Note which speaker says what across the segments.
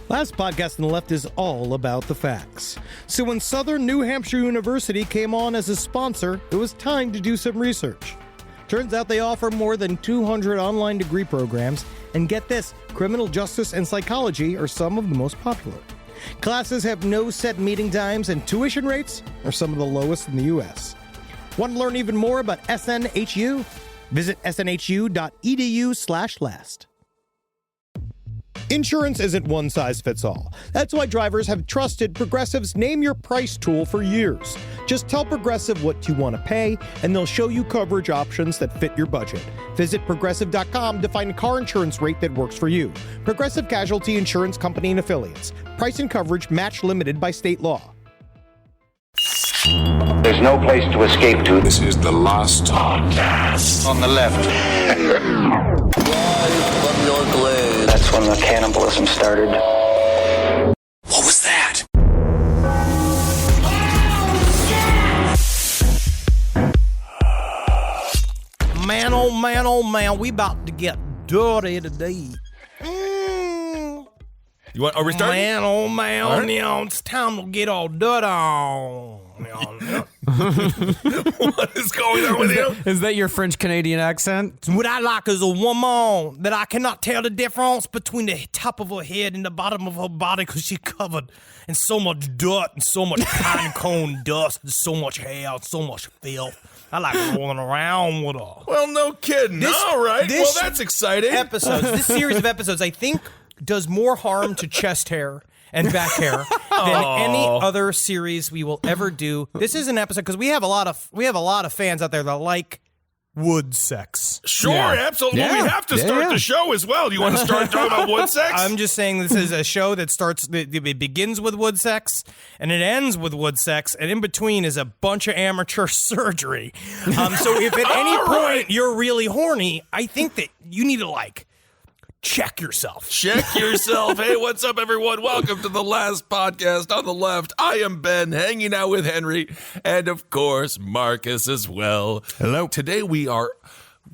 Speaker 1: Last podcast on the left is all about the facts. So when Southern New Hampshire University came on as a sponsor, it was time to do some research. Turns out they offer more than 200 online degree programs, and get this, criminal justice and psychology are some of the most popular. Classes have no set meeting times, and tuition rates are some of the lowest in the U.S. Want to learn even more about SNHU? Visit snhu.edu/last. Insurance isn't one size fits all. That's why drivers have trusted Progressive's Name Your Price tool for years. Just tell Progressive what you want to pay, and they'll show you coverage options that fit your budget. Visit Progressive.com to find a car insurance rate that works for you. Progressive Casualty Insurance Company and Affiliates. Price and coverage match limited by state law.
Speaker 2: There's no place to escape to.
Speaker 3: This is the last podcast.
Speaker 2: On the left.
Speaker 4: From your glade.
Speaker 2: That's when the cannibalism started.
Speaker 3: What was that?
Speaker 1: Man, oh man, we about to get dirty today.
Speaker 5: You want? Are we starting?
Speaker 1: Man, oh man,
Speaker 5: Right.
Speaker 1: you know, it's time to get all dirty on.
Speaker 5: What is going on with you?
Speaker 6: Is that your French-Canadian accent?
Speaker 1: What I like is a woman that I cannot tell the difference between the top of her head and the bottom of her body because she's covered in so much dirt and so much pine cone dust and so much hair and so much filth. I like rolling around with her.
Speaker 5: Well, no kidding. All right. Well, that's exciting.
Speaker 1: This series of episodes, I think, does more harm to chest hair and back hair than any other series we will ever do. This is an episode because we have a lot of fans out there that like wood sex.
Speaker 5: Sure,
Speaker 6: Yeah.
Speaker 5: absolutely.
Speaker 6: Yeah.
Speaker 5: We have to start the show as well. Do you want to start talking about wood sex?
Speaker 1: I'm just saying this is a show that it begins with wood sex and it ends with wood sex, and in between is a bunch of amateur surgery. So if at any point you're really horny, I think that you need to check yourself.
Speaker 5: Check yourself. Hey, what's up, everyone? Welcome to the last podcast on the left. I am Ben, hanging out with Henry, and of course, Marcus as well.
Speaker 6: Hello.
Speaker 5: Today we are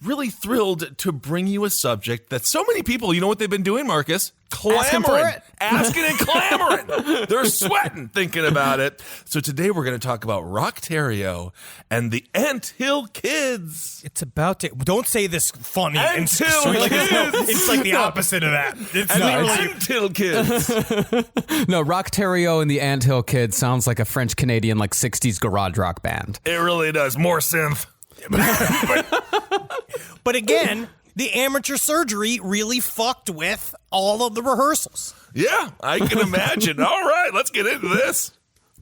Speaker 5: really thrilled to bring you a subject that so many people, you know what they've been doing, Marcus?
Speaker 1: Asking for it.
Speaker 5: Asking and clamoring. They're sweating thinking about it. So today we're going to talk about Roch Thériault and the Anthill Kids.
Speaker 1: It's about to. Don't say this funny. and
Speaker 5: Anthill
Speaker 1: sweet, like
Speaker 5: Kids.
Speaker 1: it's like the opposite of that. It's
Speaker 5: And
Speaker 1: literally.
Speaker 5: the Anthill Kids.
Speaker 6: No, Roch Thériault and the Anthill Kids sounds like a French-Canadian 60s garage rock band.
Speaker 5: It really does. More synth.
Speaker 1: But again, the amateur surgery really fucked with all of the rehearsals.
Speaker 5: Yeah, I can imagine. All right, let's get into this.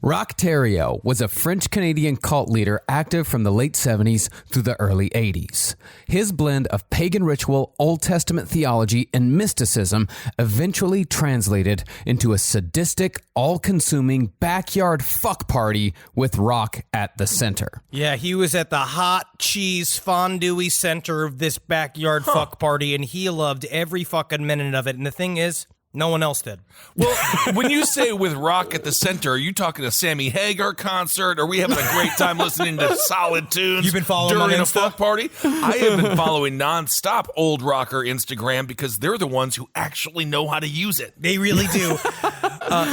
Speaker 6: Roch Thériault was a French-Canadian cult leader active from the late 70s through the early 80s. His blend of pagan ritual, Old Testament theology, and mysticism eventually translated into a sadistic, all-consuming backyard fuck party with rock at the center.
Speaker 1: Yeah, he was at the hot cheese fondue center of this backyard fuck party, and he loved every fucking minute of it. And the thing is, no one else did.
Speaker 5: Well, when you say with rock at the center, are you talking a Sammy Hagar concert? Are we having a great time listening to solid tunes
Speaker 1: You've been following
Speaker 5: during
Speaker 1: on
Speaker 5: a
Speaker 1: Insta?
Speaker 5: fuck party? I have been following nonstop Old Rocker Instagram because they're the ones who actually know how to use it.
Speaker 1: They really do.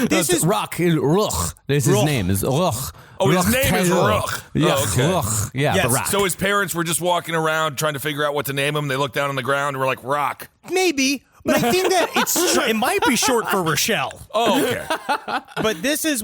Speaker 1: This is
Speaker 6: Roch. Roch. This his
Speaker 1: Roch.
Speaker 6: name is Roch.
Speaker 5: Oh, his
Speaker 6: Roch
Speaker 5: name is
Speaker 6: Thériault.
Speaker 5: Roch.
Speaker 6: Yeah,
Speaker 5: Oh, okay.
Speaker 6: Roch. Yeah,
Speaker 1: Yes.
Speaker 6: the rock.
Speaker 5: So his parents were just walking around trying to figure out what to name him. They looked down on the ground and were like, Rock.
Speaker 1: maybe, but I think that it might be short for Rochelle.
Speaker 5: Oh, okay.
Speaker 1: But this is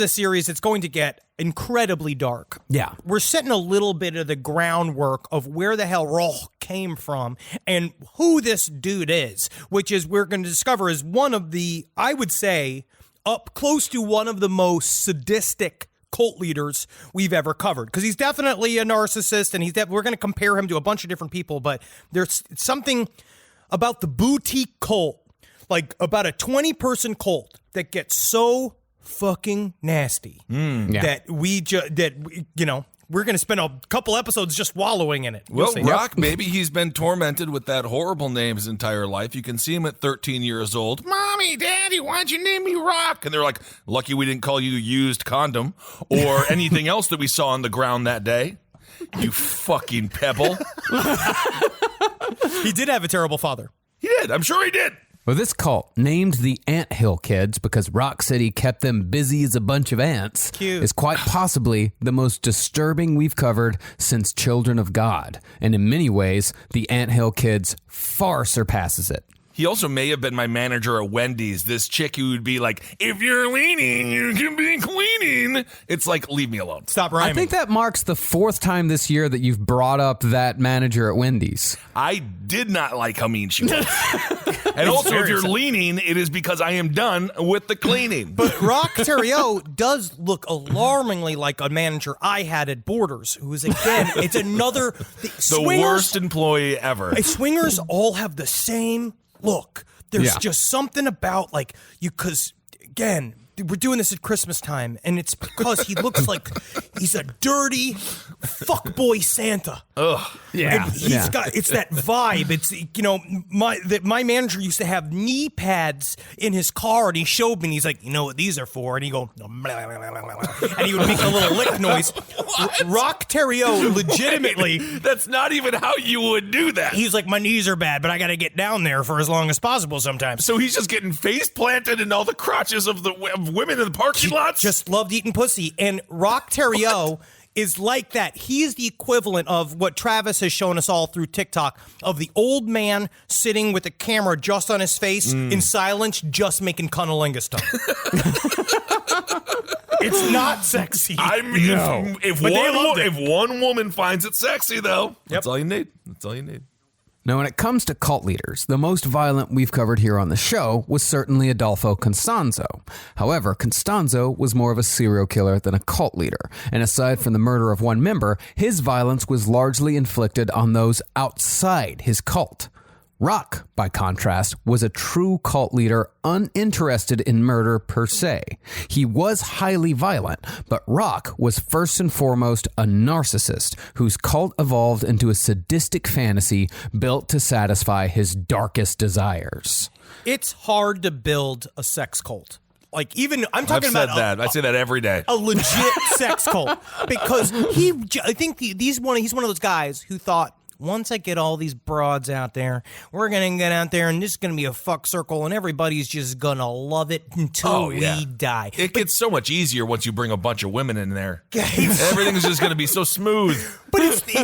Speaker 1: a series that's going to get incredibly dark.
Speaker 6: Yeah.
Speaker 1: We're setting a little bit of the groundwork of where the hell Roch came from and who this dude is, which is we're going to discover is one of the, I would say, up close to one of the most sadistic cult leaders we've ever covered, because he's definitely a narcissist, and we're going to compare him to a bunch of different people, but there's something about the boutique cult, like about a 20-person cult that gets so fucking nasty that we're going to spend a couple episodes just wallowing in it. You'll
Speaker 5: Well,
Speaker 1: see.
Speaker 5: Rock, maybe he's been tormented with that horrible name his entire life. You can see him at 13 years old. Mommy, Daddy, why'd you name me Rock? And they're like, lucky we didn't call you used condom or anything else that we saw on the ground that day. You fucking pebble.
Speaker 1: He did have a terrible father.
Speaker 5: He did. I'm sure he did.
Speaker 6: Well, this cult, named the Anthill Kids because Rock City kept them busy as a bunch of ants,
Speaker 1: Cute.
Speaker 6: is quite possibly the most disturbing we've covered since Children of God. And in many ways, the Anthill Kids far surpasses it.
Speaker 5: He also may have been my manager at Wendy's. This chick who would be like, if you're leaning, you can be cleaning. It's like, leave me alone.
Speaker 1: Stop rhyming.
Speaker 6: I think that marks the 4th time this year that you've brought up that manager at Wendy's.
Speaker 5: I did not like how mean she was. And also, if you're leaning, it is because I am done with the cleaning.
Speaker 1: But Roch Thériault does look alarmingly like a manager I had at Borders, who is, again, it's another...
Speaker 5: The worst employee ever.
Speaker 1: Swingers all have the same look. There's just something about, like, you, because, again, we're doing this at Christmas time, and it's because he looks like he's a dirty fuckboy Santa.
Speaker 5: Ugh.
Speaker 6: Yeah.
Speaker 1: And he's got, it's that vibe. It's, you know, my manager used to have knee pads in his car, and he showed me, and he's like, you know what these are for? And he go, blah, blah, blah, blah, blah. And he would make a little lick noise. Roch Thériault legitimately.
Speaker 5: That's not even how you would do that.
Speaker 1: He's like, my knees are bad, but I got to get down there for as long as possible sometimes.
Speaker 5: So he's just getting face planted in all the crotches of women in the parking lots?
Speaker 1: Just loved eating pussy. And Roch Thériault is like that. He is the equivalent of what Travis has shown us all through TikTok of the old man sitting with the camera just on his face in silence, just making cunnilingus stuff. It's not sexy.
Speaker 5: I mean, if one woman finds it sexy, though, that's all you need. That's all you need.
Speaker 6: Now, when it comes to cult leaders, the most violent we've covered here on the show was certainly Adolfo Constanzo. However, Constanzo was more of a serial killer than a cult leader, and aside from the murder of one member, his violence was largely inflicted on those outside his cult. Roch, by contrast, was a true cult leader uninterested in murder per se. He was highly violent, but Roch was first and foremost a narcissist whose cult evolved into a sadistic fantasy built to satisfy his darkest desires.
Speaker 1: It's hard to build a sex cult. Like, even, I'm talking
Speaker 5: I've said
Speaker 1: about
Speaker 5: that. I say that every day.
Speaker 1: A legit sex cult. Because I think he's one of those guys who thought, once I get all these broads out there, we're going to get out there and this is going to be a fuck circle and everybody's just going to love it until we die.
Speaker 5: It gets so much easier once you bring a bunch of women in there. Everything's just going to be so smooth.
Speaker 1: But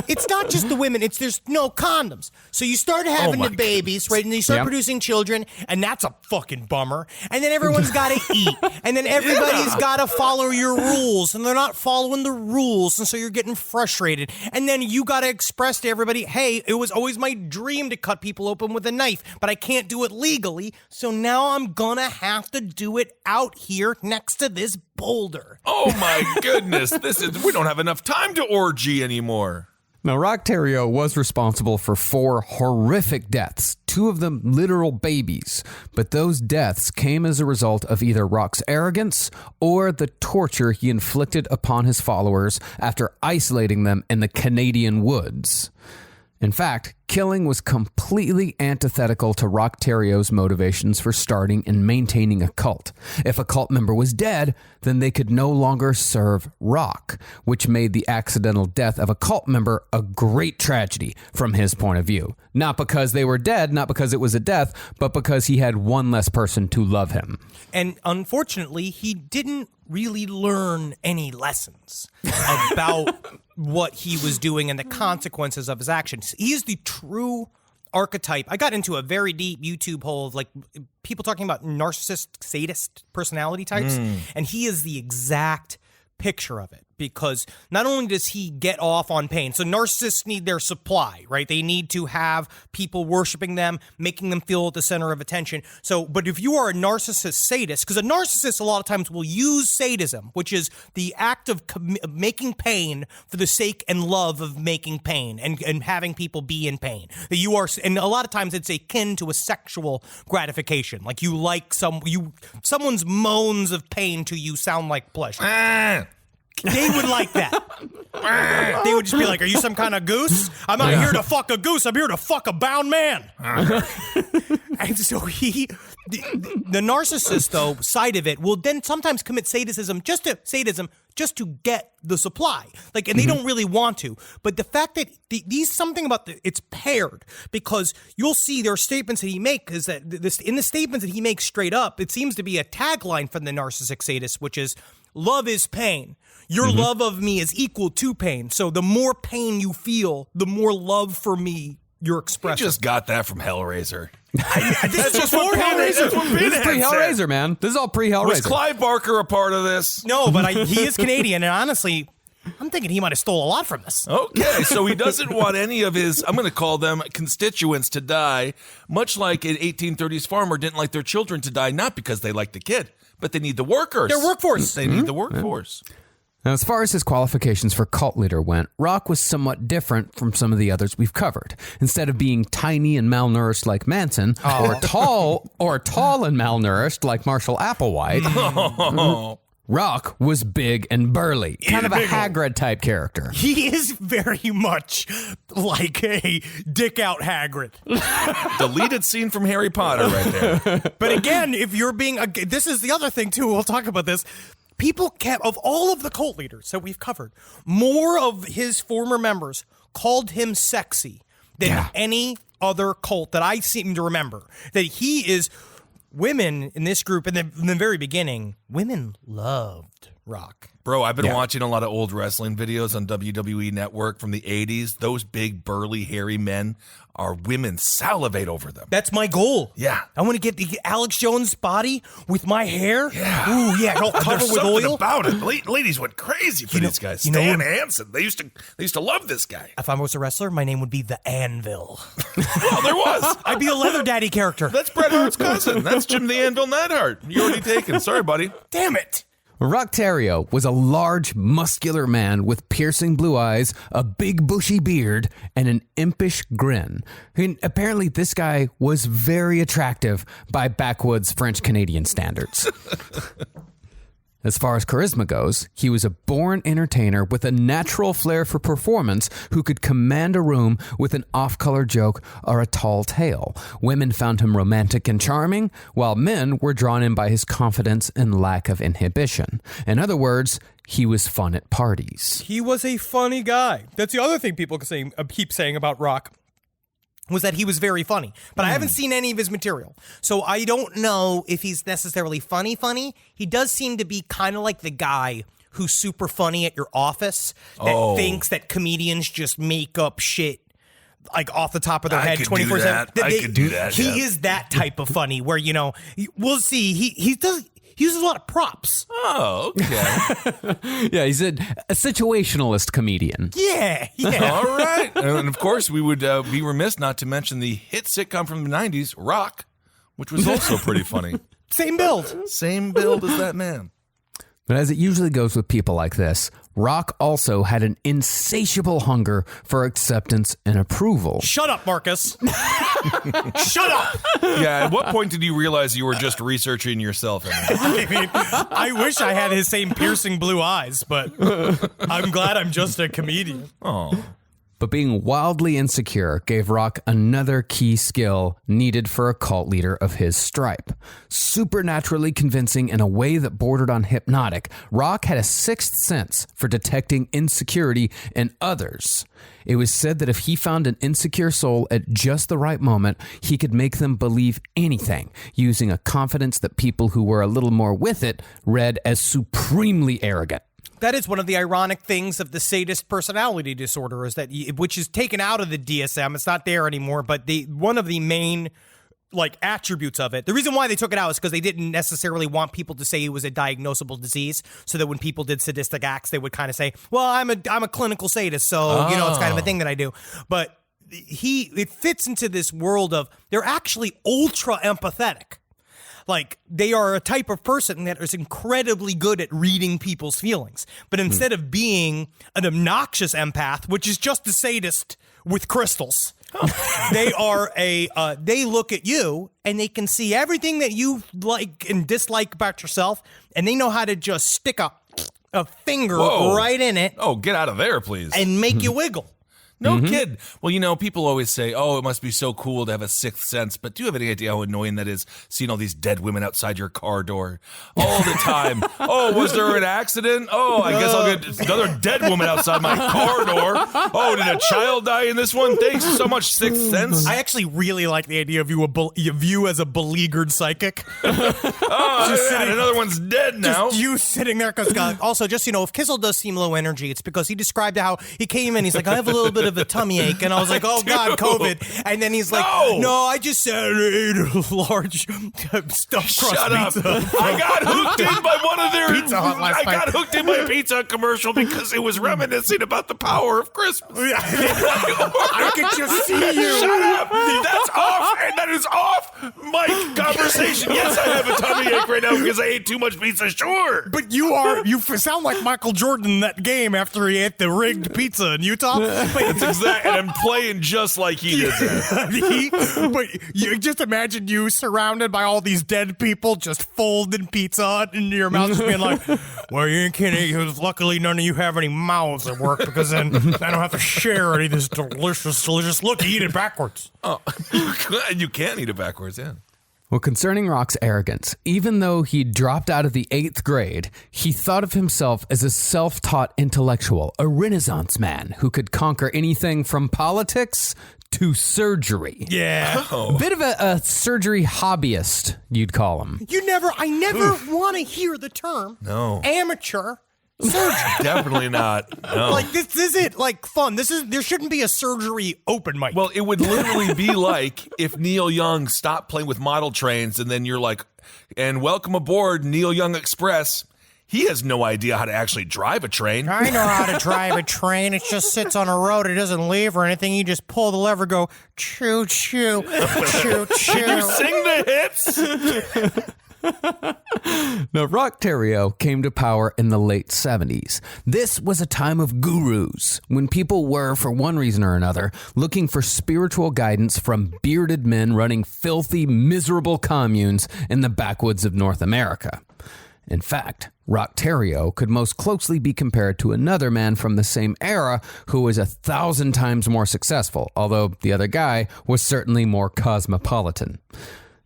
Speaker 1: it's not just the women. There's no condoms. So you start having the babies, right? And you start producing children, and that's a fucking bummer. And then everyone's got to eat. And then everybody's got to follow your rules. And they're not following the rules. And so you're getting frustrated. And then you got to express to everybody, hey, it was always my dream to cut people open with a knife, but I can't do it legally. So now I'm going to have to do it out here next to this boulder.
Speaker 5: Oh my goodness. We don't have enough time to orgy anymore.
Speaker 6: Now, Roch Thériault was responsible for 4 horrific deaths, 2 of them literal babies, but those deaths came as a result of either Roch's arrogance or the torture he inflicted upon his followers after isolating them in the Canadian woods. In fact, killing was completely antithetical to Roch Thériault's motivations for starting and maintaining a cult. If a cult member was dead, then they could no longer serve Roch, which made the accidental death of a cult member a great tragedy from his point of view. Not because they were dead, not because it was a death, but because he had one less person to love him.
Speaker 1: And unfortunately, he didn't really learn any lessons about what he was doing and the consequences of his actions. He is the true archetype. I got into a very deep YouTube hole of like people talking about narcissist, sadist personality types, and he is the exact picture of it. Because not only does he get off on pain, so narcissists need their supply, right? They need to have people worshiping them, making them feel at the center of attention. So, but if you are a narcissist sadist, because a narcissist a lot of times will use sadism, which is the act of making pain for the sake and love of making pain and having people be in pain. That you are, and a lot of times it's akin to a sexual gratification. Like you like someone's moans of pain to you sound like pleasure. They would like that. They would just be like, are you some kind of goose? I'm not here to fuck a goose. I'm here to fuck a bound man. And so the narcissist, though, side of it will then sometimes commit sadism just to get the supply. Like, and they don't really want to. But the fact that these something about it's paired, because you'll see there are statements that he makes is that in the statements that he makes straight up, it seems to be a tagline from the narcissistic sadist, which is love is pain. Your love of me is equal to pain. So the more pain you feel, the more love for me you're expressing.
Speaker 5: You just got that from Hellraiser.
Speaker 1: This is before Hellraiser.
Speaker 6: This is pre-Hellraiser, man. This is all pre-Hellraiser.
Speaker 5: Was Clive Barker a part of this?
Speaker 1: No, but he is Canadian, and honestly, I'm thinking he might have stole a lot from this.
Speaker 5: Okay, so he doesn't want any of his, I'm going to call them constituents to die, much like an 1830s farmer didn't like their children to die, not because they like the kid, but they need the workers.
Speaker 1: Their workforce.
Speaker 5: They need the workforce.
Speaker 6: Now, as far as his qualifications for cult leader went, Roch was somewhat different from some of the others we've covered. Instead of being tiny and malnourished like Manson, or tall and malnourished like Marshall Applewhite, Roch was big and burly, kind of a Hagrid type character.
Speaker 1: He is very much like a dick out Hagrid.
Speaker 5: Deleted scene from Harry Potter right there.
Speaker 1: But again, if you're being, this is the other thing too, we'll talk about this. People kept, of all of the cult leaders that we've covered, more of his former members called him sexy than any other cult that I seem to remember. That he is, women in this group, in the very beginning, women loved Roch.
Speaker 5: Bro, I've been watching a lot of old wrestling videos on WWE Network from the 80s. Those big, burly, hairy men, our women salivate over them.
Speaker 1: That's my goal.
Speaker 5: Yeah.
Speaker 1: I want to get the Alex Jones body with my hair.
Speaker 5: Yeah.
Speaker 1: Ooh, yeah, all covered
Speaker 5: There's
Speaker 1: with
Speaker 5: something
Speaker 1: oil.
Speaker 5: about it. Ladies went crazy for these guys. Stan Hansen. They used to love this guy.
Speaker 1: If I was a wrestler, my name would be the Anvil.
Speaker 5: Well, there was.
Speaker 1: I'd be a leather daddy character.
Speaker 5: That's Bret Hart's cousin. That's Jim the Anvil Neidhart. You already taken. Sorry, buddy.
Speaker 1: Damn it.
Speaker 6: Roch Thériault was a large, muscular man with piercing blue eyes, a big bushy beard, and an impish grin. And apparently this guy was very attractive by backwoods French-Canadian standards. As far as charisma goes, he was a born entertainer with a natural flair for performance who could command a room with an off-color joke or a tall tale. Women found him romantic and charming, while men were drawn in by his confidence and lack of inhibition. In other words, he was fun at parties.
Speaker 1: He was a funny guy. That's the other thing people keep saying about Roch, was that he was very funny. But I haven't seen any of his material. So I don't know if he's necessarily funny. He does seem to be kind of like the guy who's super funny at your office that thinks that comedians just make up shit like off the top of their head 24/7.
Speaker 5: I could do that.
Speaker 1: He is that type of funny where, we'll see. He uses a lot of props.
Speaker 5: Oh, okay.
Speaker 6: Yeah, he's a situationalist comedian.
Speaker 1: Yeah.
Speaker 5: All right. And of course, we would be remiss not to mention the hit sitcom from the 90s, Rock, which was also pretty funny.
Speaker 1: Same build.
Speaker 5: Same build as that man.
Speaker 6: But as it usually goes with people like this, Roch also had an insatiable hunger for acceptance and approval.
Speaker 1: Shut up, Marcus. Shut up.
Speaker 5: Yeah, at what point did you realize you were just researching yourself?
Speaker 1: I mean, I wish I had his same piercing blue eyes, but I'm glad I'm just a comedian.
Speaker 5: Oh.
Speaker 6: But being wildly insecure gave Roch another key skill needed for a cult leader of his stripe. Supernaturally convincing in a way that bordered on hypnotic, Roch had a sixth sense for detecting insecurity in others. It was said that if he found an insecure soul at just the right moment, he could make them believe anything, using a confidence that people who were a little more with it read as supremely arrogant.
Speaker 1: That is one of the ironic things of the sadist personality disorder, is that which is taken out of the DSM. It's not there anymore, but one of the main attributes of it. The reason why they took it out is because they didn't necessarily want people to say it was a diagnosable disease, so that when people did sadistic acts, they would kind of say, "Well, I'm a clinical sadist, so it's kind of a thing that I do." But it fits into this world of they're actually ultra empathetic. Like, they are a type of person that is incredibly good at reading people's feelings. But instead of being an obnoxious empath, which is just a sadist with crystals, they look at you and they can see everything that you like and dislike about yourself, and they know how to just stick a finger right in it.
Speaker 5: Oh, get out of there, please.
Speaker 1: And make you wiggle.
Speaker 5: No kid. Well, people always say, oh, it must be so cool to have a sixth sense. But do you have any idea how annoying that is, seeing all these dead women outside your car door all the time? Oh, was there an accident? Oh, I guess I'll get another dead woman outside my car door. Oh, did a child die in this one? Thanks so much, sixth sense.
Speaker 1: I actually really like the idea of you as a beleaguered psychic.
Speaker 5: Another one's dead now.
Speaker 1: Just you sitting there, because also, just, if Kissel does seem low energy, it's because he described how he came in, he's like, I have a little bit of a tummy ache, and I was like, oh God, COVID, and then he's like, no, I just ate a large stuffed crust
Speaker 5: Shut up.
Speaker 1: pizza.
Speaker 5: I got hooked in by one of their
Speaker 1: Pizza Hut last
Speaker 5: I
Speaker 1: night.
Speaker 5: got hooked in by a Pizza Hut commercial because it was reminiscing about the power of Christmas.
Speaker 1: I could just see you.
Speaker 5: Shut up! That's off, and that is off mic conversation. Yes, I have a tummy ache right now because I ate too much pizza. Sure,
Speaker 1: But you sound like Michael Jordan in that game after he ate the rigged pizza in Utah.
Speaker 5: that's exactly. And I'm playing just like he did that.
Speaker 1: But you just imagine you surrounded by all these dead people just folding Pizza Hut into your mouth, just being like, well, you can't eat, because luckily none of you have any mouths at work, because then I don't have to share any of this delicious, look, eat it backwards.
Speaker 5: Oh, you can't eat it backwards, yeah.
Speaker 6: Well, concerning Roch's arrogance, even though he dropped out of the 8th grade, he thought of himself as a self-taught intellectual, a Renaissance man who could conquer anything from politics to surgery.
Speaker 1: Yeah.
Speaker 6: A bit of a surgery hobbyist, you'd call him.
Speaker 1: I never want to hear the term amateur surgery.
Speaker 5: Definitely not. No.
Speaker 1: Like, this isn't fun. There shouldn't be a surgery open mic.
Speaker 5: Well, it would literally be like if Neil Young stopped playing with model trains and then you're like, and welcome aboard Neil Young Express. He has no idea how to actually drive a train.
Speaker 1: I know how to drive a train. It just sits on a road. It doesn't leave or anything. You just pull the lever, go choo choo, choo choo.
Speaker 5: You sing the hits.
Speaker 6: Now, Roch Thériault came to power in the late 70s. This was a time of gurus, when people were, for one reason or another, looking for spiritual guidance from bearded men running filthy, miserable communes in the backwoods of North America. In fact, Roch Thériault could most closely be compared to another man from the same era who was 1,000 times more successful, although the other guy was certainly more cosmopolitan.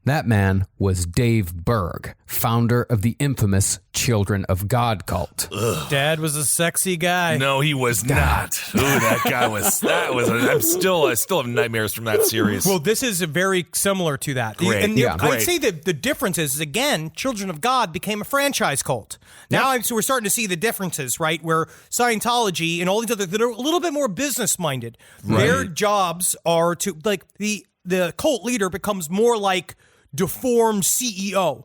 Speaker 6: That man was Dave Berg, founder of the infamous Children of God cult.
Speaker 1: Dad was a sexy guy.
Speaker 5: No, he was not. Ooh, that guy was. I still have nightmares from that series.
Speaker 1: Well, this is very similar to that.
Speaker 5: Great.
Speaker 1: And
Speaker 5: Yeah.
Speaker 1: I'd
Speaker 5: Great.
Speaker 1: say that the difference is, again, Children of God became a franchise cult. Now so we're starting to see the differences, right? Where Scientology and all these other that are a little bit more business-minded. Their jobs are to, like, the cult leader becomes more like deformed CEO.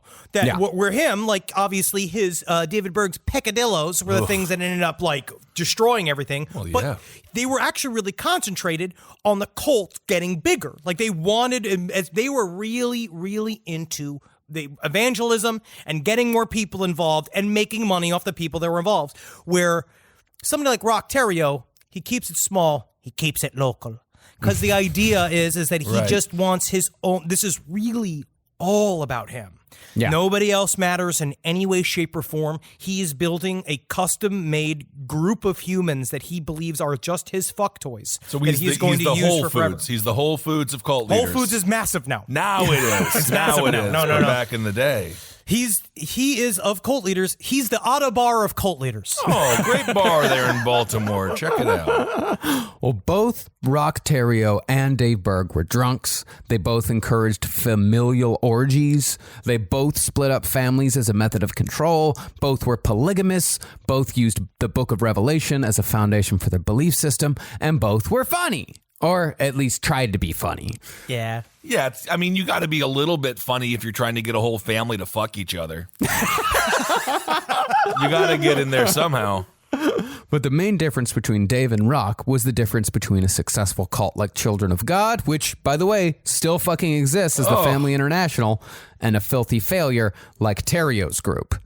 Speaker 1: Where him, like, obviously his David Berg's peccadillos were the things that ended up like destroying everything.
Speaker 5: Well, yeah.
Speaker 1: But they were actually really concentrated on the cult getting bigger. Like, they wanted, as they were really, really into the evangelism and getting more people involved and making money off the people that were involved. Where somebody like Roch Thériault, he keeps it small, he keeps it local. Because the idea is that he just wants his own. This is really all about him.
Speaker 6: Yeah.
Speaker 1: Nobody else matters in any way, shape, or form. He is building a custom-made group of humans that he believes are just his fuck toys.
Speaker 5: So
Speaker 1: that he's going to
Speaker 5: the
Speaker 1: use
Speaker 5: Whole
Speaker 1: for forever.
Speaker 5: Foods. He's the Whole Foods of cult
Speaker 1: Whole
Speaker 5: leaders.
Speaker 1: Foods is massive now.
Speaker 5: Now it is.
Speaker 1: It's
Speaker 5: now
Speaker 1: massive
Speaker 5: it
Speaker 1: now.
Speaker 5: is.
Speaker 1: No.
Speaker 5: Back in the day.
Speaker 1: He is of cult leaders. He's the Ottobar of cult leaders.
Speaker 5: Oh, great bar there in Baltimore. Check it out.
Speaker 6: Well, both Roch Thériault and Dave Berg were drunks. They both encouraged familial orgies. They both split up families as a method of control. Both were polygamists. Both used the Book of Revelation as a foundation for their belief system. And both were funny. Or at least tried to be funny.
Speaker 1: Yeah.
Speaker 5: Yeah, you got to be a little bit funny if you're trying to get a whole family to fuck each other. You got to get in there somehow.
Speaker 6: But the main difference between Dave and Roch was the difference between a successful cult like Children of God, which, by the way, still fucking exists as the Family International, and a filthy failure like Thériault's group.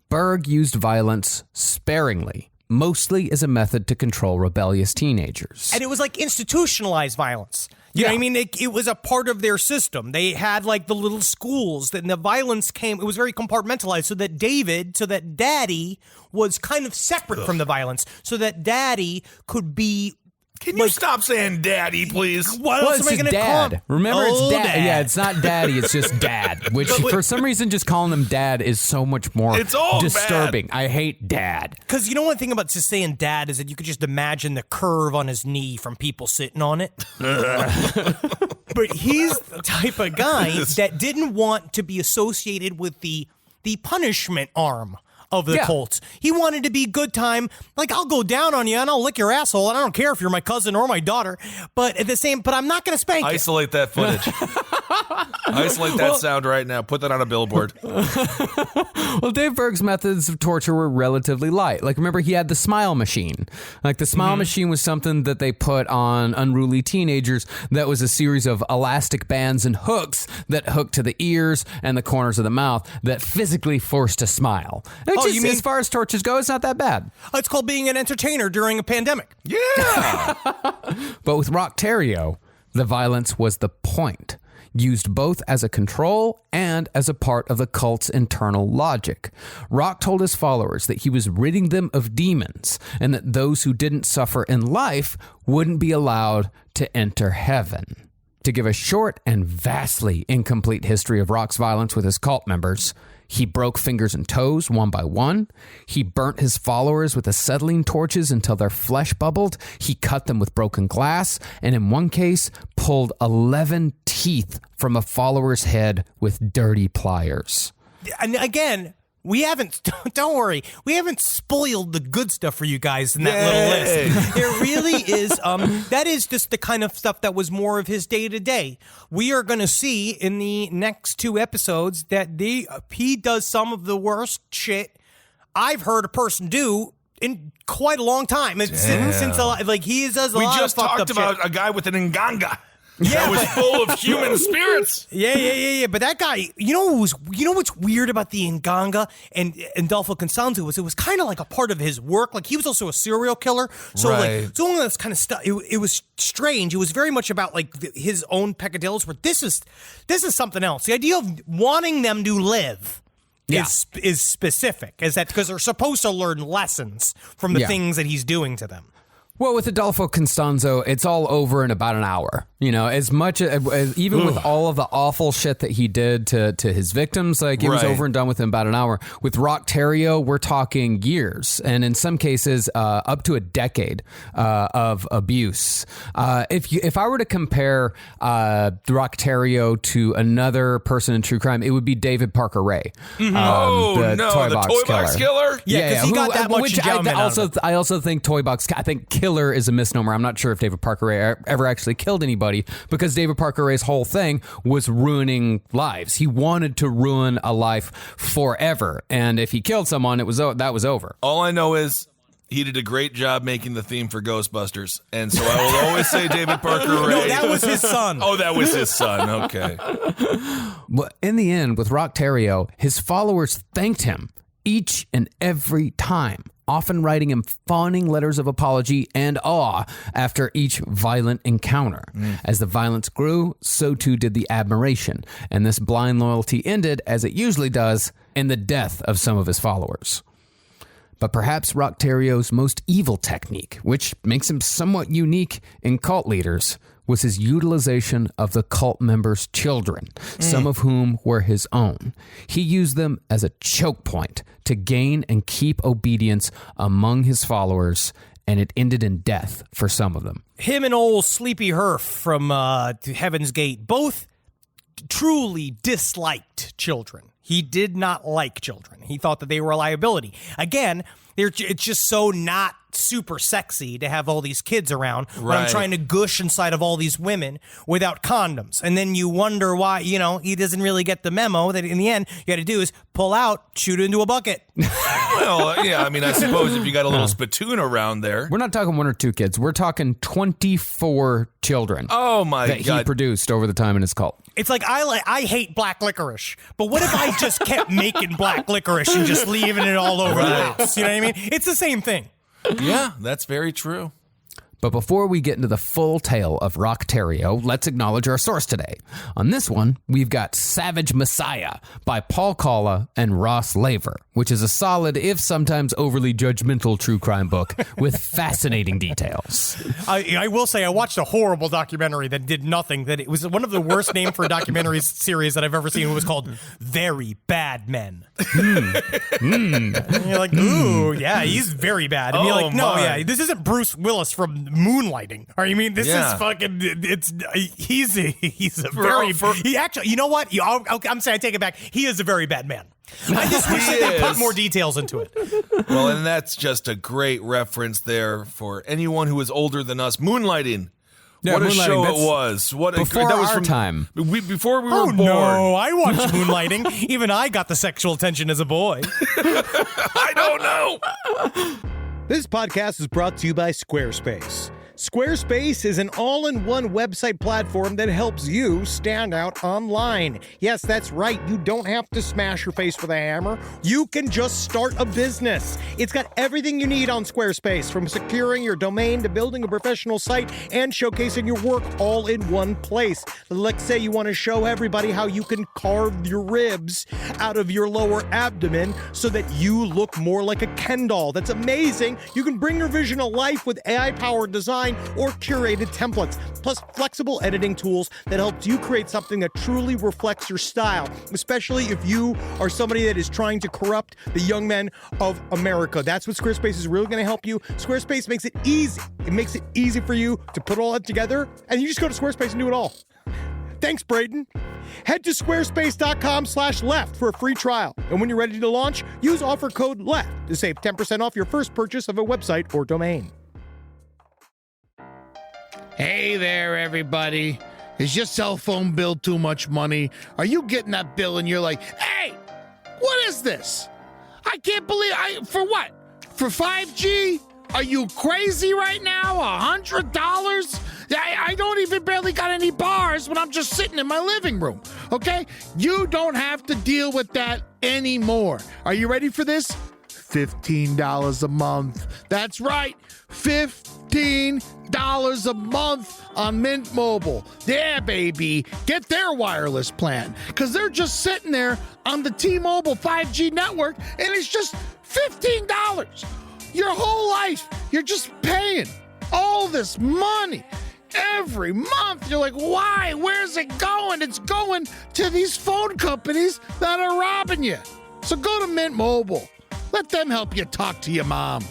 Speaker 6: Berg used violence sparingly, mostly as a method to control rebellious teenagers.
Speaker 1: And it was like institutionalized violence. You know what I mean? It was a part of their system. They had like the little schools, and the violence came, it was very compartmentalized so that Daddy was kind of separate from the violence, so that Daddy could be
Speaker 5: Can you stop saying daddy, please?
Speaker 1: What
Speaker 6: Well,
Speaker 1: else
Speaker 6: it's
Speaker 1: am I
Speaker 6: just
Speaker 1: going to call
Speaker 6: dad.
Speaker 1: him?
Speaker 6: Remember, it's
Speaker 1: Oh,
Speaker 6: dad.
Speaker 1: dad.
Speaker 6: Yeah, it's not daddy. It's just dad. Which, for some reason, just calling him dad is so much more
Speaker 5: It's all
Speaker 6: disturbing. I hate dad.
Speaker 1: Because you know one thing about just saying dad is that you could just imagine the curve on his knee from people sitting on it. But he's the type of guy that didn't want to be associated with the punishment arm of the
Speaker 6: Yeah.
Speaker 1: Colts. He wanted to be good time. Like, I'll go down on you and I'll lick your asshole, and I don't care if you're my cousin or my daughter. But but I'm not going to spank you.
Speaker 5: Isolate that footage. Isolate that sound right now. Put that on a billboard.
Speaker 6: Well, Dave Berg's methods of torture were relatively light. Like, remember, he had the smile machine. Like, the smile machine was something that they put on unruly teenagers that was a series of elastic bands and hooks that hooked to the ears and the corners of the mouth that physically forced a smile.
Speaker 1: You mean-
Speaker 6: as far as tortures go, it's not that bad.
Speaker 1: It's called being an entertainer during a pandemic.
Speaker 5: Yeah.
Speaker 6: But with Roch Thériault, the violence was the point, used both as a control and as a part of the cult's internal logic. Roch told his followers that he was ridding them of demons and that those who didn't suffer in life wouldn't be allowed to enter heaven. To give a short and vastly incomplete history of Roch's violence with his cult members, he broke fingers and toes one by one. He burnt his followers with acetylene torches until their flesh bubbled. He cut them with broken glass, and in one case, pulled 11 teeth from a follower's head with dirty pliers.
Speaker 1: And again, we haven't, don't worry, we haven't spoiled the good stuff for you guys in that little list. There really is, that is just the kind of stuff that was more of his day to day. We are going to see in the next 2 episodes that he does some of the worst shit I've heard a person do in quite a long time. Since like he does a
Speaker 5: We
Speaker 1: lot
Speaker 5: just
Speaker 1: of fucked
Speaker 5: talked
Speaker 1: up
Speaker 5: about
Speaker 1: shit.
Speaker 5: a guy with an nganga.
Speaker 1: Yeah,
Speaker 5: That was
Speaker 1: but-
Speaker 5: full of human spirits.
Speaker 1: Yeah. But that guy, you know what's weird about the Nganga and Adolfo Constanzo was it was kind of like a part of his work. Like he was also a serial killer. So
Speaker 5: Right.
Speaker 1: like, so that's kind of stuff. It was strange. It was very much about like his own peccadillos. But this is something else. The idea of wanting them to live. Is specific. Is that because they're supposed to learn lessons from the things that he's doing to them?
Speaker 6: Well, with Adolfo Constanzo, it's all over in about an hour. You know, as much as even with all of the awful shit that he did to his victims, like it was
Speaker 5: Right.
Speaker 6: over and done within about an hour. With Roch Thériault, we're talking years, and in some cases, up to a decade of abuse. If I were to compare Roch Thériault to another person in true crime, it would be David Parker Ray.
Speaker 5: The Toy Box Killer?
Speaker 1: Yeah, 'cause he got that much endowment out of it.
Speaker 6: I also think Toy Box. I think killer is a misnomer. I'm not sure if David Parker Ray ever actually killed anybody, because David Parker Ray's whole thing was ruining lives. He wanted to ruin a life forever, and if he killed someone, that was over.
Speaker 5: All I know is he did a great job making the theme for Ghostbusters, and so I will always say David Parker Ray.
Speaker 1: No, that was his son.
Speaker 5: Oh, that was his son. Okay.
Speaker 6: But in the end, with Roch Thériault, his followers thanked him each and every time, often writing him fawning letters of apology and awe after each violent encounter. As the violence grew, so too did the admiration, and this blind loyalty ended, as it usually does, in the death of some of his followers. But perhaps Roch Thériault's most evil technique, which makes him somewhat unique in cult leaders, was his utilization of the cult members' children, some of whom were his own. He used them as a choke point to gain and keep obedience among his followers, and it ended in death for some of them.
Speaker 1: Him and old Sleepy Herf from Heaven's Gate both truly disliked children. He did not like children. He thought that they were a liability. Again, it's just so not super sexy to have all these kids around when I'm
Speaker 5: Right.
Speaker 1: trying to gush inside of all these women without condoms. And then you wonder why, he doesn't really get the memo that in the end, you got to do is pull out, shoot it into a bucket.
Speaker 5: Well, yeah, I mean, I suppose if you got a little spittoon around there.
Speaker 6: We're not talking 1 or 2 kids. We're talking 24 children
Speaker 5: Oh, my
Speaker 6: that he
Speaker 5: God.
Speaker 6: produced over the time in his cult.
Speaker 1: It's like I hate black licorice, but what if I just kept making black licorice and just leaving it all over the house? You know what I mean? It's the same thing.
Speaker 5: Yeah, that's very true.
Speaker 6: But before we get into the full tale of Roch Thériault, let's acknowledge our source today. On this one, we've got Savage Messiah by Paul Kalla and Ross Laver, which is a solid, if sometimes overly judgmental, true crime book with fascinating details.
Speaker 1: I will say I watched a horrible documentary that did nothing. That it was one of the worst names for a documentary series that I've ever seen. It was called Very Bad Men. And you're like, ooh, yeah, he's very bad. And you're like, no, yeah, this isn't Bruce Willis from Moonlighting. Or I mean, this is fucking. He's a very. He actually, you know what? I'm saying I take it back. He is a very bad man. I just wish they put more details into it.
Speaker 5: Well, and that's just a great reference there for anyone who is older than us. Moonlighting.
Speaker 6: Yeah,
Speaker 5: what a
Speaker 6: Moonlighting,
Speaker 5: show it was. What
Speaker 6: before
Speaker 5: that was
Speaker 6: our
Speaker 5: from,
Speaker 6: time.
Speaker 5: Before we were born.
Speaker 1: No, I watched Moonlighting. Even I got the sexual attention as a boy.
Speaker 5: I don't know.
Speaker 1: This podcast is brought to you by Squarespace. Squarespace is an all-in-one website platform that helps you stand out online. Yes, that's right. You don't have to smash your face with a hammer. You can just start a business. It's got everything you need on Squarespace, from securing your domain to building a professional site and showcasing your work all in one place. Let's say you want to show everybody how you can carve your ribs out of your lower abdomen so that you look more like a Ken doll. That's amazing. You can bring your vision to life with AI-powered design or curated templates, plus flexible editing tools that helps you create something that truly reflects your style, especially if you are somebody that is trying to corrupt the young men of America. That's what Squarespace is really going to help you. Squarespace makes it easy. It makes it easy for you to put all that together, and you just go to Squarespace and do it all. Thanks, Braden. Head to squarespace.com/left for a free trial. And when you're ready to launch, use offer code LEFT to save 10% off your first purchase of a website or domain.
Speaker 7: Hey there, everybody. Is your cell phone bill too much money? Are you getting that bill and you're like, hey, what is this? I can't believe for what? For 5G? Are you crazy right now? $100? I don't even barely got any bars when I'm just sitting in my living room, okay? You don't have to deal with that anymore. Are you ready for this? $15 a month. That's right, $15 a month on Mint Mobile. Yeah, baby. Get their wireless plan, because they're just sitting there on the T-Mobile 5G network, and it's just $15. Your whole life, you're just paying all this money every month. You're like, why? Where's it going? It's going to these phone companies that are robbing you. So go to Mint Mobile. Let them help you talk to your mom.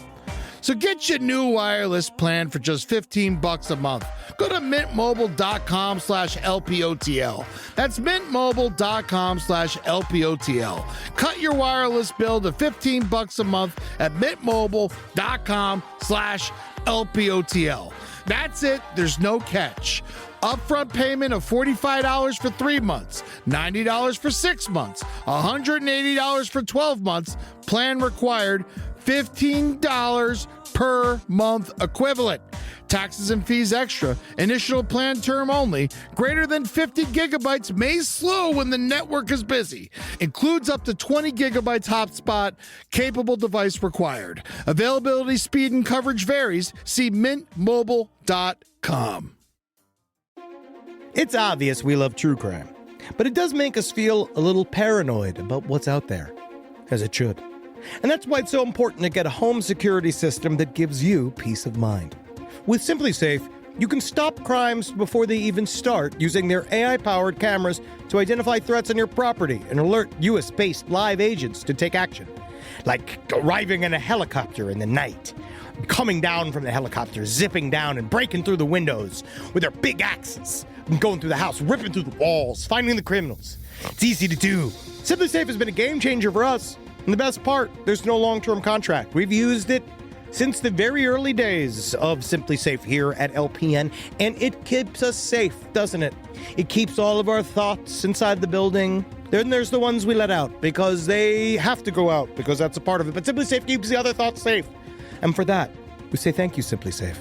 Speaker 7: So get your new wireless plan for just $15 a month. Go to mintmobile.com/LPOTL. That's mintmobile.com/LPOTL. Cut your wireless bill to $15 a month at mintmobile.com/LPOTL. That's it. There's no catch. Upfront payment of $45 for 3 months, $90 for 6 months, $180 for 12 months. Plan required, $15 per month equivalent. Taxes and fees extra. Initial plan term only. Greater than 50 gigabytes may slow when the network is busy. Includes up to 20 gigabytes hotspot. Capable device required. Availability, speed, and coverage varies. See mintmobile.com.
Speaker 1: It's obvious we love true crime, but it does make us feel a little paranoid about what's out there, as it should. And that's why it's so important to get a home security system that gives you peace of mind. With SimpliSafe, you can stop crimes before they even start using their AI-powered cameras to identify threats on your property and alert US-based live agents to take action. Like arriving in a helicopter in the night, coming down from the helicopter, zipping down and breaking through the windows with their big axes, and going through the house, ripping through the walls, finding the criminals. It's easy to do. SimpliSafe has been a game changer for us. And the best part, there's no long-term contract. We've used it since the very early days of SimpliSafe here at LPN, and it keeps us safe, doesn't it? It keeps all of our thoughts inside the building. Then there's the ones we let out because they have to go out, because that's a part of it. But SimpliSafe keeps the other thoughts safe. And for that, we say thank you, SimpliSafe.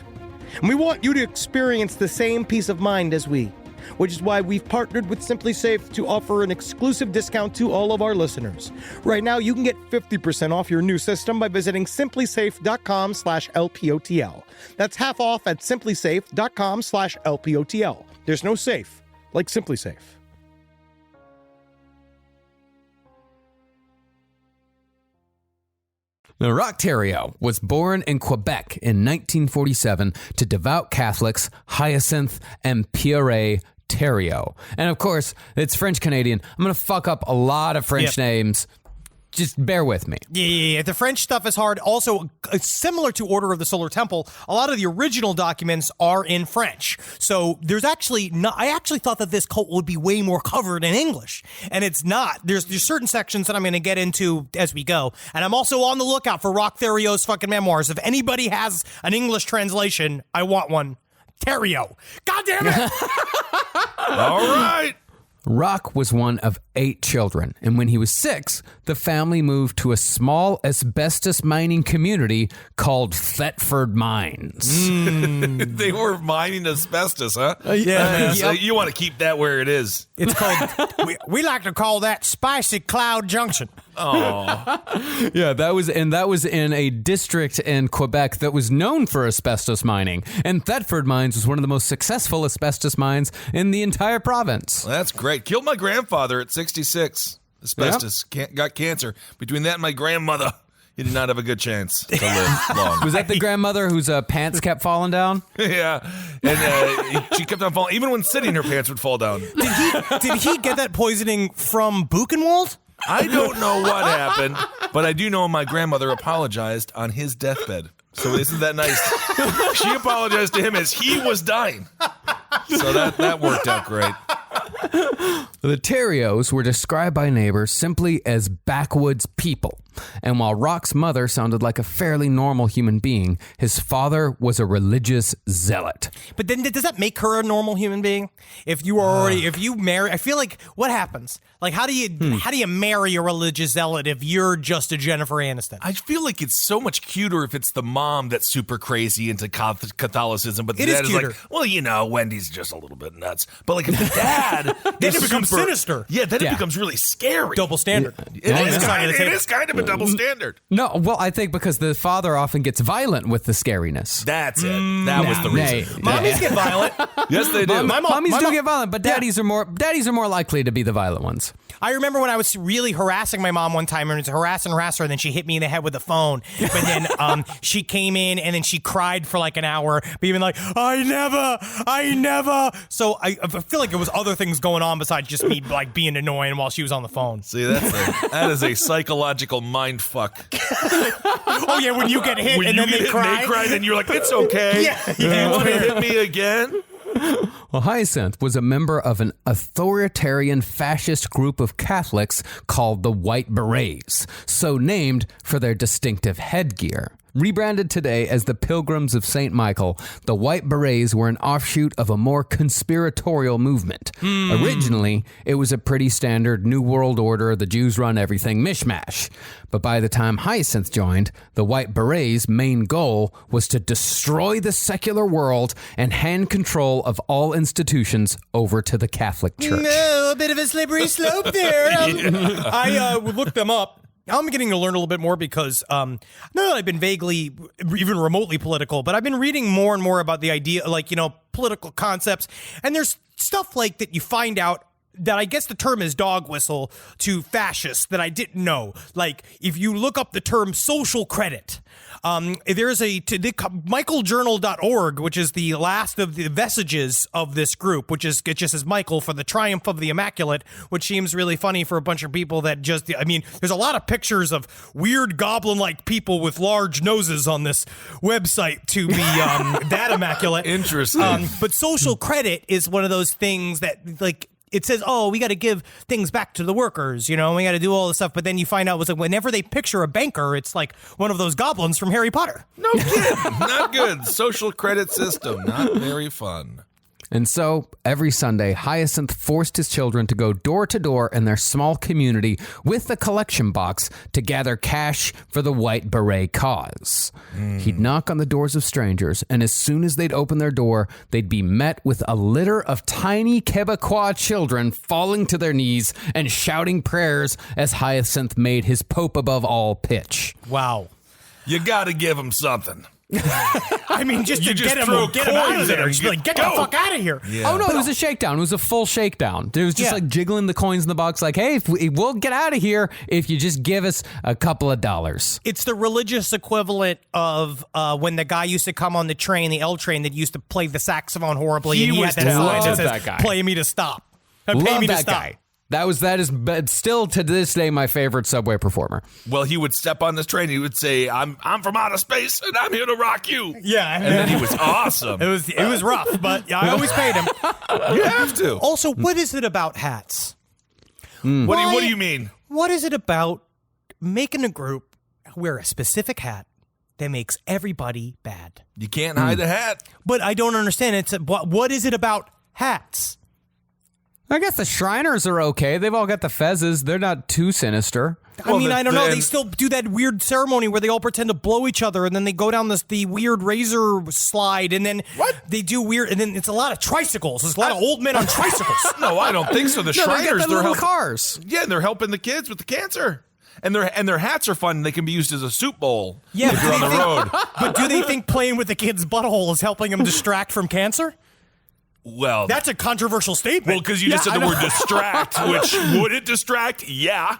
Speaker 1: And we want you to experience the same peace of mind as we. which is why we've partnered with Simply Safe to offer an exclusive discount to all of our listeners. Right now, you can get 50% off your new system by visiting simplysafe.com/LPOTL. That's half off at simplysafe.com/LPOTL. There's no safe like Simply Safe.
Speaker 6: Now, Roch Thériault was born in Quebec in 1947 to devout Catholics Hyacinthe and Pierre Thériault. And of course, it's French-Canadian. I'm going to fuck up a lot of French names. Just bear with me.
Speaker 1: Yeah. The French stuff is hard. Also, similar to Order of the Solar Temple, a lot of the original documents are in French. So there's actually not. I actually thought that this cult would be way more covered in English, and it's not. There's certain sections that I'm going to get into as we go, and I'm also on the lookout for Roch Thériault's fucking memoirs. If anybody has an English translation, I want one. Thériault. God damn it!
Speaker 5: All right.
Speaker 6: Roch was one of 8 children, and when he was 6, the family moved to a small asbestos mining community called Thetford Mines.
Speaker 5: They were mining asbestos, huh?
Speaker 1: Yeah.
Speaker 5: So you want to keep that where it is.
Speaker 1: It's called. we like to call that Spicy Cloud Junction.
Speaker 5: Oh,
Speaker 6: Yeah, that was in a district in Quebec that was known for asbestos mining, and Thetford Mines was one of the most successful asbestos mines in the entire province.
Speaker 5: that's great. Killed my grandfather at 66. Asbestos. Got cancer. Between that and my grandmother, he did not have a good chance to live long.
Speaker 6: Was that the grandmother whose pants kept falling down?
Speaker 5: Yeah. And she kept on falling. Even when sitting, her pants would fall down.
Speaker 1: Did he get that poisoning from Buchenwald?
Speaker 5: I don't know what happened, but I do know my grandmother apologized on his deathbed. So isn't that nice? She apologized to him as he was dying. So that worked out great.
Speaker 6: The Thériaults were described by neighbors simply as backwoods people. And while Roch's mother sounded like a fairly normal human being, his father was a religious zealot.
Speaker 1: But then does that make her a normal human being? If you marry, I feel like what happens? Like how do you marry a religious zealot if you're just a Jennifer Aniston?
Speaker 5: I feel like it's so much cuter if it's the mom that's super crazy into Catholicism, but the
Speaker 1: It is
Speaker 5: dad is
Speaker 1: cuter.
Speaker 5: like, well, Wendy's just a little bit nuts. But like if the dad
Speaker 1: Then
Speaker 5: is
Speaker 1: it becomes
Speaker 5: super-
Speaker 1: sinister.
Speaker 5: Yeah, then
Speaker 6: Yeah.
Speaker 5: it becomes really scary.
Speaker 1: Double standard.
Speaker 5: It is kind of a double standard.
Speaker 6: No, well, I think because the father often gets violent with the scariness.
Speaker 5: That's it. That was the reason.
Speaker 1: Mommies get violent.
Speaker 5: Yes, they do.
Speaker 6: Mommies do get violent, but daddies are more likely to be the violent ones.
Speaker 1: I remember when I was really harassing my mom one time, and it was harass her, and then she hit me in the head with the phone. But then she came in, and then she cried for like an hour, being like, I never. So I feel like there was other things going on besides just me like being annoying while she was on the phone.
Speaker 5: See, that is a psychological mind fuck.
Speaker 1: Oh yeah, when you get hit
Speaker 5: When
Speaker 1: and
Speaker 5: you
Speaker 1: then
Speaker 5: get
Speaker 1: they
Speaker 5: hit
Speaker 1: cry.
Speaker 5: and they cry, then you're like, it's okay.
Speaker 1: Yeah.
Speaker 5: Do you want to hit me again?
Speaker 6: Well, Hyacinthe was a member of an authoritarian fascist group of Catholics called the White Berets, so named for their distinctive headgear. Rebranded today as the Pilgrims of St. Michael, the White Berets were an offshoot of a more conspiratorial movement. Originally, it was a pretty standard New World Order, the Jews run everything mishmash. But by the time Hyacinthe joined, the White Berets' main goal was to destroy the secular world and hand control of all institutions over to the Catholic Church.
Speaker 1: No, a bit of a slippery slope there. I looked them up. I'm getting to learn a little bit more because not that I've been vaguely, even remotely political, but I've been reading more and more about the idea, like, political concepts. And there's stuff like that you find out that I guess the term is dog whistle to fascists that I didn't know. Like, if you look up the term social credit, there's michaeljournal.org, which is the last of the vestiges of this group, it just says Michael for the triumph of the immaculate, which seems really funny for a bunch of people that there's a lot of pictures of weird goblin-like people with large noses on this website to be that immaculate.
Speaker 5: Interesting.
Speaker 1: But social credit is one of those things that, like, it says, oh, we got to give things back to the workers, we got to do all this stuff. But then you find out, whenever they picture a banker, it's like one of those goblins from Harry Potter.
Speaker 5: No kidding. Not good. Social credit system. Not very fun.
Speaker 6: And so, every Sunday, Hyacinth forced his children to go door to door in their small community with a collection box to gather cash for the White Beret cause. He'd knock on the doors of strangers, and as soon as they'd open their door, they'd be met with a litter of tiny Quebecois children falling to their knees and shouting prayers as Hyacinth made his Pope above all pitch.
Speaker 1: Wow.
Speaker 5: You got to give them something.
Speaker 1: I mean, just to get him out of there. Just be like, get the fuck out of here.
Speaker 5: Yeah.
Speaker 6: Oh, no, it was a shakedown. It was a full shakedown. It was just like jiggling the coins in the box like, hey, we'll get out of here if you just give us a couple of dollars.
Speaker 1: It's the religious equivalent of when the guy used to come on the train, the L train, that used to play the saxophone horribly, and he had that sign that says, play me to stop. Pay me to stop.
Speaker 6: Guy. That is still to this day my favorite subway performer.
Speaker 5: Well, he would step on this train. He would say, "I'm from outer space, and I'm here to rock you."
Speaker 1: Yeah,
Speaker 5: and then he was awesome.
Speaker 1: It was rough, but I always paid him.
Speaker 5: You have to.
Speaker 1: Also, what is it about hats?
Speaker 5: What do you mean?
Speaker 1: What is it about making a group wear a specific hat that makes everybody bad?
Speaker 5: You can't hide a hat.
Speaker 1: But I don't understand. What is it about hats?
Speaker 6: I guess the Shriners are okay. They've all got the fezzes. They're not too sinister.
Speaker 1: I mean, I don't know. They still do that weird ceremony where they all pretend to blow each other, and then they go down the weird razor slide, and then they do weird, and then it's a lot of tricycles. There's a lot of old men on tricycles.
Speaker 5: No, I don't think so. The Shriners,
Speaker 6: they're little cars.
Speaker 5: Yeah, and they're helping the kids with the cancer. And their hats are fun. They can be used as a soup bowl.
Speaker 1: Yeah,
Speaker 5: if you're on the road.
Speaker 1: But do they think playing with the kid's butthole is helping them distract from cancer?
Speaker 5: Well,
Speaker 1: that's a controversial statement.
Speaker 5: Well, because you just said the word distract, which would it distract? Yeah.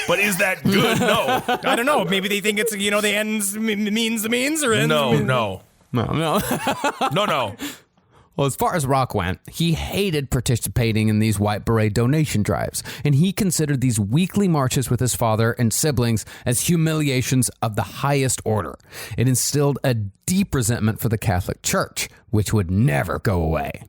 Speaker 5: But is that good? No.
Speaker 1: I don't know. Maybe they think it's, the ends means the means, or ends
Speaker 5: No.
Speaker 6: Well, as far as Roch went, he hated participating in these White Beret donation drives, and he considered these weekly marches with his father and siblings as humiliations of the highest order. It instilled a deep resentment for the Catholic Church, which would never go away.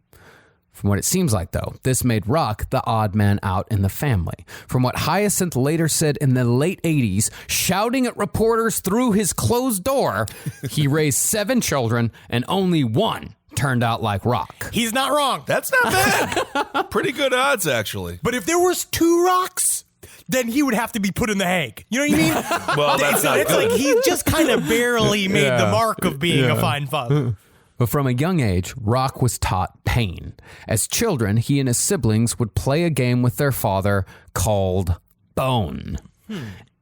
Speaker 6: From what it seems like, though, this made Roch the odd man out in the family. From what Hyacinth later said in the late 80s, shouting at reporters through his closed door, he raised 7 children and only one turned out like Roch.
Speaker 1: He's not wrong.
Speaker 5: That's not bad. Pretty good odds, actually.
Speaker 1: But if there was 2 Rochs, then he would have to be put in the Hague. You know what I mean?
Speaker 5: Well, that's not
Speaker 1: it's
Speaker 5: good.
Speaker 1: like he just kind of barely made the mark of being a fine father.
Speaker 6: But from a young age, Roch was taught pain. As children, he and his siblings would play a game with their father called Bone.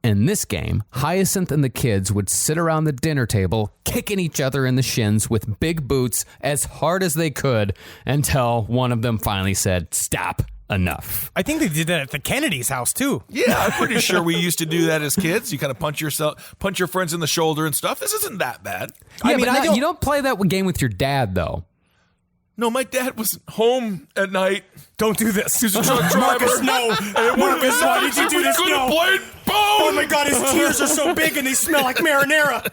Speaker 6: In this game, Hyacinth and the kids would sit around the dinner table, kicking each other in the shins with big boots as hard as they could until one of them finally said, "Stop. Enough."
Speaker 1: I think they did that at the Kennedy's house, too.
Speaker 5: Yeah, I'm pretty sure we used to do that as kids. You kind of punch your friends in the shoulder and stuff. This isn't that bad.
Speaker 6: Yeah, you don't play that game with your dad, though.
Speaker 5: No, my dad was home at night.
Speaker 1: Don't do this.
Speaker 5: He's a truck driver.
Speaker 1: Marcus, no. Marcus, why did you do this? No.
Speaker 5: Played Bone.
Speaker 1: Oh, my God, his tears are so big and they smell like marinara.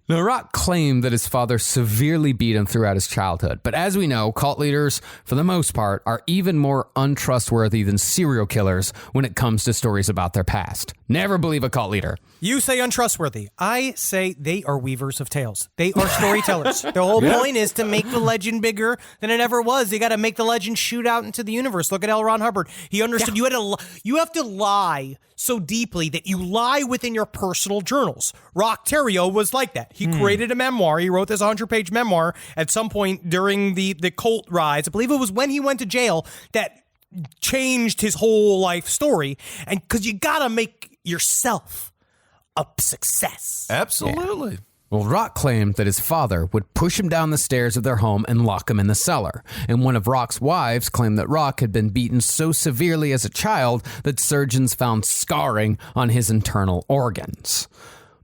Speaker 6: Now, Roch claimed that his father severely beat him throughout his childhood. But as we know, cult leaders, for the most part, are even more untrustworthy than serial killers when it comes to stories about their past. Never believe a cult leader.
Speaker 1: You say untrustworthy. I say they are weavers of tales. They are storytellers. Their whole point is to make the legend bigger than it ever was. They got to make the legend shoot out into the universe. Look at L. Ron Hubbard. He understood you have to lie so deeply that you lie within your personal journals. Roch Thériault was like that. He created a memoir. He wrote this 100-page memoir at some point during the cult rise. I believe it was when he went to jail that changed his whole life story. And because you got to make yourself a success.
Speaker 5: Absolutely.
Speaker 6: Yeah. Well, Roch claimed that his father would push him down the stairs of their home and lock him in the cellar. And one of Roch's wives claimed that Roch had been beaten so severely as a child that surgeons found scarring on his internal organs.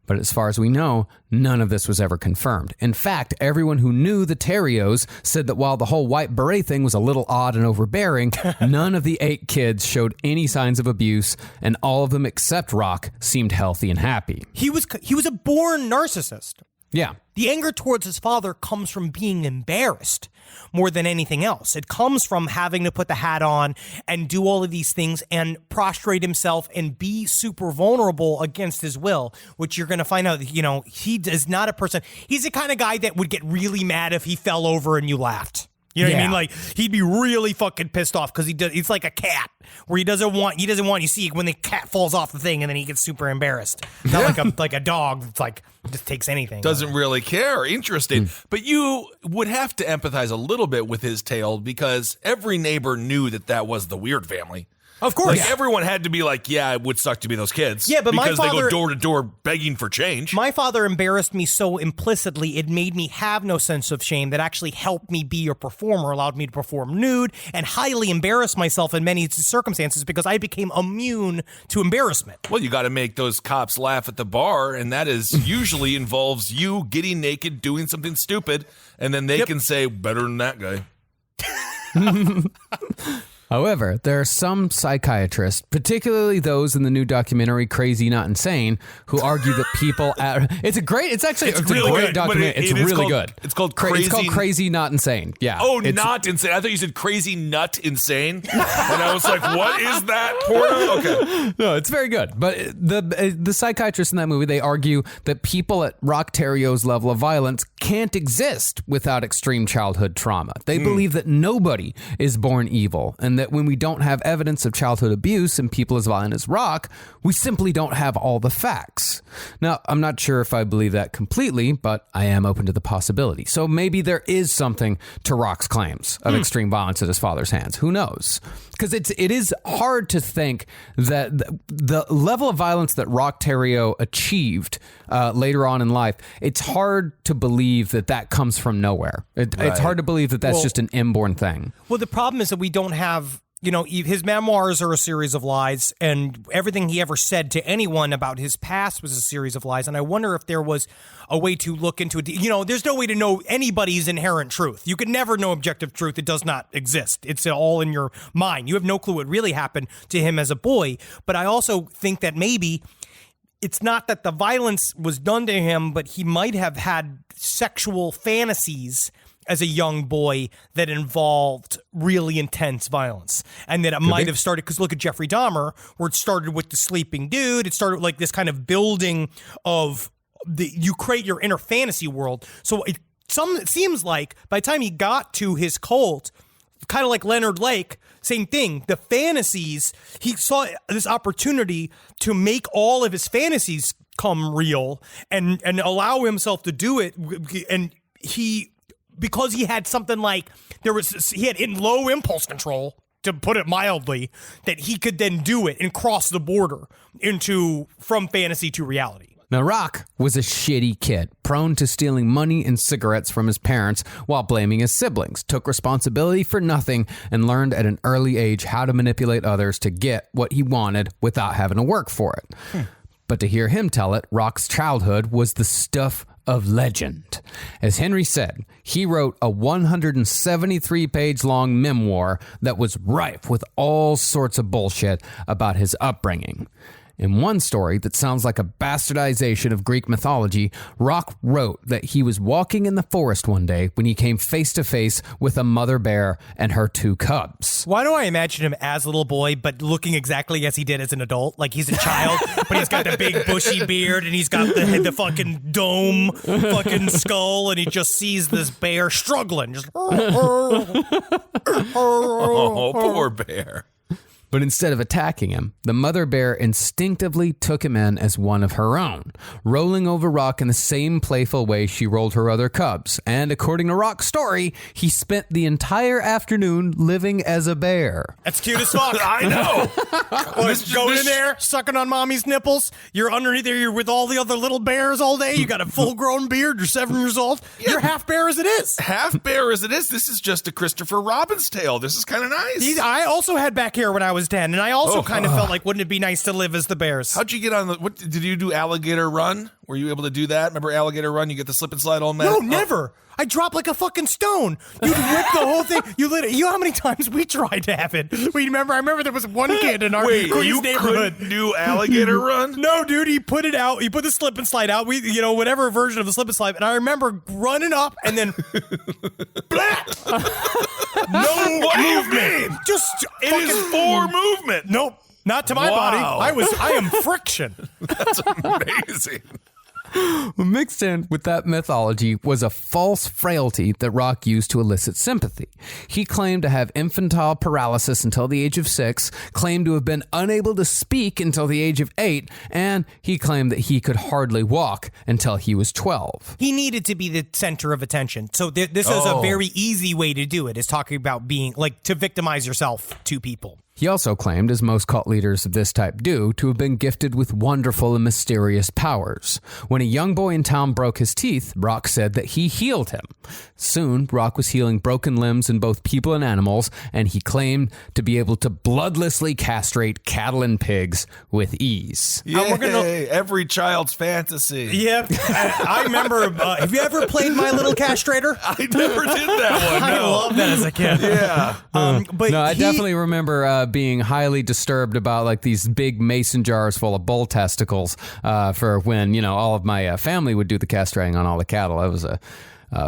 Speaker 6: But as far as we know, none of this was ever confirmed. In fact, everyone who knew the Thériaults said that while the whole White Beret thing was a little odd and overbearing, none of the 8 kids showed any signs of abuse, and all of them except Roch seemed healthy and happy.
Speaker 1: He was a born narcissist.
Speaker 6: Yeah.
Speaker 1: The anger towards his father comes from being embarrassed more than anything else. It comes from having to put the hat on and do all of these things and prostrate himself and be super vulnerable against his will, which you're going to find out, you know, he is not a person. He's the kind of guy that would get really mad if he fell over and you laughed. You know what I mean? Like, he'd be really fucking pissed off because he's like a cat where he doesn't want you to see when the cat falls off the thing and then he gets super embarrassed. Not like a dog that's like just takes anything.
Speaker 5: Doesn't really care. Interesting. But you would have to empathize a little bit with his tale because every neighbor knew that was the weird family.
Speaker 1: Of course.
Speaker 5: Like, everyone had to be like, yeah, it would suck to be those kids.
Speaker 1: Yeah, but
Speaker 5: because
Speaker 1: my father,
Speaker 5: they go door to door begging for change.
Speaker 1: My father embarrassed me so implicitly, it made me have no sense of shame that actually helped me be a performer, allowed me to perform nude, and highly embarrass myself in many circumstances because I became immune to embarrassment.
Speaker 5: Well, you got to make those cops laugh at the bar, and that is usually involves you getting naked, doing something stupid, and then they can say, better than that guy.
Speaker 6: However, there are some psychiatrists, particularly those in the new documentary Crazy Not Insane, who argue that people it's a great
Speaker 5: really
Speaker 6: great
Speaker 5: good,
Speaker 6: documentary.
Speaker 5: but
Speaker 6: It's really good.
Speaker 5: It's called
Speaker 6: Crazy Not Insane. Yeah.
Speaker 5: Oh, Not Insane. I thought you said Crazy Nut Insane. And I was like, what is that porno? Okay.
Speaker 6: No, it's very good. But the psychiatrists in that movie, they argue that people at Roch Thériault's level of violence can't exist without extreme childhood trauma. They believe that nobody is born evil, and that when we don't have evidence of childhood abuse in people as violent as Roch, we simply don't have all the facts. Now, I'm not sure if I believe that completely, but I am open to the possibility. So maybe there is something to Roch's claims of extreme violence at his father's hands. Who knows? Because it is hard to think that the level of violence that Roch Thériault achieved later on in life, it's hard to believe that comes from nowhere. It's hard to believe that that's just an inborn thing.
Speaker 1: Well, the problem is that we don't have, you know, his memoirs are a series of lies, and everything he ever said to anyone about his past was a series of lies. And I wonder if there was a way to look into it. You know, there's no way to know anybody's inherent truth. You can never know objective truth. It does not exist. It's all in your mind. You have no clue what really happened to him as a boy. But I also think that maybe it's not that the violence was done to him, but he might have had sexual fantasies as a young boy that involved really intense violence. And that it might have started, because look at Jeffrey Dahmer, where it started with the sleeping dude. It started like this kind of building of you create your inner fantasy world. So it seems like by the time he got to his cult, kind of like Leonard Lake, same thing. The fantasies, he saw this opportunity to make all of his fantasies come real and allow himself to do it. And because he had something like, he had low impulse control, to put it mildly, that he could then do it and cross the border from fantasy to reality.
Speaker 6: Now, Roch was a shitty kid, prone to stealing money and cigarettes from his parents while blaming his siblings, took responsibility for nothing, and learned at an early age how to manipulate others to get what he wanted without having to work for it. But to hear him tell it, Roch's childhood was the stuff of legend. As Henry said, he wrote a 173-page long memoir that was rife with all sorts of bullshit about his upbringing. In one story that sounds like a bastardization of Greek mythology, Roch wrote that he was walking in the forest one day when he came face to face with a mother bear and her 2 cubs.
Speaker 1: Why do I imagine him as a little boy, but looking exactly as he did as an adult? Like he's a child, but he's got the big bushy beard and he's got the fucking dome fucking skull, and he just sees this bear struggling. Just
Speaker 5: oh, poor bear.
Speaker 6: But instead of attacking him, the mother bear instinctively took him in as one of her own, rolling over Roch in the same playful way she rolled her other cubs. And according to Roch's story, he spent the entire afternoon living as a bear.
Speaker 1: That's cute as fuck.
Speaker 5: I know.
Speaker 1: Going in there, sucking on mommy's nipples. You're underneath there. You're with all the other little bears all day. You got a full-grown beard. You're 7 years old. Yeah. You're half bear as it is.
Speaker 5: Half bear as it is. This is just a Christopher Robin's tale. This is kind of nice.
Speaker 1: I also had back hair when I was 10, and I also kind of felt like, wouldn't it be nice to live as the bears?
Speaker 5: How'd you get on what did you do, Alligator Run? Were you able to do that? Remember Alligator Run? You get the slip and slide all mad?
Speaker 1: No, never. I drop like a fucking stone. You'd rip the whole thing. You know how many times we tried to have it? I remember there was one kid in our Queens neighborhood.
Speaker 5: Couldn't do alligator run?
Speaker 1: No, dude, he put it out. He put the slip and slide out. Whatever version of the slip and slide. And I remember running up and then no movement. Just
Speaker 5: it is for movement.
Speaker 1: Nope, not to my body. I am friction.
Speaker 5: That's amazing.
Speaker 6: Mixed in with that mythology was a false frailty that Roch used to elicit sympathy. He claimed to have infantile paralysis until the age of 6, claimed to have been unable to speak until the age of 8, and he claimed that he could hardly walk until he was 12.
Speaker 1: He needed to be the center of attention. So this is a very easy way to do it, is talking about being, like, to victimize yourself to people.
Speaker 6: He also claimed, as most cult leaders of this type do, to have been gifted with wonderful and mysterious powers. When a young boy in town broke his teeth, Roch said that he healed him. Soon, Roch was healing broken limbs in both people and animals, and he claimed to be able to bloodlessly castrate cattle and pigs with ease.
Speaker 5: Yay, every child's fantasy.
Speaker 1: Yep. I remember, have you ever played My Little Castrator?
Speaker 5: I never did that one, no.
Speaker 1: I loved that as a kid.
Speaker 5: Yeah.
Speaker 1: But
Speaker 6: I definitely remember being highly disturbed about like these big mason jars full of bull testicles for when, all of my family would do the castrating on all the cattle. It was a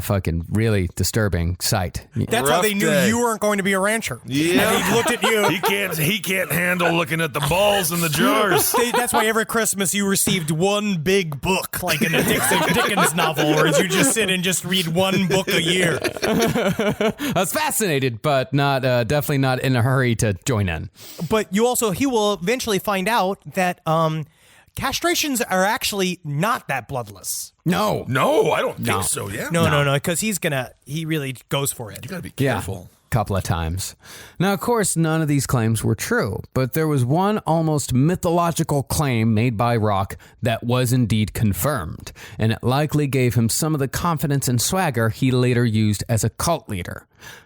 Speaker 6: fucking really disturbing sight.
Speaker 1: That's how they knew you weren't going to be a rancher.
Speaker 5: Yeah.
Speaker 1: And he looked at you.
Speaker 5: He can't handle looking at the balls in the jars.
Speaker 1: That's why every Christmas you received one big book, like in a Dickens novel, where you just sit and just read one book a year.
Speaker 6: I was fascinated, but not definitely not in a hurry to join in.
Speaker 1: But he will eventually find out that castrations are actually not that bloodless.
Speaker 6: No,
Speaker 5: I don't think so. Yeah,
Speaker 1: no, because he really goes for it.
Speaker 5: You gotta be careful.
Speaker 6: Couple of times. Now, of course, none of these claims were true, but there was one almost mythological claim made by Roch that was indeed confirmed, and it likely gave him some of the confidence and swagger he later used as a cult leader.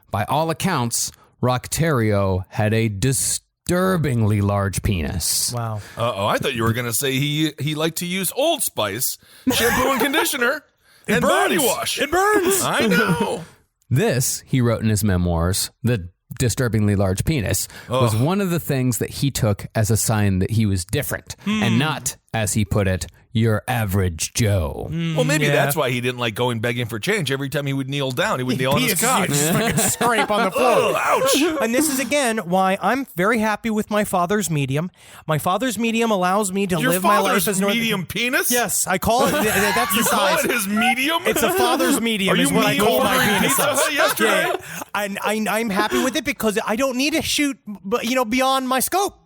Speaker 6: By all accounts, Roch Thériault had a disturbingly large penis.
Speaker 1: Wow.
Speaker 5: I thought you were gonna say he liked to use Old Spice shampoo and conditioner and body wash.
Speaker 1: It burns.
Speaker 5: I know.
Speaker 6: This, he wrote in his memoirs, the disturbingly large penis, was one of the things that he took as a sign that he was different, and not, as he put it, your average Joe.
Speaker 5: Well, maybe that's why he didn't like going begging for change. Every time he would kneel down, he would kneel on his cock.
Speaker 1: Just fucking scrape on the floor.
Speaker 5: Ouch.
Speaker 1: And this is, again, why I'm very happy with my father's medium. My father's medium allows me to live my life as
Speaker 5: medium penis?
Speaker 1: Yes, I call it. That's the
Speaker 5: You call
Speaker 1: size.
Speaker 5: it his medium?
Speaker 1: It's a father's medium.
Speaker 5: Are you
Speaker 1: is what I call my
Speaker 5: ordering
Speaker 1: penis
Speaker 5: Pizza
Speaker 1: size.
Speaker 5: Hut yesterday?
Speaker 1: Yeah. I'm happy with it because I don't need to shoot, beyond my scope.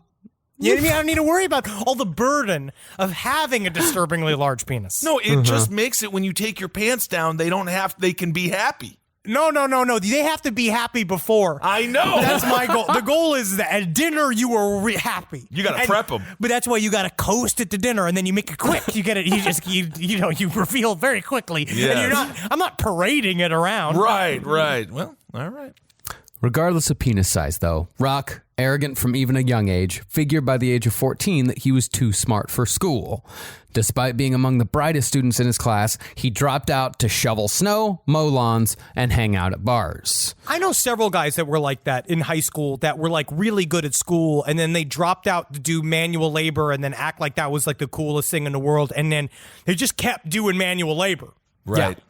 Speaker 1: You know what I mean? I don't need to worry about all the burden of having a disturbingly large penis.
Speaker 5: No, it just makes it when you take your pants down, they can be happy.
Speaker 1: No. They have to be happy before.
Speaker 5: I know.
Speaker 1: That's my goal. The goal is that at dinner you are happy.
Speaker 5: You got to prep them.
Speaker 1: But that's why you got to coast at the dinner, and then you make it quick. You get it. You reveal very quickly.
Speaker 5: Yes.
Speaker 1: And I'm not parading it around.
Speaker 5: Right. Well, all right.
Speaker 6: Regardless of penis size, though, Roch, arrogant from even a young age, figured by the age of 14 that he was too smart for school. Despite being among the brightest students in his class, he dropped out to shovel snow, mow lawns, and hang out at bars.
Speaker 1: I know several guys that were like that in high school that were like really good at school, and then they dropped out to do manual labor and then act like that was like the coolest thing in the world, and then they just kept doing manual labor.
Speaker 5: Right.
Speaker 1: Yeah.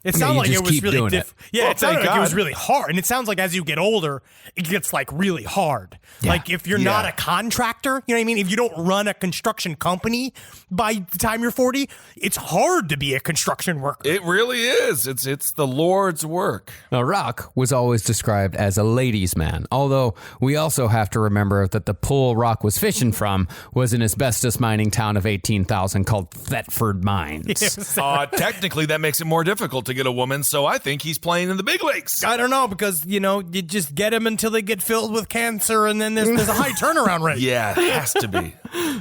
Speaker 1: It sounded like it was really
Speaker 5: Well,
Speaker 1: it sounded
Speaker 5: thank
Speaker 1: like it was
Speaker 5: God.
Speaker 1: really hard. And it sounds like as you get older, it gets like really hard. Yeah. Like if you're not a contractor, you know what I mean? If you don't run a construction company by the time you're 40, it's hard to be a construction worker.
Speaker 5: It really is. It's the Lord's work.
Speaker 6: Now, Roch was always described as a ladies' man, although we also have to remember that the pool Roch was fishing from was an asbestos mining town of 18,000 called Thetford Mines.
Speaker 5: Technically, that makes it more difficult to get a woman, so I think he's playing in the big leagues.
Speaker 1: I don't know, because, you just get them until they get filled with cancer, and then there's a high turnaround rate.
Speaker 5: Yeah, it has to be.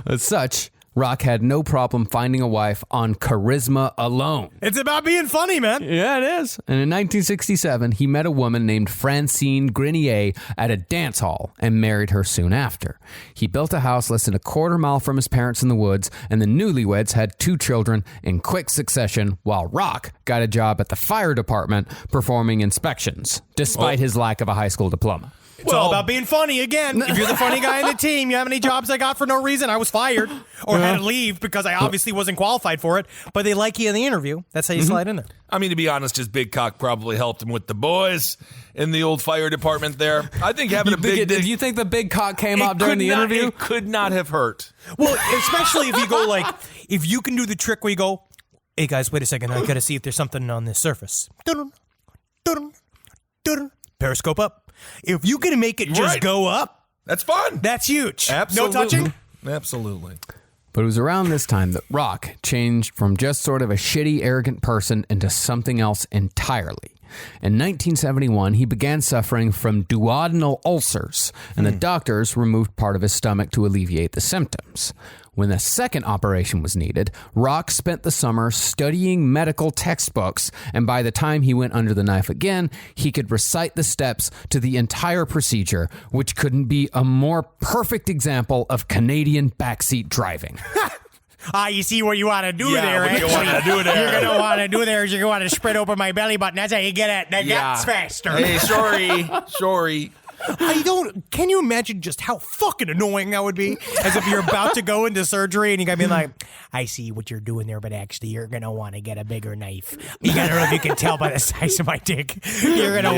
Speaker 6: As such, Roch had no problem finding a wife on charisma alone.
Speaker 1: It's about being funny, man.
Speaker 6: Yeah, it is. And in 1967, he met a woman named Francine Grenier at a dance hall and married her soon after. He built a house less than a quarter mile from his parents in the woods, and the newlyweds had 2 children in quick succession, while Roch got a job at the fire department performing inspections, despite his lack of a high school diploma.
Speaker 1: It's all about being funny again. If you're the funny guy in the team, you know how many jobs I got for no reason? I was fired or had to leave because I obviously wasn't qualified for it. But they like you in the interview. That's how you slide in there.
Speaker 5: I mean, to be honest, his big cock probably helped him with the boys in the old fire department there. I think having a big dick...
Speaker 6: Do you think the big cock came up during the interview?
Speaker 5: It could not have hurt.
Speaker 1: Well, especially if you go like, if you can do the trick where you go, hey guys, wait a second. I got to see if there's something on this surface. Periscope up. If you can make it just go up,
Speaker 5: that's fun.
Speaker 1: That's huge.
Speaker 5: Absolutely.
Speaker 1: No touching?
Speaker 5: Absolutely.
Speaker 6: But it was around this time that Roch changed from just sort of a shitty, arrogant person into something else entirely. In 1971, he began suffering from duodenal ulcers, and the doctors removed part of his stomach to alleviate the symptoms. When the second operation was needed, Roch spent the summer studying medical textbooks, and by the time he went under the knife again, he could recite the steps to the entire procedure, which couldn't be a more perfect example of Canadian backseat driving.
Speaker 1: You see what you want to do there,
Speaker 5: what you want to do there.
Speaker 1: You're going to want to do there is you're going to spread open my belly button. That's how you get at the guts faster.
Speaker 5: Hey, sorry.
Speaker 1: Can you imagine just how fucking annoying that would be? As if you're about to go into surgery and you gotta be like, I see what you're doing there, but actually you're gonna want to get a bigger knife. You gotta know if you can tell by the size of my dick. You're gonna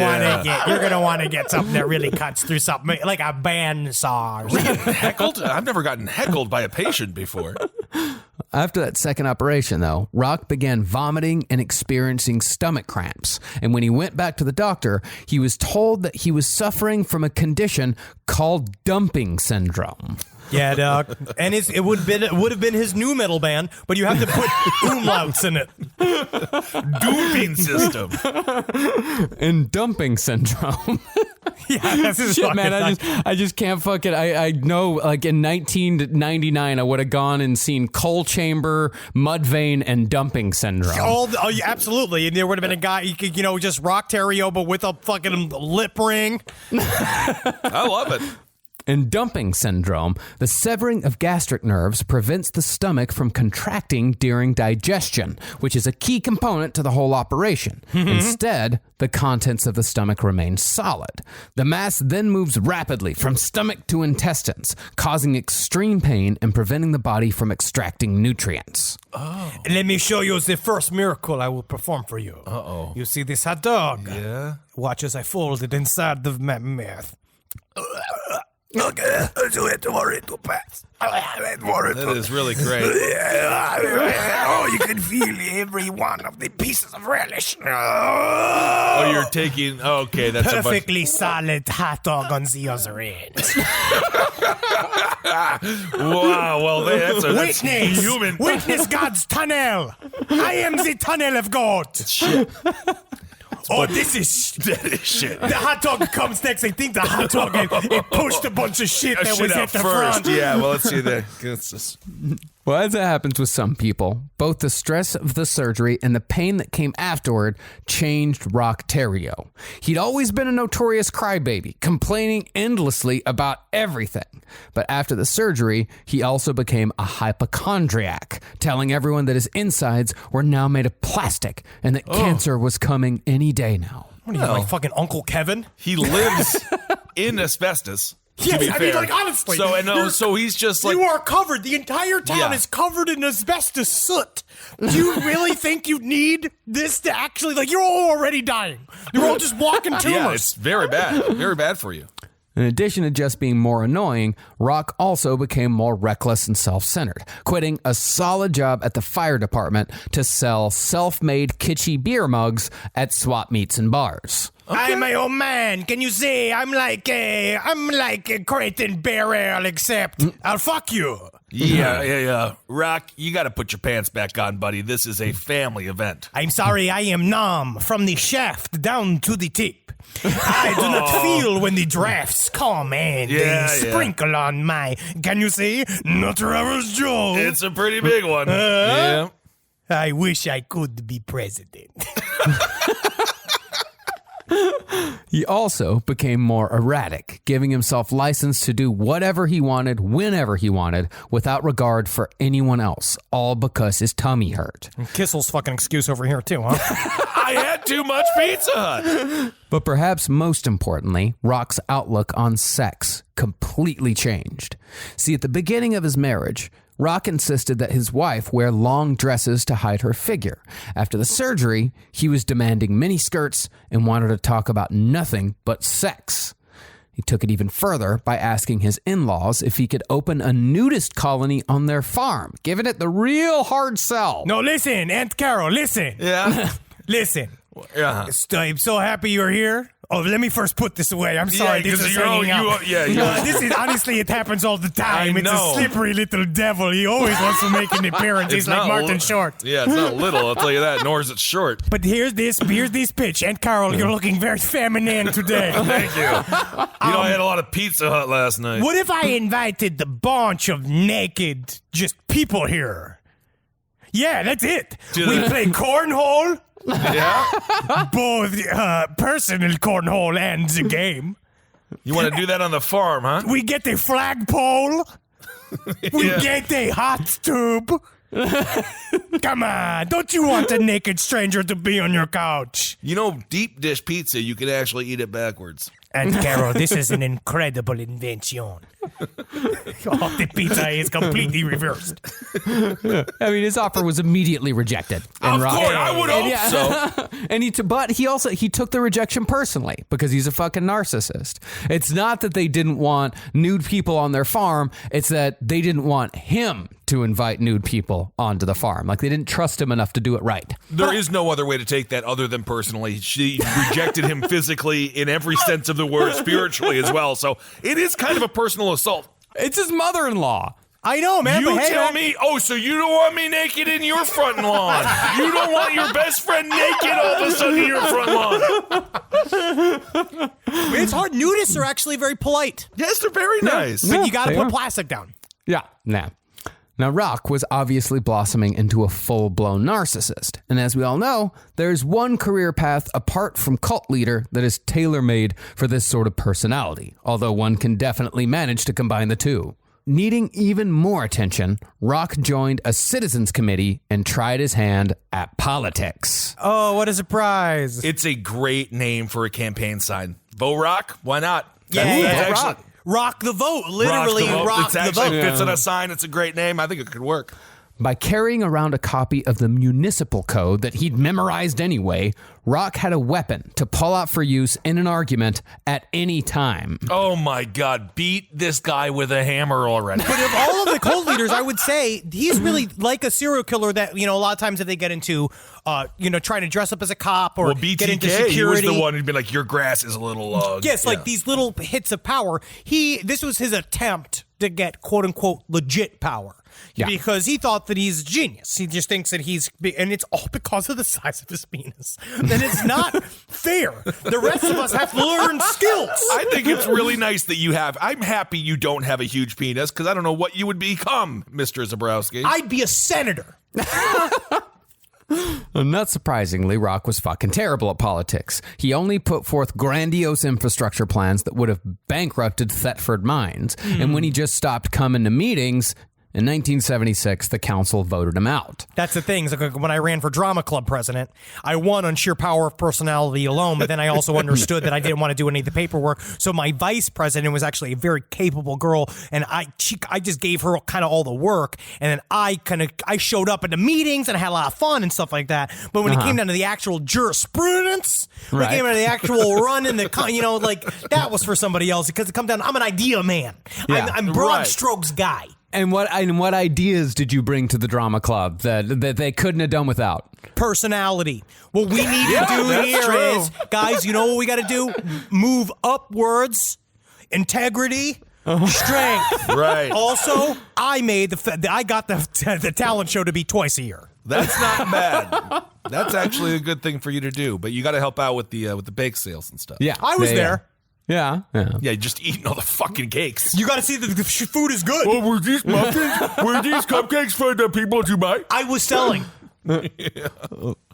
Speaker 1: want to get something that really cuts through something like a bandsaw or something.
Speaker 5: Heckled? I've never gotten heckled by a patient before.
Speaker 6: After that second operation, though, Roch began vomiting and experiencing stomach cramps. And when he went back to the doctor, he was told that he was suffering from a condition called Dümping syndrome.
Speaker 1: Yeah, dog. And it would have been his new metal band, but you have to put umlauts in it.
Speaker 5: Dumping system.
Speaker 6: And Dümping syndrome.
Speaker 1: Yeah, that's his
Speaker 6: shit, man. I just can't fucking. I know, like in 1999, I would have gone and seen Coal Chamber, Mudvayne, and Dümping syndrome.
Speaker 1: Absolutely. And there would have been a guy, just Roch Thériault, but with a fucking lip ring.
Speaker 5: I love it.
Speaker 6: In Dümping syndrome, the severing of gastric nerves prevents the stomach from contracting during digestion, which is a key component to the whole operation. Instead, the contents of the stomach remain solid. The mass then moves rapidly from stomach to intestines, causing extreme pain and preventing the body from extracting nutrients.
Speaker 1: Oh. Let me show you the first miracle I will perform for you.
Speaker 5: Uh-oh.
Speaker 1: You see this hot dog?
Speaker 5: Yeah.
Speaker 1: Watch as I fold it inside of my mouth.
Speaker 5: That is really great.
Speaker 1: Oh, you can feel every one of the pieces of relish.
Speaker 5: Oh, you're taking... Okay, that's
Speaker 1: perfectly solid hot dog on the other end.
Speaker 5: Wow, well, that's
Speaker 1: Witness!
Speaker 5: human.
Speaker 1: Witness God's tunnel! I am the tunnel of God!
Speaker 5: Shit.
Speaker 1: This is
Speaker 5: that is shit.
Speaker 1: The hot dog comes next. I think the hot dog it pushed a bunch of shit that was at the
Speaker 5: first.
Speaker 1: front.
Speaker 5: Yeah, well, let's see that.
Speaker 6: Well, as it happens with some people, both the stress of the surgery and the pain that came afterward changed Roch Thériault. He'd always been a notorious crybaby, complaining endlessly about everything. But after the surgery, he also became a hypochondriac, telling everyone that his insides were now made of plastic and that cancer was coming any day now.
Speaker 1: What are you, like fucking Uncle Kevin?
Speaker 5: He lives in asbestos.
Speaker 1: Yes, I mean, like, honestly.
Speaker 5: So he's just like...
Speaker 1: You are covered. The entire town is covered in asbestos soot. Do you really think you need this to actually... Like, you're all already dying. You're all just walking tumors.
Speaker 5: Yeah, it's very bad. Very bad for you.
Speaker 6: In addition to just being more annoying, Roch also became more reckless and self-centered, quitting a solid job at the fire department to sell self-made kitschy beer mugs at swap meets and bars.
Speaker 1: Okay. I'm my own man. Can you say I'm like a Crate and Barrel, except I'll fuck you.
Speaker 5: Yeah. Rock, you got to put your pants back on, buddy. This is a family event.
Speaker 1: I'm sorry, I am numb from the shaft down to the tip. I do not feel when the drafts come and they sprinkle on my, can you say, not Travis Joe?
Speaker 5: It's a pretty big one. Yeah.
Speaker 1: I wish I could be president.
Speaker 6: He also became more erratic, giving himself license to do whatever he wanted, whenever he wanted, without regard for anyone else, all because his tummy hurt.
Speaker 1: Kissel's fucking excuse over here, too, huh?
Speaker 5: I had too much Pizza Hut.
Speaker 6: But perhaps most importantly, Roch's outlook on sex completely changed. See, at the beginning of his marriage, Roch insisted that his wife wear long dresses to hide her figure. After the surgery, he was demanding miniskirts and wanted to talk about nothing but sex. He took it even further by asking his in-laws if he could open a nudist colony on their farm, giving it the real hard sell.
Speaker 1: No, listen, Aunt Carol, listen.
Speaker 5: Yeah?
Speaker 1: Listen.
Speaker 5: Yeah.
Speaker 1: I'm so happy you're here. Oh, let me first put this away. I'm sorry. This is hanging out. This is honestly, it happens all the time. It's a slippery little devil. He always wants to make an appearance. He's like Martin Short.
Speaker 5: Yeah, it's not little. I'll tell you that. Nor is it short.
Speaker 1: But here's this pitch. Aunt Carol, you're looking very feminine today.
Speaker 5: Thank you. I had a lot of Pizza Hut last night.
Speaker 1: What if I invited the bunch of naked just people here? Yeah, that's it. We play cornhole.
Speaker 5: Yeah?
Speaker 1: Both personal cornhole and the game.
Speaker 5: You want to do that on the farm, huh?
Speaker 1: We get a flagpole. We get a hot tube. Come on. Don't you want a naked stranger to be on your couch?
Speaker 5: Deep dish pizza, you can actually eat it backwards.
Speaker 1: And Carol, this is an incredible invention. The pizza is completely reversed.
Speaker 6: I mean, his offer was immediately rejected.
Speaker 5: Of course, I would hope so.
Speaker 6: And he took the rejection personally because he's a fucking narcissist. It's not that they didn't want nude people on their farm. It's that they didn't want him to invite nude people onto the farm. Like, they didn't trust him enough to do it right.
Speaker 5: There is no other way to take that other than personally. She rejected him physically in every sense of the word, spiritually as well. So it is kind of a personal assault.
Speaker 6: It's his mother-in-law.
Speaker 1: I know, man.
Speaker 5: You tell me, so you don't want me naked in your front lawn. You don't want your best friend naked all of a sudden in your front lawn.
Speaker 1: It's hard. Nudists are actually very polite.
Speaker 5: Yes, they're very nice.
Speaker 1: But you got to put plastic down.
Speaker 6: Yeah, nah. Now, Roch was obviously blossoming into a full-blown narcissist. And as we all know, there's one career path apart from cult leader that is tailor-made for this sort of personality, although one can definitely manage to combine the two. Needing even more attention, Roch joined a citizens committee and tried his hand at politics.
Speaker 1: Oh, what a surprise.
Speaker 5: It's a great name for a campaign sign. Vote Roch? Why not?
Speaker 1: Yeah,
Speaker 5: Roch.
Speaker 1: Rock the vote. Literally rock the vote.
Speaker 5: It fits on a sign. It's a great name. I think it could work.
Speaker 6: By carrying around a copy of the municipal code that he'd memorized anyway, Roch had a weapon to pull out for use in an argument at any time.
Speaker 5: Oh my God, beat this guy with a hammer already.
Speaker 1: But of all of the cult leaders, I would say he's really like a serial killer that, a lot of times if they get into, trying to dress up as a cop or
Speaker 5: BTK,
Speaker 1: get into security.
Speaker 5: He was the one who'd be like, your grass is a little...
Speaker 1: Yes, like these little hits of power. This was his attempt to get quote-unquote legit power. Yeah. Because he thought that he's a genius. He just thinks that and it's all because of the size of his penis. And it's not fair. The rest of us have to learn skills.
Speaker 5: I think it's really nice that you have. I'm happy you don't have a huge penis because I don't know what you would become, Mr. Zabrowski.
Speaker 1: I'd be a senator.
Speaker 6: Not surprisingly, Roch was fucking terrible at politics. He only put forth grandiose infrastructure plans that would have bankrupted Thetford Mines. And when he just stopped coming to meetings... In 1976, the council voted him out.
Speaker 1: That's the thing. When I ran for drama club president, I won on sheer power of personality alone, but then I also understood that I didn't want to do any of the paperwork. So my vice president was actually a very capable girl, and I just gave her kind of all the work, and then I showed up at the meetings and I had a lot of fun and stuff like that. But when it came down to the actual jurisprudence, when it came down to the actual run and that was for somebody else because it comes down. I'm an idea man.
Speaker 6: Yeah.
Speaker 1: I'm broad strokes guy.
Speaker 6: And what ideas did you bring to the drama club that they couldn't have done without?
Speaker 1: Personality. What we need to do here is, guys, you know what we got to do? Move upwards, integrity, strength.
Speaker 5: Right.
Speaker 1: Also, I got the talent show to be twice a year.
Speaker 5: That's not bad. That's actually a good thing for you to do. But you got to help out with the bake sales and stuff.
Speaker 6: Yeah,
Speaker 1: I was there.
Speaker 6: Yeah.
Speaker 5: Yeah, just eating all the fucking cakes.
Speaker 1: You got to see the food is good.
Speaker 5: Oh, were these muffins? Were these cupcakes for the people to buy?
Speaker 1: I was selling.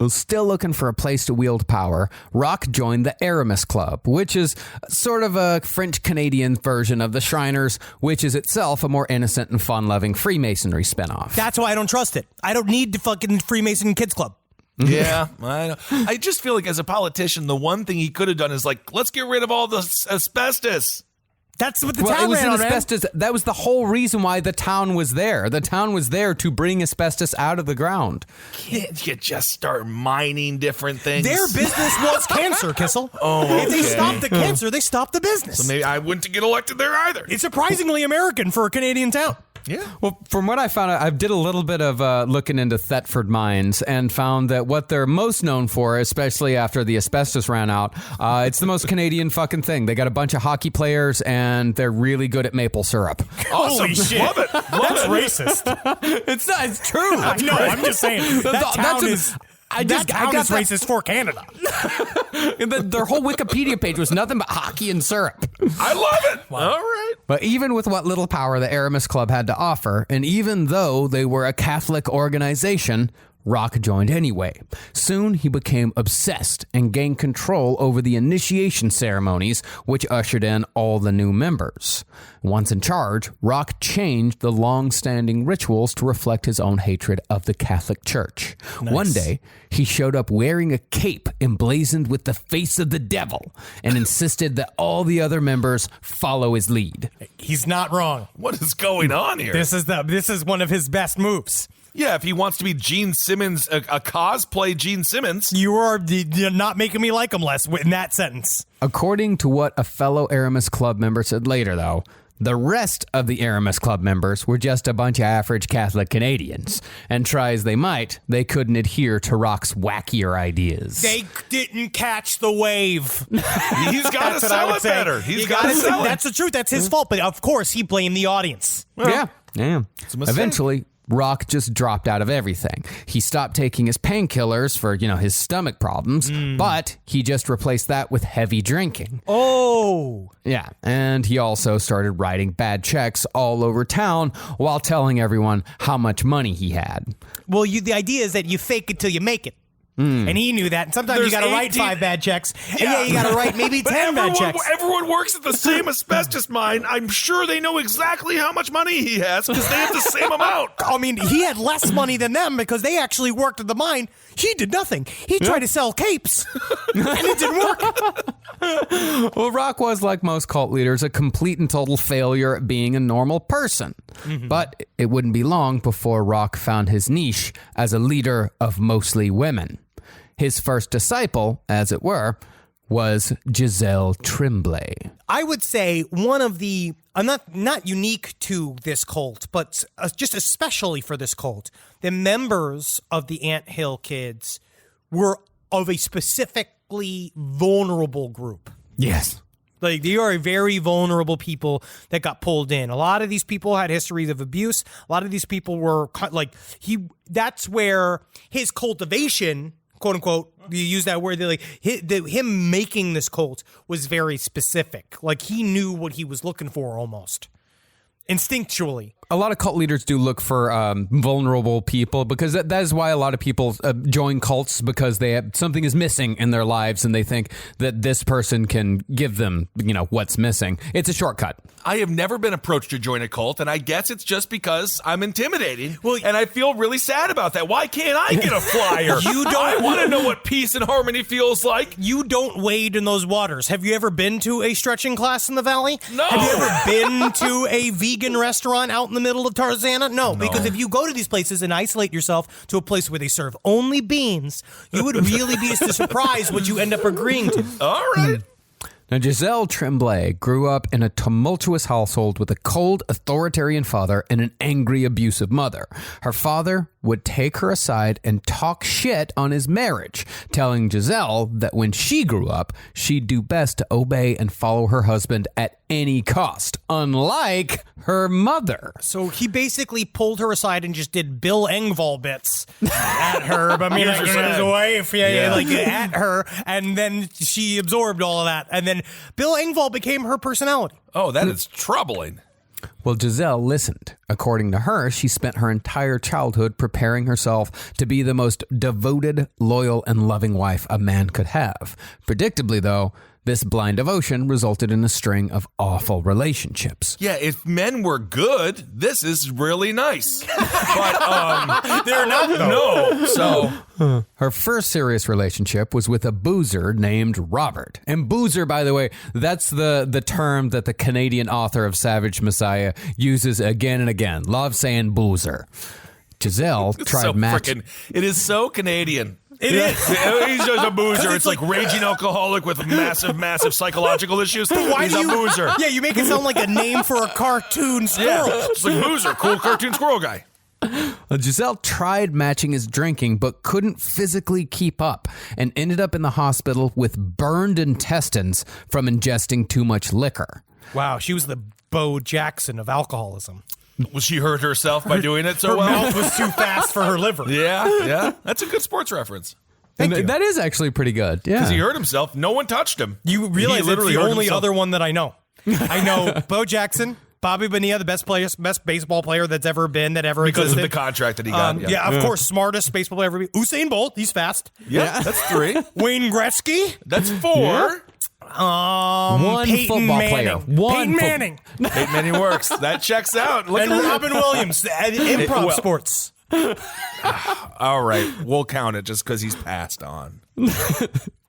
Speaker 6: Still looking for a place to wield power, Roch joined the Aramis Club, which is sort of a French-Canadian version of the Shriners, which is itself a more innocent and fun-loving Freemasonry spinoff.
Speaker 1: That's why I don't trust it. I don't need the fucking Freemason Kids Club.
Speaker 5: Yeah, I know. I just feel like as a politician, the one thing he could have done is like, let's get rid of all the asbestos.
Speaker 1: That's what the
Speaker 6: Well,
Speaker 1: town
Speaker 6: it was
Speaker 1: ran
Speaker 6: in
Speaker 1: on, man.
Speaker 6: asbestos. That was the whole reason why the town was there. The town was there to bring asbestos out of the ground.
Speaker 5: Can't you just start mining different things?
Speaker 1: Their business was cancer, Kissel.
Speaker 5: Oh,
Speaker 1: If they
Speaker 5: okay.
Speaker 1: stopped the cancer, they stopped the business.
Speaker 5: So maybe I wouldn't get elected there either.
Speaker 1: It's surprisingly American for a Canadian town.
Speaker 5: Yeah.
Speaker 6: Well, from what I found out, I did a little bit of looking into Thetford mines and found that what they're most known for, especially after the asbestos ran out, it's the most Canadian fucking thing. They got a bunch of hockey players and they're really good at maple syrup.
Speaker 5: Awesome.
Speaker 1: Holy shit.
Speaker 5: Love it.
Speaker 1: That's racist.
Speaker 6: It's not. It's true.
Speaker 1: No, I'm just saying. That town is...
Speaker 6: I got
Speaker 1: racist for Canada.
Speaker 6: Their whole Wikipedia page was nothing but hockey and syrup.
Speaker 5: I love it. All right.
Speaker 6: But even with what little power the Aramis Club had to offer, and even though they were a Catholic organization, Roch joined anyway. Soon he became obsessed and gained control over the initiation ceremonies, which ushered in all the new members. Once in charge, Roch changed the long-standing rituals to reflect his own hatred of the Catholic Church.
Speaker 1: Nice.
Speaker 6: One day, he showed up wearing a cape emblazoned with the face of the devil and insisted that all the other members follow his lead.
Speaker 1: He's not wrong.
Speaker 5: What is going on here?
Speaker 1: This is one of his best moves.
Speaker 5: Yeah, if he wants to be Gene Simmons, a cosplay Gene Simmons.
Speaker 1: You're not making me like him less in that sentence.
Speaker 6: According to what a fellow Aramis Club member said later, though, the rest of the Aramis Club members were just a bunch of average Catholic Canadians, and try as they might, they couldn't adhere to Roch's wackier ideas.
Speaker 1: They didn't catch the wave.
Speaker 5: He's got to
Speaker 1: That's what I
Speaker 5: sell
Speaker 1: would
Speaker 5: it
Speaker 1: say.
Speaker 5: better. He's got to
Speaker 1: gotta
Speaker 5: sell it.
Speaker 1: That's the truth. That's his fault. But of course, he blamed the audience.
Speaker 6: Yeah.
Speaker 5: a mistake.
Speaker 6: Eventually, Roch just dropped out of everything. He stopped taking his painkillers for, his stomach problems, but he just replaced that with heavy drinking.
Speaker 1: Oh.
Speaker 6: Yeah, and he also started writing bad checks all over town while telling everyone how much money he had.
Speaker 1: Well, the idea is that you fake it till you make it. And he knew that. And sometimes you
Speaker 5: There's
Speaker 1: got to write
Speaker 5: 18
Speaker 1: 5 bad checks. And
Speaker 5: Yeah.
Speaker 1: you got to write maybe 10 bad checks.
Speaker 5: Everyone works at the same asbestos mine. I'm sure they know exactly how much money he has because they have the same amount.
Speaker 1: I mean, he had less money than them because they actually worked at the mine. He did nothing. He tried to sell capes, and it didn't work.
Speaker 6: Well, Roch was, like most cult leaders, a complete and total failure at being a normal person. But it wouldn't be long before Roch found his niche as a leader of mostly women. His first disciple, as it were, was Giselle Tremblay.
Speaker 1: I would say one of the, not unique to this cult, but just especially for this cult, the members of the Anthill Kids were of a specifically vulnerable group.
Speaker 6: Yes.
Speaker 1: Like, they are very vulnerable people that got pulled in. A lot of these people had histories of abuse. A lot of these people were that's where his cultivation, quote unquote, you use that word, him making this cult was very specific. Like, he knew what he was looking for almost instinctually.
Speaker 6: A lot of cult leaders do look for vulnerable people because that is why a lot of people join cults, because something is missing in their lives and they think that this person can give them, what's missing. It's a shortcut.
Speaker 5: I have never been approached to join a cult, and I guess it's just because I'm intimidating.
Speaker 1: Well,
Speaker 5: and I feel really sad about that. Why can't I get a flyer? I want to know what peace and harmony feels like.
Speaker 1: You don't wade in those waters. Have you ever been to a stretching class in the valley?
Speaker 5: No.
Speaker 1: Have you ever been to a vegan restaurant out in the middle of Tarzana? No, because if you go to these places and isolate yourself to a place where they serve only beans, you would really be surprised what you end up agreeing to.
Speaker 5: All right.
Speaker 6: Now, Giselle Tremblay grew up in a tumultuous household with a cold, authoritarian father and an angry, abusive mother. Her father would take her aside and talk shit on his marriage, telling Giselle that when she grew up, she'd do best to obey and follow her husband at any cost, unlike her mother.
Speaker 1: So he basically pulled her aside and just did Bill Engvall bits at her. But I mean, like, his wife, like at her, and then she absorbed all of that, and then Bill Engvall became her personality.
Speaker 5: Oh, that is troubling.
Speaker 6: Well, Giselle listened. According to her, she spent her entire childhood preparing herself to be the most devoted, loyal, and loving wife a man could have. Predictably, though, this blind devotion resulted in a string of awful relationships.
Speaker 5: Yeah, if men were good, this is really nice. But
Speaker 1: They're not, though.
Speaker 5: no. So
Speaker 6: Her first serious relationship was with a boozer named Robert. And boozer, by the way, that's the term that the Canadian author of Savage Messiah uses again and again. Love saying boozer. Giselle tried
Speaker 5: so
Speaker 6: matching.
Speaker 5: it is so Canadian.
Speaker 1: It is.
Speaker 5: He's just a boozer. It's like raging alcoholic with massive psychological issues.
Speaker 1: Why
Speaker 5: He's
Speaker 1: do
Speaker 5: a
Speaker 1: you,
Speaker 5: boozer.
Speaker 1: Yeah, you make it sound like a name for a cartoon squirrel.
Speaker 5: Yeah, it's like boozer, cool cartoon squirrel guy.
Speaker 6: Giselle tried matching his drinking, but couldn't physically keep up and ended up in the hospital with burned intestines from ingesting too much liquor.
Speaker 1: Wow, she was the Bo Jackson of alcoholism.
Speaker 5: Was she hurt herself by doing it so
Speaker 1: Her
Speaker 5: well?
Speaker 1: mouth was too fast for her liver.
Speaker 5: Yeah. That's a good sports reference.
Speaker 6: And
Speaker 1: you.
Speaker 6: that is actually pretty good. Yeah.
Speaker 5: Because he hurt himself. No one touched him.
Speaker 1: You realize
Speaker 5: He
Speaker 1: it's
Speaker 5: literally
Speaker 1: the
Speaker 5: hurt
Speaker 1: only
Speaker 5: himself.
Speaker 1: other one that I know. I know Bo Jackson, Bobby Bonilla, the best baseball player that's ever been, that ever
Speaker 5: Because
Speaker 1: existed.
Speaker 5: of the contract that he got.
Speaker 1: Yeah, of course, smartest baseball player ever. Usain Bolt, he's fast.
Speaker 5: Yeah, that's 3.
Speaker 1: Wayne Gretzky.
Speaker 5: That's 4.
Speaker 6: One
Speaker 1: Peyton
Speaker 6: football
Speaker 1: Manning.
Speaker 6: player.
Speaker 1: Peyton Manning.
Speaker 5: Peyton Manning works. That checks out. Look
Speaker 1: And
Speaker 5: at that.
Speaker 1: Robin Williams, improv sports.
Speaker 5: All right, we'll count it just because he's passed on.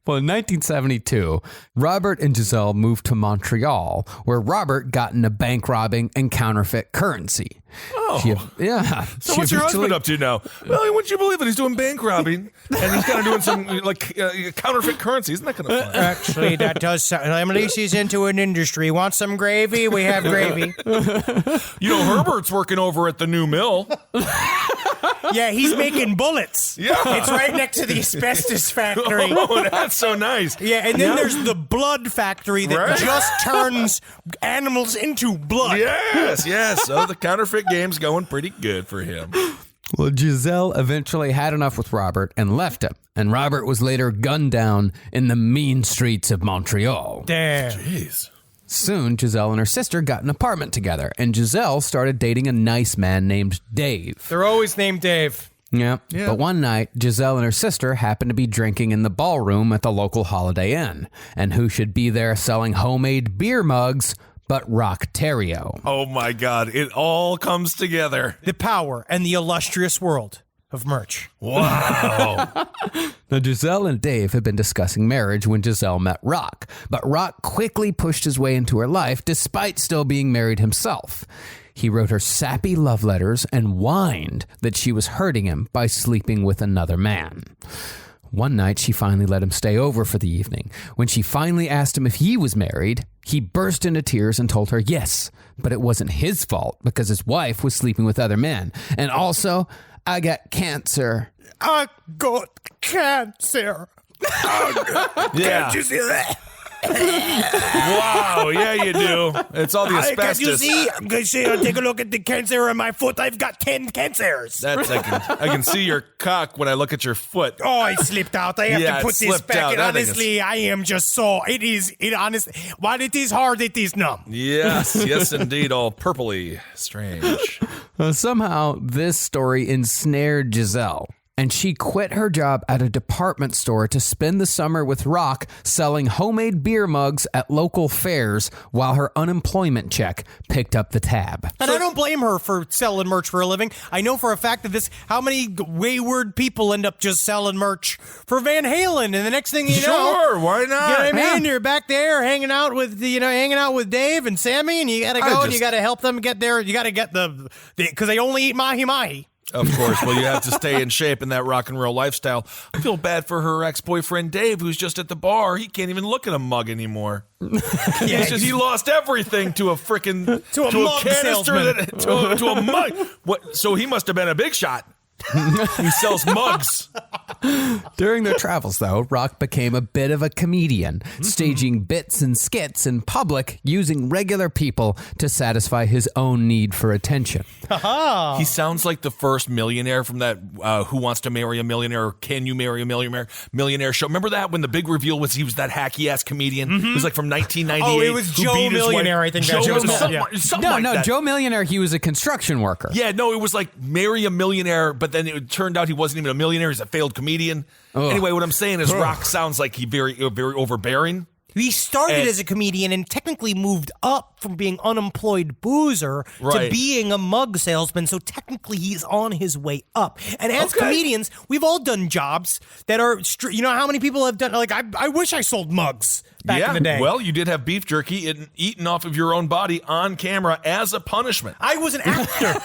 Speaker 6: Well, in 1972, Robert and Giselle moved to Montreal, where Robert got into bank robbing and counterfeit currency.
Speaker 5: Oh.
Speaker 6: Yeah.
Speaker 5: So what's your husband up to now? Well, wouldn't you believe it? He's doing bank robbing, and he's kind of doing some counterfeit currency. Isn't that kind of fun?
Speaker 1: Actually, that does sound. Emily, she's into an industry. Want some gravy? We have gravy.
Speaker 5: You know, Herbert's working over at the new mill.
Speaker 1: Yeah, he's making bullets.
Speaker 5: Yeah.
Speaker 1: It's right next to the asbestos factory.
Speaker 5: Oh, that's so nice.
Speaker 1: Yeah, and then there's the blood factory that
Speaker 5: Right.
Speaker 1: just turns animals into blood.
Speaker 5: Yes. So the counterfeit game's going pretty good for him.
Speaker 6: Well, Giselle eventually had enough with Robert and left him, and Robert was later gunned down in the mean streets of Montreal.
Speaker 1: Damn.
Speaker 5: Jeez.
Speaker 6: Soon, Giselle and her sister got an apartment together, and Giselle started dating a nice man named Dave.
Speaker 1: They're always named Dave.
Speaker 6: Yeah. But one night, Giselle and her sister happened to be drinking in the ballroom at the local Holiday Inn. And who should be there selling homemade beer mugs but Roch Thériault?
Speaker 5: Oh my God! It all comes together.
Speaker 1: The power and the illustrious world of merch.
Speaker 5: Wow.
Speaker 6: Now, Giselle and Dave had been discussing marriage when Giselle met Roch, but Roch quickly pushed his way into her life despite still being married himself. He wrote her sappy love letters and whined that she was hurting him by sleeping with another man. One night, she finally let him stay over for the evening. When she finally asked him if he was married, he burst into tears and told her yes, but it wasn't his fault because his wife was sleeping with other men. And also, I got cancer.
Speaker 1: I got cancer.
Speaker 5: Yeah.
Speaker 1: Can't you see that?
Speaker 5: Wow. Yeah, you do. It's all the
Speaker 1: Can't you
Speaker 5: asbestos.
Speaker 1: see? Take a look at the cancer on my foot. I've got 10 cancers.
Speaker 5: That's I can see your cock when I look at your foot.
Speaker 1: Oh, I slipped out. I have
Speaker 5: Yeah,
Speaker 1: to
Speaker 5: it
Speaker 1: put this
Speaker 5: slipped
Speaker 1: back.
Speaker 5: out.
Speaker 1: And
Speaker 5: That thing is-
Speaker 1: honestly, I am just so. While it is hard, it is numb.
Speaker 5: Yes, indeed. All purpley. Strange.
Speaker 6: Somehow, this story ensnared Giselle, and she quit her job at a department store to spend the summer with Roch selling homemade beer mugs at local fairs while her unemployment check picked up the tab.
Speaker 1: And I don't blame her for selling merch for a living. I know for a fact that how many wayward people end up just selling merch for Van Halen, and the next thing you know,
Speaker 5: Sure, why not?
Speaker 1: you know what I mean?
Speaker 6: Yeah.
Speaker 1: You're back there hanging out with Dave and Sammy, and you gotta go and you gotta help them get there. You gotta get because they only eat mahi mahi.
Speaker 5: Of course. Well, you have to stay in shape in that rock and roll lifestyle. I feel bad for her ex-boyfriend, Dave, who's just at the bar. He can't even look at a mug anymore. He lost everything to a freaking
Speaker 1: to a mug salesman.
Speaker 5: To a mug. What? So he must have been a big shot. He sells mugs.
Speaker 6: During their travels, though, Roch became a bit of a comedian, staging bits and skits in public using regular people to satisfy his own need for attention.
Speaker 5: He sounds like the first millionaire from that Who Wants to Marry a Millionaire or Can You Marry a Millionaire show. Remember that when the big reveal was he was that hacky-ass comedian? It was like from 1998.
Speaker 1: Oh, it was Joe Millionaire, I think.
Speaker 6: No, Joe Millionaire, he was a construction worker.
Speaker 5: Yeah, no, it was like marry a millionaire, but then it turned out he wasn't even a millionaire. He's a failed comedian. Anyway, what I'm saying is Roch sounds like he very overbearing.
Speaker 1: He started as a comedian and technically moved up from being unemployed boozer to being a mug salesman. So technically he's on his way up. And as comedians, we've all done jobs that are, you know how many people have done, like, I wish I sold mugs back in the day.
Speaker 5: Well, you did have beef jerky eaten off of your own body on camera as a punishment.
Speaker 1: I was an actor.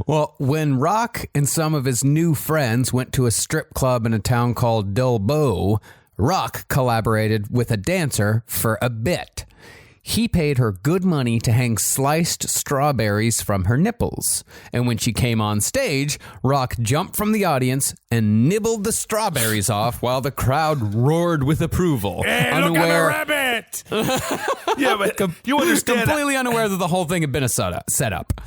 Speaker 6: Well, when Roch and some of his new friends went to a strip club in a town called Dulbo, Roch collaborated with a dancer for a bit. He paid her good money to hang sliced strawberries from her nipples. And when she came on stage, Roch jumped from the audience and nibbled the strawberries off while the crowd roared with approval.
Speaker 1: Hey,
Speaker 6: unaware,
Speaker 1: look at the rabbit!
Speaker 5: Yeah, but you understand.
Speaker 6: Completely unaware that the whole thing had been a setup.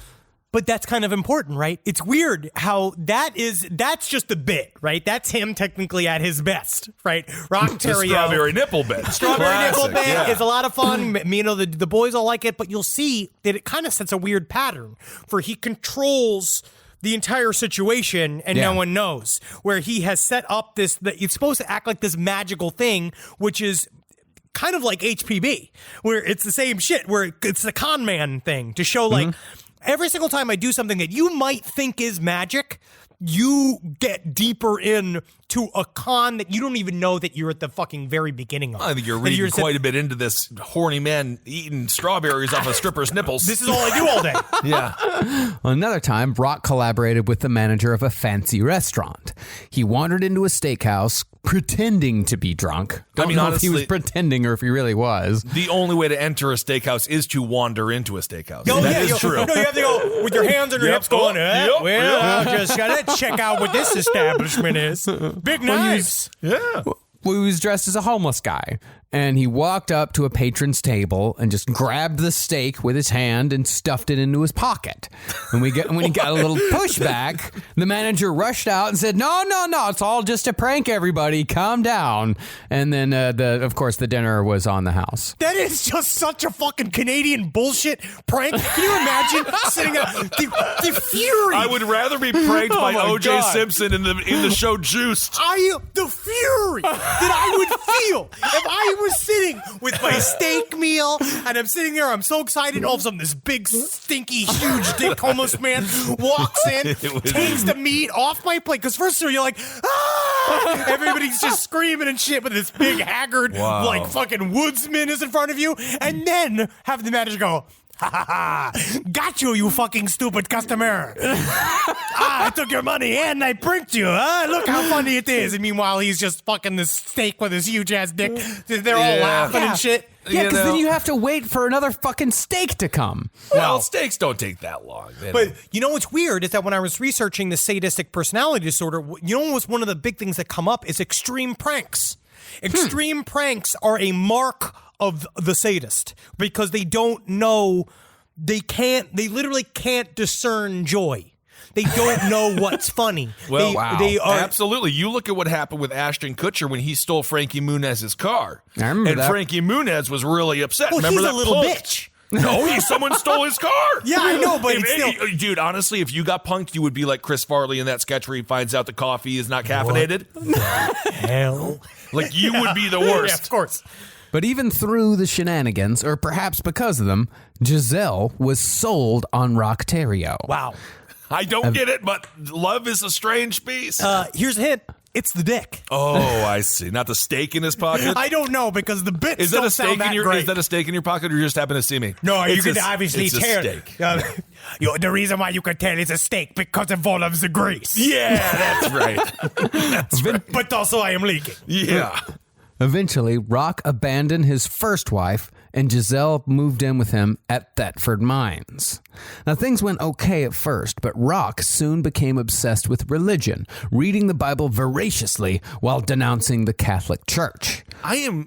Speaker 1: But that's kind of important, right? It's weird how that's just a bit, right? That's him technically at his best, right? Roch Thériault.
Speaker 5: Strawberry nipple bit.
Speaker 1: Strawberry nipple bit is a lot of fun. You know, the boys all like it, but you'll see that it kind of sets a weird pattern for he controls the entire situation and no one knows, where he has set up it's supposed to act like this magical thing, which is kind of like HPB, where it's the same shit, where it's the con man thing to show like, every single time I do something that you might think is magic, you get deeper into a con that you don't even know that you're at the fucking very beginning of.
Speaker 5: I think you're reading quite a bit into this horny man eating strawberries off a stripper's nipples.
Speaker 1: This is all I do all day.
Speaker 5: Yeah.
Speaker 6: Another time, Roch collaborated with the manager of a fancy restaurant. He wandered into a steakhouse pretending to be drunk. Don't know if he was pretending or if he really was.
Speaker 5: The only way to enter a steakhouse is to wander into a steakhouse.
Speaker 1: That is true. No, you have to go with your hands on your hips going, I just got to check out what this establishment is. Big knives.
Speaker 6: Well, he was dressed as a homeless guy, and he walked up to a patron's table and just grabbed the steak with his hand and stuffed it into his pocket. And when he got a little pushback, the manager rushed out and said, no, it's all just a prank, everybody. Calm down. And then, of course, the dinner was on the house.
Speaker 1: That is just such a fucking Canadian bullshit prank. Can you imagine sitting there? The fury.
Speaker 5: I would rather be pranked by O.J. Simpson in the show Juiced.
Speaker 1: The fury that I would feel if I was sitting with my steak meal and I'm sitting there, I'm so excited, all of a sudden this big, stinky, huge dick homeless man walks in, takes the meat off my plate, because first you're like, ah! Everybody's just screaming and shit, but this big haggard, like fucking woodsman is in front of you, and then have the manager go, ha ha ha, got you fucking stupid customer. I took your money and I pranked you. Look how funny it is. And meanwhile, he's just fucking this steak with his huge ass dick. They're all laughing and shit.
Speaker 6: Yeah, because then you have to wait for another fucking steak to come.
Speaker 5: Well, steaks don't take that long.
Speaker 1: But you know what's weird is that when I was researching the sadistic personality disorder, you know what's one of the big things that come up is extreme pranks. Extreme pranks are a mark of the sadist because they don't know, they literally can't discern joy. They don't know what's funny.
Speaker 5: Well, they are absolutely. You look at what happened with Ashton Kutcher when he stole Frankie Muniz's car.
Speaker 6: I remember that.
Speaker 5: Frankie Muniz was really upset.
Speaker 1: Well,
Speaker 5: remember
Speaker 1: he's
Speaker 5: that
Speaker 1: a little
Speaker 5: punk?
Speaker 1: bitch.
Speaker 5: No, someone stole his car.
Speaker 1: Yeah, I know, but it's still...
Speaker 5: Dude, honestly, if you got punked, you would be like Chris Farley in that sketch where he finds out the coffee is not caffeinated.
Speaker 1: Hell.
Speaker 5: Like, you would be the worst.
Speaker 1: Yeah, of course.
Speaker 6: But even through the shenanigans, or perhaps because of them, Giselle was sold on Roch Thériault.
Speaker 1: Wow.
Speaker 5: I don't get it, but love is a strange beast.
Speaker 1: Here's a hint. It's the dick.
Speaker 5: Oh, I see. Not the steak in his pocket?
Speaker 1: I don't know because the bits
Speaker 5: Is that
Speaker 1: don't
Speaker 5: a steak
Speaker 1: sound that
Speaker 5: in your?
Speaker 1: great.
Speaker 5: Is that a steak in your pocket, or you just happen to see me?
Speaker 1: No, you
Speaker 5: It's
Speaker 1: can
Speaker 5: a-
Speaker 1: obviously
Speaker 5: it's a
Speaker 1: tell.
Speaker 5: steak.
Speaker 1: The reason why you can tell it's a steak because it involves the grease.
Speaker 5: Yeah, that's right. That's right.
Speaker 1: But also I am leaking.
Speaker 5: Yeah.
Speaker 6: Eventually, Roch abandoned his first wife, and Giselle moved in with him at Thetford Mines. Now, things went okay at first, but Roch soon became obsessed with religion, reading the Bible voraciously while denouncing the Catholic Church.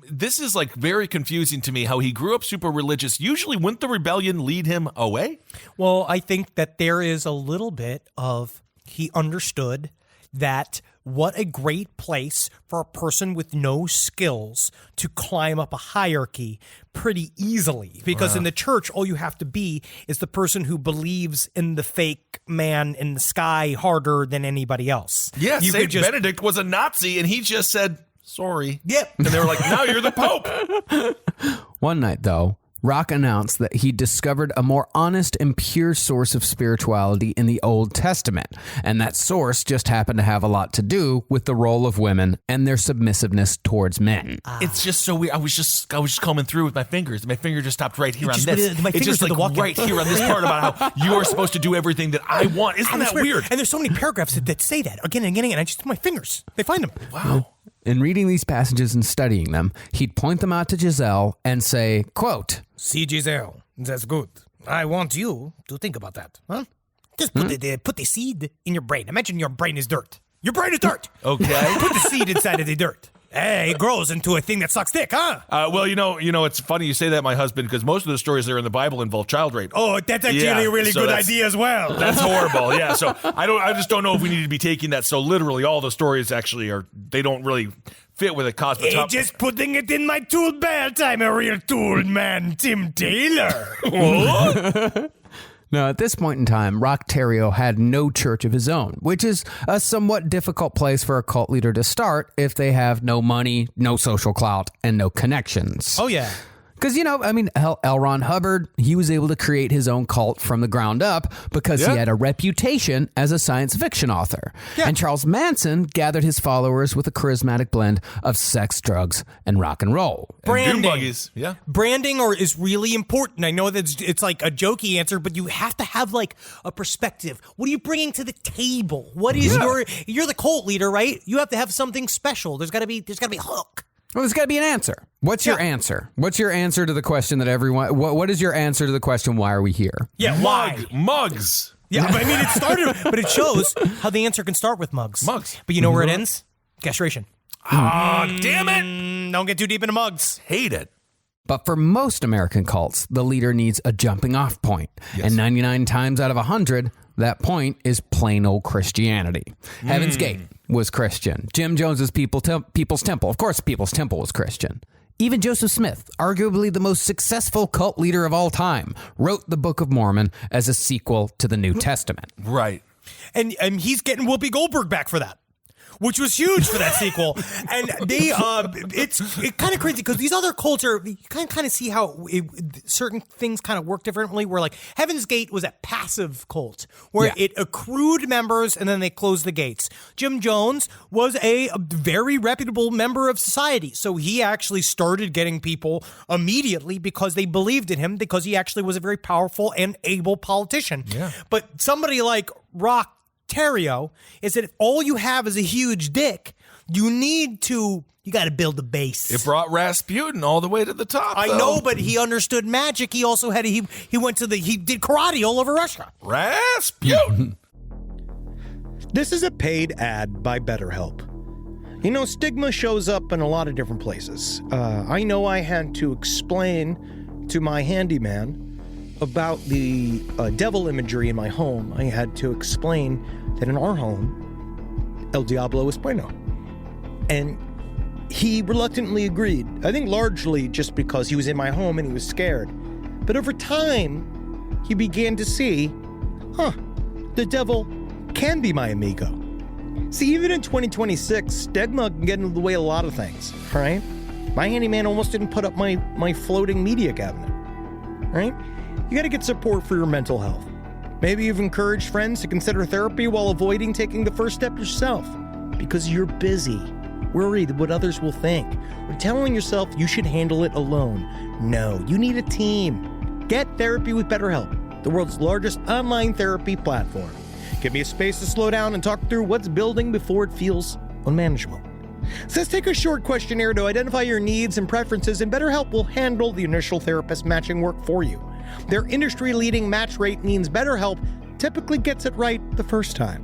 Speaker 5: This is like very confusing to me how he grew up super religious. Usually, wouldn't the rebellion lead him away?
Speaker 1: Well, I think that there is a little bit of he understood that what a great place for a person with no skills to climb up a hierarchy pretty easily. Because in the church, all you have to be is the person who believes in the fake man in the sky harder than anybody else.
Speaker 5: Yeah,
Speaker 1: you
Speaker 5: Saint
Speaker 1: could just
Speaker 5: Benedict was a Nazi, and he just said, sorry.
Speaker 1: Yep.
Speaker 5: And they were like, now you're the Pope.
Speaker 6: One night, though, Roch announced that he discovered a more honest and pure source of spirituality in the Old Testament, and that source just happened to have a lot to do with the role of women and their submissiveness towards men.
Speaker 5: It's just so weird. I was just combing through with my fingers. My finger just stopped right here on
Speaker 1: just
Speaker 5: this.
Speaker 1: went- my
Speaker 5: It's
Speaker 1: fingers
Speaker 5: just
Speaker 1: did the
Speaker 5: like
Speaker 1: walking.
Speaker 5: right here on this part about how you are supposed to do everything that I want. Isn't
Speaker 1: And it's
Speaker 5: that weird?
Speaker 1: And there's so many paragraphs that say that again and again, and I just my fingers. They find them.
Speaker 5: Wow.
Speaker 6: In reading these passages and studying them, he'd point them out to Giselle and say, quote,
Speaker 1: See, Giselle, that's good. I want you to think about that, huh? Just put the seed in your brain. Imagine your brain is dirt. Your brain is dirt.
Speaker 5: Okay.
Speaker 1: Put the seed inside of the dirt. Hey, it grows into a thing that sucks dick, huh?
Speaker 5: Well, you know, it's funny you say that, my husband, because most of the stories that are in the Bible involve child rape.
Speaker 1: Oh, that's actually
Speaker 5: Yeah,
Speaker 1: a really
Speaker 5: so
Speaker 1: good
Speaker 5: that's-
Speaker 1: idea as well.
Speaker 5: That's horrible. Yeah. So I just don't know if we need to be taking that so literally. All the stories actually they don't really fit with a cosmic.
Speaker 1: Hey, just putting it in my tool belt. I'm a real tool man, Tim Taylor.
Speaker 6: Now, at this point in time, Roch Thériault had no church of his own, which is a somewhat difficult place for a cult leader to start if they have no money, no social clout, and no connections.
Speaker 1: Oh, yeah.
Speaker 6: Because, L. Ron Hubbard, he was able to create his own cult from the ground up because he had a reputation as a science fiction author.
Speaker 1: Yeah.
Speaker 6: And Charles Manson gathered his followers with a charismatic blend of sex, drugs, and rock and roll.
Speaker 1: Branding.
Speaker 5: Doom buggies. Yeah.
Speaker 1: Branding is really important. I know that it's like a jokey answer, but you have to have like a perspective. What are you bringing to the table? What is you're the cult leader, right? You have to have something special. There's got to be a hook.
Speaker 6: Well, there's got to be an answer. What's your answer? What's your answer to the question that everyone... What is your answer to the question, why are we here?
Speaker 1: Yeah, why?
Speaker 5: Mugs.
Speaker 1: Yeah, but I mean, it started, but it shows how the answer can start with mugs.
Speaker 5: Mugs.
Speaker 1: But you know where it ends? Castration.
Speaker 5: Ah, damn it.
Speaker 1: Don't get too deep into mugs.
Speaker 5: Hate it.
Speaker 6: But for most American cults, the leader needs a jumping off point. And 99 times out of 100, that point is plain old Christianity. Heaven's Gate was Christian. Jim Jones's People's Temple. Of course, People's Temple was Christian. Even Joseph Smith, arguably the most successful cult leader of all time, wrote the Book of Mormon as a sequel to the New Testament.
Speaker 5: Right.
Speaker 1: And he's getting Whoopi Goldberg back for that, which was huge for that sequel. And they, it's kind of crazy because these other cults are, you kind of see how certain things kind of work differently. Where like Heaven's Gate was a passive cult where it accrued members and then they closed the gates. Jim Jones was a very reputable member of society. So he actually started getting people immediately because they believed in him because he actually was a very powerful and able politician. Yeah. But somebody like Roch Thériault is that if all you have is a huge dick, you got to build a base.
Speaker 5: It brought Rasputin all the way to the top.
Speaker 1: I know, but he understood magic. He also had he did karate all over Russia.
Speaker 5: Rasputin.
Speaker 8: This is a paid ad by BetterHelp. You know, stigma shows up in a lot of different places. I know I had to explain to my handyman about the devil imagery in my home. I had to explain that in our home, El Diablo es bueno. And he reluctantly agreed. I think largely just because he was in my home and he was scared. But over time, he began to see, the devil can be my amigo. See, even in 2026, stigma can get in the way of a lot of things, right? My handyman almost didn't put up my floating media cabinet, right? You got to get support for your mental health. Maybe you've encouraged friends to consider therapy while avoiding taking the first step yourself. because you're busy, worried what others will think, or telling yourself you should handle it alone. No, you need a team. Get therapy with BetterHelp, the world's largest online therapy platform. Give me a space to slow down and talk through what's building before it feels unmanageable. Says take a short questionnaire to identify your needs and preferences, and BetterHelp will handle the initial therapist matching work for you. Their industry-leading match rate means BetterHelp typically gets it right the first time.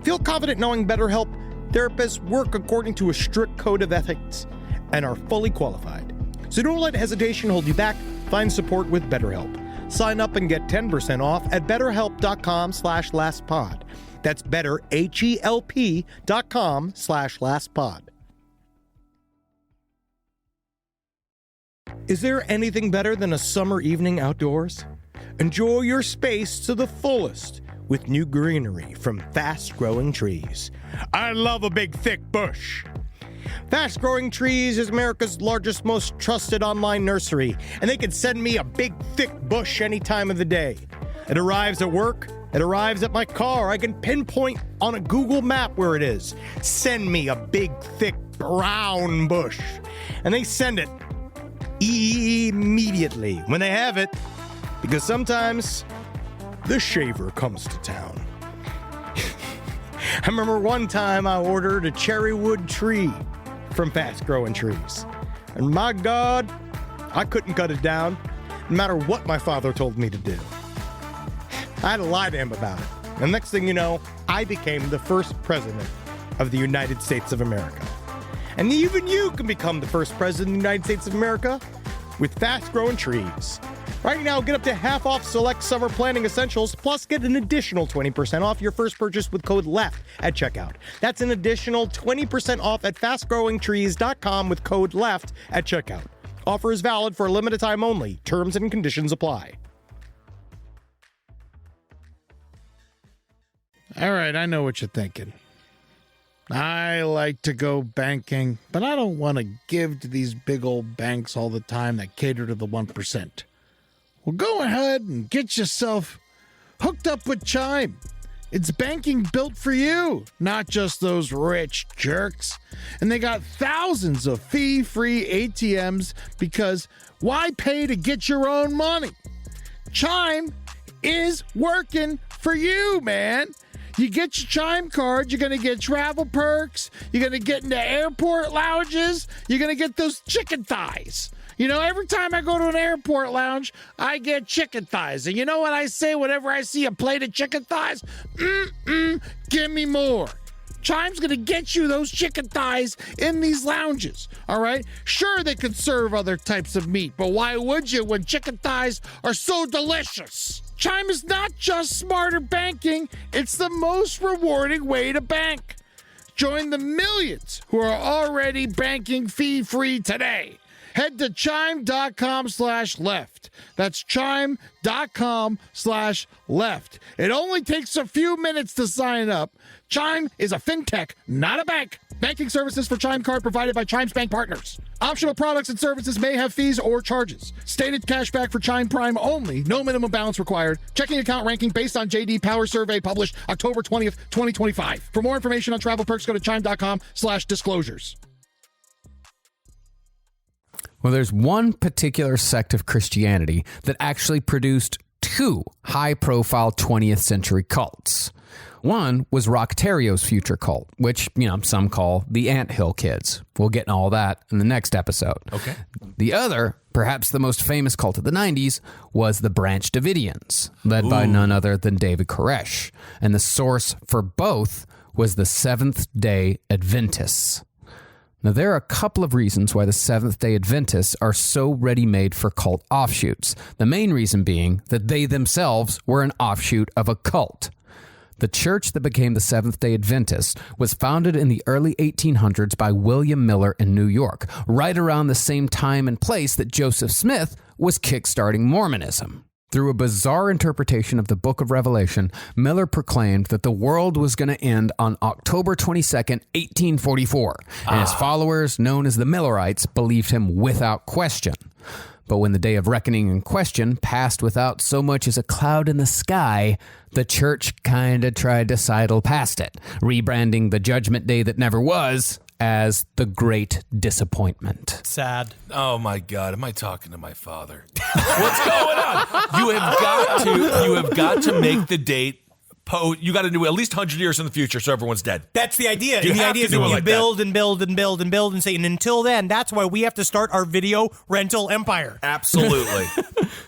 Speaker 8: Feel confident knowing BetterHelp therapists work according to a strict code of ethics and are fully qualified. So don't let hesitation hold you back. Find support with BetterHelp. Sign up and get 10% off at betterhelp.com/lastpod. That's betterhelp.com/lastpod. Is there anything better than a summer evening outdoors? Enjoy your space to the fullest with new greenery from Fast Growing Trees. I love a big, thick bush. Fast Growing Trees is America's largest, most trusted online nursery, and they can send me a big, thick bush any time of the day. It arrives at work. It arrives at my car. I can pinpoint on a Google map where it is. Send me a big, thick, brown bush. And they send it immediately when they have it, because sometimes the shaver comes to town. I remember one time I ordered a cherry wood tree from Fast Growing Trees. And my God, I couldn't cut it down, no matter what my father told me to do. I had to lie to him about it. And next thing you know, I became the first president of the United States of America. And even you can become the first president of the United States of America with Fast Growing Trees. Right now, get up to half off select summer planting essentials, plus get an additional 20% off your first purchase with code LEFT at checkout. That's an additional 20% off at fastgrowingtrees.com with code LEFT at checkout. Offer is valid for a limited time only. Terms and conditions apply.
Speaker 7: All right, I know what you're thinking. I like to go banking, but I don't want to give to these big old banks all the time that cater to the 1%. Well, go ahead and get yourself hooked up with Chime. It's banking built for you, not just those rich jerks. And they got thousands of fee-free ATMs, because why pay to get your own money? Chime is working for you, man. You get your Chime card, you're going to get travel perks, you're going to get into airport lounges, you're going to get those chicken thighs. You know, every time I go to an airport lounge, I get chicken thighs. And you know what I say whenever I see a plate of chicken thighs? Give me more. Chime's going to get you those chicken thighs in these lounges, all right? Sure, they could serve other types of meat, but why would you when chicken thighs are so delicious? Chime is not just smarter banking, it's the most rewarding way to bank. Join the millions who are already banking fee-free today. Head to chime.com/left. That's chime.com/left. It only takes a few minutes to sign up. Chime is a fintech, not a bank. Banking services for Chime Card provided by Chime's bank partners. Optional products and services may have fees or charges. Stated cashback for Chime Prime only. No minimum balance required. Checking account ranking based on JD Power Survey published October 20th, 2025. For more information on travel perks, go to chime.com/disclosures.
Speaker 6: Well, there's one particular sect of Christianity that actually produced two high-profile 20th century cults. One was Roch Thériault's future cult, which, some call the Anthill Kids. We'll get into all that in the next episode.
Speaker 5: Okay.
Speaker 6: The other, perhaps the most famous cult of the 90s, was the Branch Davidians, led by none other than David Koresh. And the source for both was the Seventh-day Adventists. Now, there are a couple of reasons why the Seventh-day Adventists are so ready-made for cult offshoots. The main reason being that they themselves were an offshoot of a cult. The church that became the Seventh-day Adventists was founded in the early 1800s by William Miller in New York, right around the same time and place that Joseph Smith was kickstarting Mormonism. Through a bizarre interpretation of the Book of Revelation, Miller proclaimed that the world was going to end on October 22nd, 1844, and his followers, known as the Millerites, believed him without question. But when the day of reckoning in question passed without so much as a cloud in the sky, the church kind of tried to sidle past it, rebranding the judgment day that never was as the Great Disappointment.
Speaker 1: Sad.
Speaker 5: Oh my God, am I talking to my father? What's going on? You have got to make the date. You got to do at least 100 years in the future so everyone's dead.
Speaker 1: That's the idea.
Speaker 5: You
Speaker 1: And the
Speaker 5: have
Speaker 1: idea
Speaker 5: to
Speaker 1: is
Speaker 5: do
Speaker 1: that
Speaker 5: it
Speaker 1: you
Speaker 5: like
Speaker 1: build and build and build and build and say, and until then, that's why we have to start our video rental empire.
Speaker 5: Absolutely.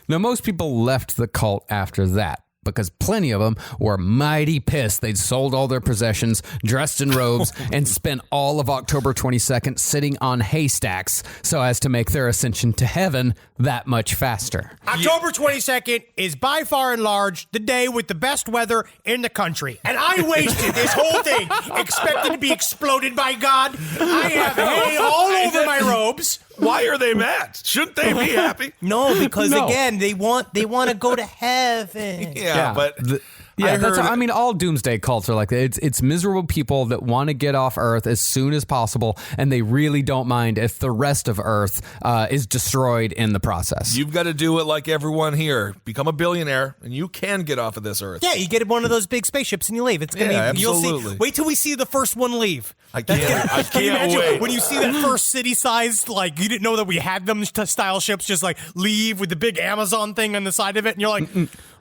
Speaker 6: Now, most people left the cult after that, because plenty of them were mighty pissed they'd sold all their possessions, dressed in robes, and spent all of October 22nd sitting on haystacks so as to make their ascension to heaven that much faster.
Speaker 1: October 22nd is by far and large the day with the best weather in the country. And I wasted this whole thing expecting to be exploded by God. I have hay all over my robes.
Speaker 5: Why are they mad? Shouldn't they be happy?
Speaker 1: No, because again, they want to go to heaven.
Speaker 5: Yeah, but
Speaker 6: I mean, all doomsday cults are like that. It's miserable people that want to get off Earth as soon as possible, and they really don't mind if the rest of Earth is destroyed in the process.
Speaker 5: You've got to do it like everyone here. Become a billionaire, and you can get off of this Earth.
Speaker 1: Yeah, you get one of those big spaceships and you leave. It's gonna be, you'll
Speaker 5: absolutely.
Speaker 1: see. Wait till we see the first one leave.
Speaker 5: I can't wait.
Speaker 1: When you see that first city-sized, like, you didn't know that we had them style ships just, like, leave with the big Amazon thing on the side of it, and you're like,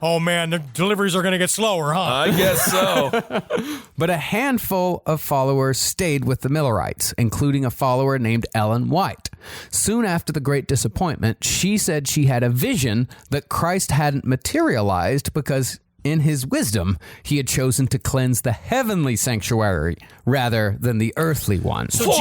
Speaker 1: oh, man, the deliveries are going to get slower, huh?
Speaker 5: I guess so.
Speaker 6: But a handful of followers stayed with the Millerites, including a follower named Ellen White. Soon after the Great Disappointment, she said she had a vision that Christ hadn't materialized because in his wisdom, he had chosen to cleanse the heavenly sanctuary rather than the earthly one.
Speaker 1: So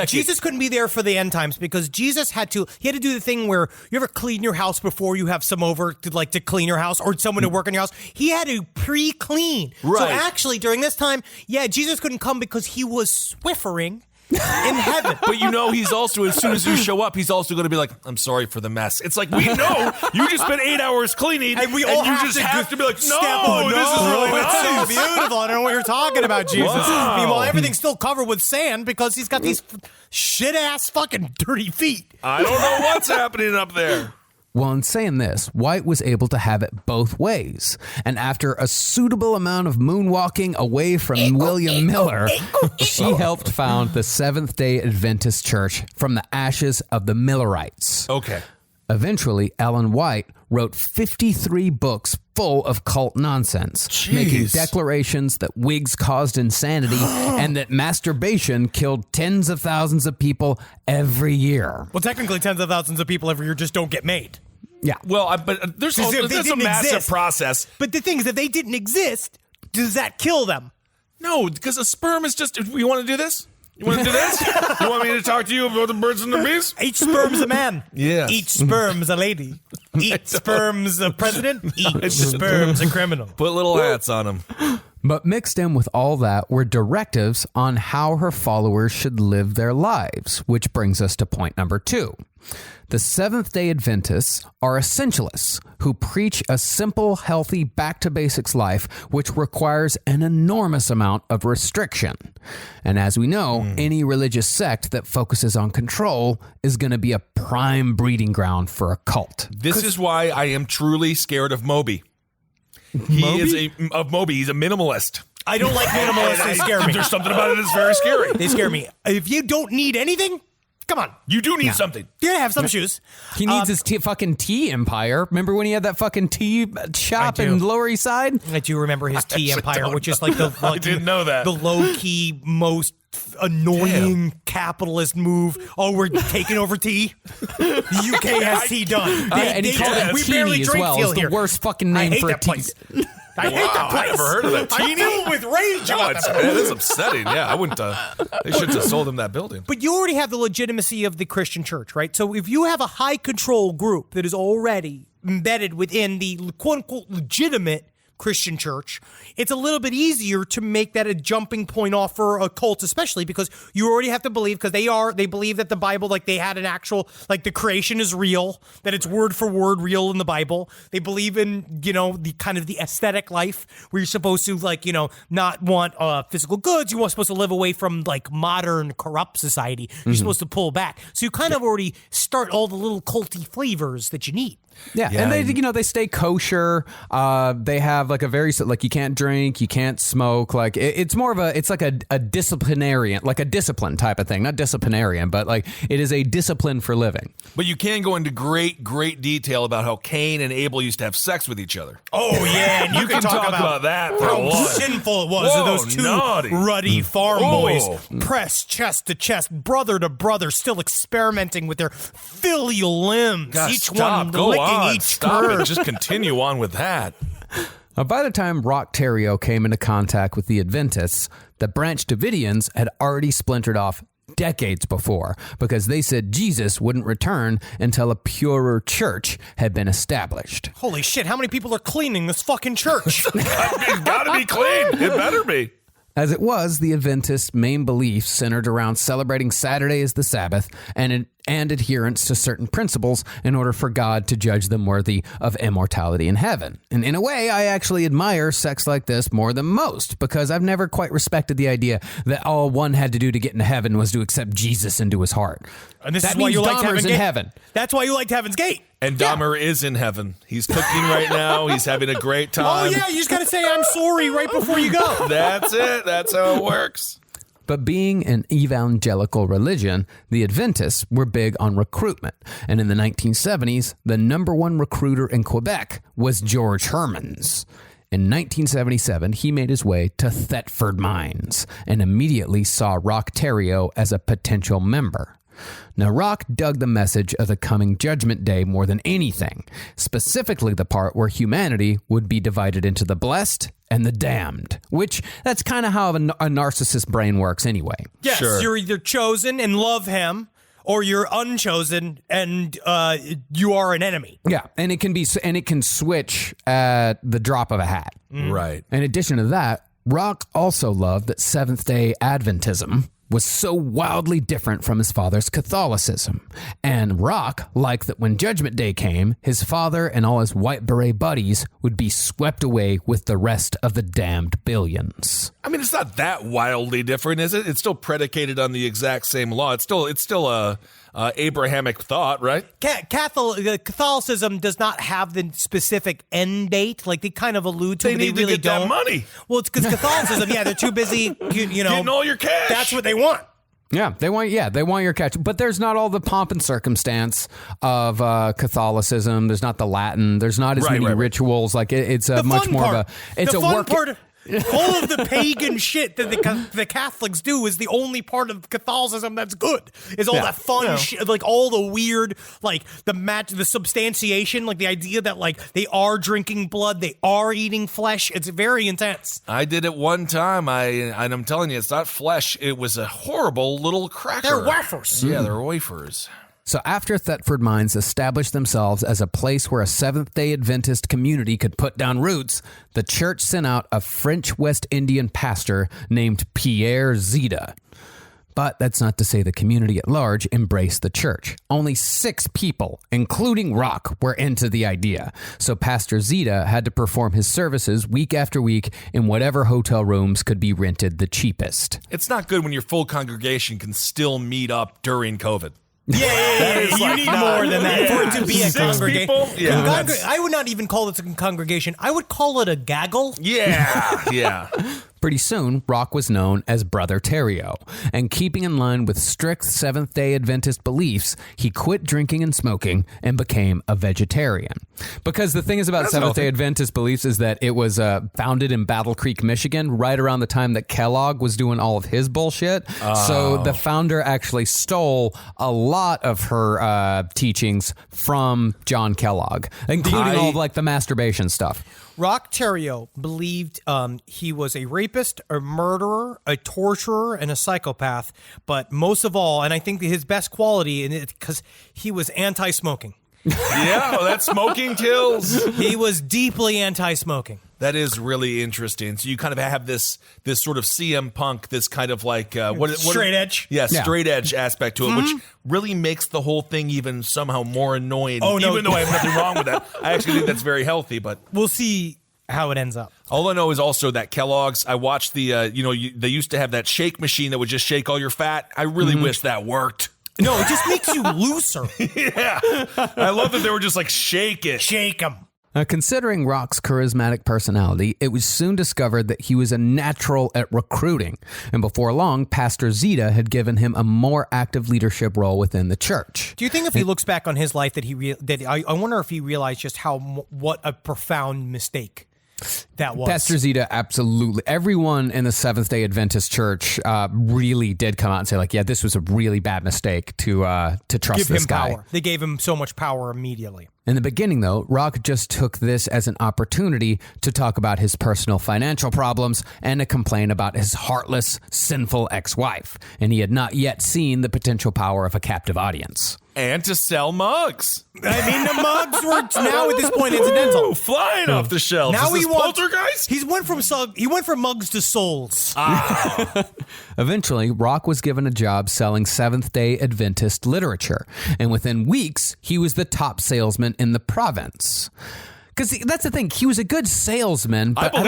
Speaker 1: Jesus couldn't be there for the end times because Jesus had to do the thing where you ever clean your house before you have some over to clean your house or someone to work in your house. He had to pre-clean.
Speaker 5: Right.
Speaker 1: So actually during this time, Jesus couldn't come because he was Swiffering in heaven.
Speaker 5: But he's also, as soon as you show up, he's also going to be like, I'm sorry for the mess. It's like, we know you just spent 8 hours cleaning, and
Speaker 1: we all
Speaker 5: have to be like, this is really
Speaker 1: it's so
Speaker 5: nice.
Speaker 1: beautiful. I don't know what you're talking about, Jesus.
Speaker 5: Wow.
Speaker 1: Meanwhile, everything's still covered with sand because he's got these shit-ass fucking dirty feet.
Speaker 5: I don't know what's happening up there.
Speaker 6: Well, in saying this, White was able to have it both ways. And after a suitable amount of moonwalking away from William Miller, she helped found the Seventh-day Adventist Church from the ashes of the Millerites.
Speaker 5: Okay.
Speaker 6: Eventually, Ellen White wrote 53 books full of cult nonsense, making declarations that wigs caused insanity and that masturbation killed tens of thousands of people every year.
Speaker 1: Well, technically, tens of thousands of people every year just don't get made.
Speaker 6: Yeah.
Speaker 5: Well, but there's a massive process.
Speaker 1: But the thing is, if they didn't exist, does that kill them?
Speaker 5: No, because a sperm is just, you want to do this? You want to do this? You want me to talk to you about the birds and the bees?
Speaker 1: Each sperm's a man.
Speaker 5: Yes.
Speaker 1: Each sperm's a lady. Each sperm's a president. Each sperm's a criminal.
Speaker 5: Put little hats on them.
Speaker 6: But mixed in with all that were directives on how her followers should live their lives, which brings us to point number 2. The Seventh-day Adventists are essentialists who preach a simple, healthy, back-to-basics life, which requires an enormous amount of restriction. And as we know, any religious sect that focuses on control is going to be a prime breeding ground for a cult.
Speaker 5: This is why I am truly scared of Moby. He's a minimalist.
Speaker 1: I don't like minimalists. They scare me.
Speaker 5: There's something about it that's very scary.
Speaker 1: They scare me. If you don't need anything, come on.
Speaker 5: You do need something.
Speaker 1: Yeah, have some shoes.
Speaker 6: He needs his fucking tea empire. Remember when he had that fucking tea shop
Speaker 1: I do.
Speaker 6: in Lower East Side?
Speaker 1: I do remember his tea empire, which is like the
Speaker 5: I didn't know that.
Speaker 1: the low-key, most annoying capitalist move. Oh, we're taking over tea. The UK has tea done.
Speaker 6: And he called it
Speaker 1: we
Speaker 6: Teeny
Speaker 1: barely
Speaker 6: as
Speaker 1: drink
Speaker 6: well.
Speaker 1: tea
Speaker 6: It's the
Speaker 1: here.
Speaker 6: worst fucking
Speaker 1: I
Speaker 6: name
Speaker 1: hate
Speaker 6: for a
Speaker 1: that
Speaker 6: tea.
Speaker 1: place. I hate that place.
Speaker 5: I never heard of that.
Speaker 1: I'm filled with rage about that place.
Speaker 5: That is upsetting. Yeah, I wouldn't. They should have sold him that building.
Speaker 1: But you already have the legitimacy of the Christian church, right? So if you have a high control group that is already embedded within the quote unquote legitimate Christian church, it's a little bit easier to make that a jumping point off for a cult, especially because you already have to believe, because they believe that the Bible, like they had an actual, like the creation is real, that it's word for word real in the Bible. They believe in, you know, the kind of the aesthetic life where you're supposed to, like, you know, not want physical goods. You're supposed to live away from like modern corrupt society. You're supposed to pull back. So you kind of already start all the little culty flavors that you need.
Speaker 6: Yeah, and they, you know, they stay kosher. They have like a very, like, you can't drink, you can't smoke. Like it's more of it's like a disciplinarian, like a discipline type of thing. Not disciplinarian, but like it is a discipline for living.
Speaker 5: But you can go into great detail about how Cain and Abel used to have sex with each other.
Speaker 1: Oh yeah, and you can talk
Speaker 5: about that for a
Speaker 1: how
Speaker 5: lot.
Speaker 1: sinful it was of those two
Speaker 5: naughty.
Speaker 1: ruddy farm boys, pressed chest to chest, brother to brother, still experimenting with their filial limbs.
Speaker 5: Gosh,
Speaker 1: each
Speaker 5: stop.
Speaker 1: one
Speaker 5: Go
Speaker 1: licking
Speaker 5: on.
Speaker 1: each
Speaker 5: Stop
Speaker 1: turd.
Speaker 5: it. Just continue on with that.
Speaker 6: By the time Roch Thériault came into contact with the Adventists, the Branch Davidians had already splintered off decades before because they said Jesus wouldn't return until a purer church had been established.
Speaker 1: Holy shit, how many people are cleaning this fucking church?
Speaker 5: It's gotta be clean. It better be.
Speaker 6: As it was, the Adventists' main beliefs centered around celebrating Saturday as the Sabbath and adherence to certain principles in order for God to judge them worthy of immortality in heaven. And in a way, I actually admire sects like this more than most because I've never quite respected the idea that all one had to do to get into heaven was to accept Jesus into his heart.
Speaker 1: And this
Speaker 6: that
Speaker 1: is why
Speaker 6: means
Speaker 1: you liked
Speaker 6: Dahmer's
Speaker 1: Heaven's
Speaker 6: in
Speaker 1: Gate.
Speaker 6: heaven.
Speaker 1: That's why you liked Heaven's Gate.
Speaker 5: And Dahmer is in heaven. He's cooking right now. He's having a great
Speaker 1: Oh
Speaker 5: time.
Speaker 1: yeah, you just gotta say I'm sorry right before you go.
Speaker 5: That's it. That's how it works.
Speaker 6: But being an evangelical religion, the Adventists were big on recruitment. And in the 1970s, the number one recruiter in Quebec was George Hermans. In 1977, he made his way to Thetford Mines and immediately saw Roch Thériault as a potential member. Now, Roch dug the message of the coming judgment day more than anything, specifically the part where humanity would be divided into the blessed and the damned, which that's kind of how a narcissist brain works anyway.
Speaker 1: Yes,
Speaker 5: Sure.
Speaker 1: You're either chosen and love him, or you're unchosen and you are an enemy.
Speaker 6: Yeah, and it can switch at the drop of a hat.
Speaker 5: Right.
Speaker 6: In addition to that, Roch also loved that Seventh-day Adventism was so wildly different from his father's Catholicism. And Roch liked that when Judgment Day came, his father and all his white beret buddies would be swept away with the rest of the damned billions.
Speaker 5: I mean, it's not that wildly different, is it? It's still predicated on the exact same law. It's still a Abrahamic thought, right?
Speaker 1: Catholicism does not have the specific end date. Like they kind of allude to
Speaker 5: They
Speaker 1: it.
Speaker 5: need
Speaker 1: They really
Speaker 5: to get
Speaker 1: don't.
Speaker 5: that money.
Speaker 1: Well, it's because Catholicism, yeah, they're too busy, you know.
Speaker 5: Getting all your cash.
Speaker 1: That's what they want.
Speaker 6: Yeah, they want your catch. But there's not all the pomp and circumstance of Catholicism. There's not the Latin. There's not as many rituals. Like it's a much more of a it's a work.
Speaker 1: All of the pagan shit that the Catholics do is the only part of Catholicism that's good. Is all that fun shit, like all the weird, like the substantiation, like the idea that like they are drinking blood, they are eating flesh. It's very intense.
Speaker 5: I did it one time. And I'm telling you, it's not flesh. It was a horrible little cracker.
Speaker 1: They're wafers.
Speaker 5: Yeah, they're wafers.
Speaker 6: So after Thetford Mines established themselves as a place where a Seventh-day Adventist community could put down roots, the church sent out a French West Indian pastor named Pierre Zita. But that's not to say the community at large embraced the church. Only 6 people, including Roch, were into the idea. So Pastor Zita had to perform his services week after week in whatever hotel rooms could be rented the cheapest.
Speaker 5: It's not good when your full congregation can still meet up during COVID.
Speaker 1: Yeah. You need more than that for it to be a
Speaker 5: 6
Speaker 1: congregation.
Speaker 5: people? Yeah.
Speaker 1: I would not even call it a congregation. I would call it a gaggle.
Speaker 5: Yeah.
Speaker 6: Pretty soon, Roch was known as Brother Thériault, and keeping in line with strict Seventh-day Adventist beliefs, he quit drinking and smoking and became a vegetarian. Because the thing is about Seventh-day Adventist beliefs is that it was founded in Battle Creek, Michigan, right around the time that Kellogg was doing all of his bullshit. So the founder actually stole a lot of her teachings from John Kellogg, including all of like the masturbation stuff.
Speaker 1: Roch Thériault believed he was a rapist, a murderer, a torturer, and a psychopath. But most of all, and I think his best quality, because he was anti-smoking.
Speaker 5: Yeah, that smoking kills.
Speaker 1: He was deeply anti-smoking.
Speaker 5: That is really interesting. So you kind of have this sort of CM Punk, this kind of like
Speaker 1: Straight edge.
Speaker 5: Yeah, straight edge aspect to it, which really makes the whole thing even somehow more annoying.
Speaker 1: Oh, no.
Speaker 5: Even though I have nothing wrong with that, I actually think that's very healthy. But
Speaker 1: We'll see how it ends up.
Speaker 5: all I know is also that Kellogg's. I watched the they used to have that shake machine that would just shake all your fat. I really wish that worked.
Speaker 1: No, it just makes you looser.
Speaker 5: Yeah, I love that they were just like shake it.
Speaker 1: Shake him.
Speaker 6: Considering Roch's charismatic personality, it was soon discovered that he was a natural at recruiting, and before long, Pastor Zita had given him a more active leadership role within the church.
Speaker 1: Do you think if he looks back on his life that I wonder if he realized just what a profound mistake that was?
Speaker 6: Pastor Zita, absolutely. Everyone in the Seventh-day Adventist Church really did come out and say, like, yeah, this was a really bad mistake to trust
Speaker 1: Give
Speaker 6: this
Speaker 1: him
Speaker 6: guy.
Speaker 1: power. They gave him so much power immediately.
Speaker 6: In the beginning, though, Roch just took this as an opportunity to talk about his personal financial problems and to complain about his heartless, sinful ex-wife. And he had not yet seen the potential power of a captive audience.
Speaker 5: And to sell mugs.
Speaker 1: I mean, the mugs were now at this point incidental.
Speaker 5: Ooh, flying off the shelves.
Speaker 1: Now
Speaker 5: Is
Speaker 1: he
Speaker 5: this
Speaker 1: wants
Speaker 5: poltergeist?
Speaker 1: He went from mugs to souls.
Speaker 6: Eventually, Roch was given a job selling Seventh-day Adventist literature, and within weeks, he was the top salesman in the province. Because that's the thing, he was a good salesman, but I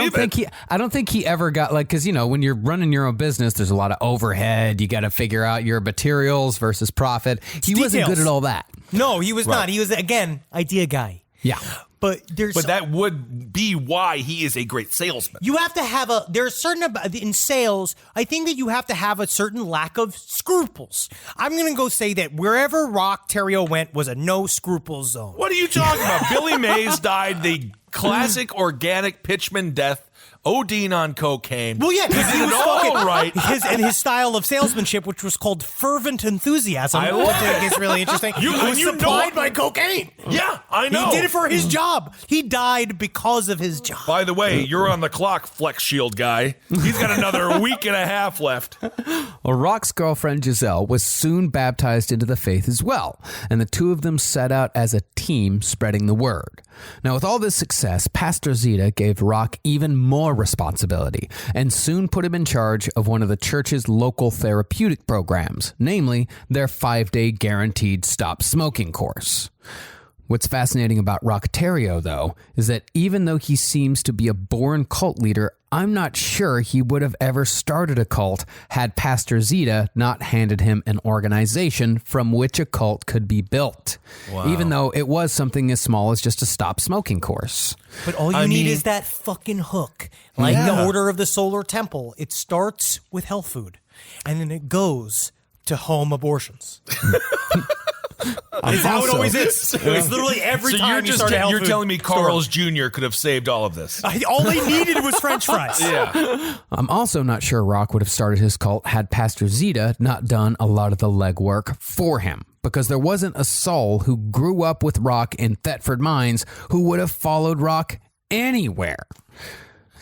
Speaker 6: don't think he ever got because when you're running your own business, there's a lot of overhead. You got to figure out your materials versus profit. He wasn't good at all that.
Speaker 1: No, he was not. He was again idea guy.
Speaker 6: Yeah.
Speaker 1: But
Speaker 5: that would be why he is a great salesman.
Speaker 1: You have to have there's certain, in sales, I think that you have to have a certain lack of scruples. I'm going to go say that wherever Roch Thériault went was a no scruples zone.
Speaker 5: What are you talking about? Billy Mays died the classic organic pitchman death, ODing on cocaine.
Speaker 1: Well, yeah, because he was
Speaker 5: all right.
Speaker 1: His style of salesmanship, which was called fervent enthusiasm,
Speaker 5: I love
Speaker 1: which I think is really interesting. Was supplied by cocaine.
Speaker 5: Yeah, I know.
Speaker 1: He did it for his job. He died because of his job.
Speaker 5: By the way, you're on the clock, Flex Shield guy. He's got another week and a half left.
Speaker 6: Well, Roch's girlfriend Giselle was soon baptized into the faith as well, and the two of them set out as a team spreading the word. Now, with all this success, Pastor Zita gave Roch even more responsibility and soon put him in charge of one of the church's local therapeutic programs, namely their 5-day guaranteed stop smoking course. What's fascinating about Roch Thériault, though, is that even though he seems to be a born cult leader, I'm not sure he would have ever started a cult had Pastor Zita not handed him an organization from which a cult could be built. Wow. Even though it was something as small as just a stop smoking course.
Speaker 1: But all you need is that fucking hook. Like the Order of the Solar Temple. It starts with health food, and then it goes to home abortions. It's how it always is. It's literally every time
Speaker 5: you're telling me Carl's Jr. could have saved all of this.
Speaker 1: All they needed was French fries.
Speaker 5: Yeah.
Speaker 6: I'm also not sure Roch would have started his cult had Pastor Zita not done a lot of the legwork for him, because there wasn't a soul who grew up with Roch in Thetford Mines who would have followed Roch anywhere.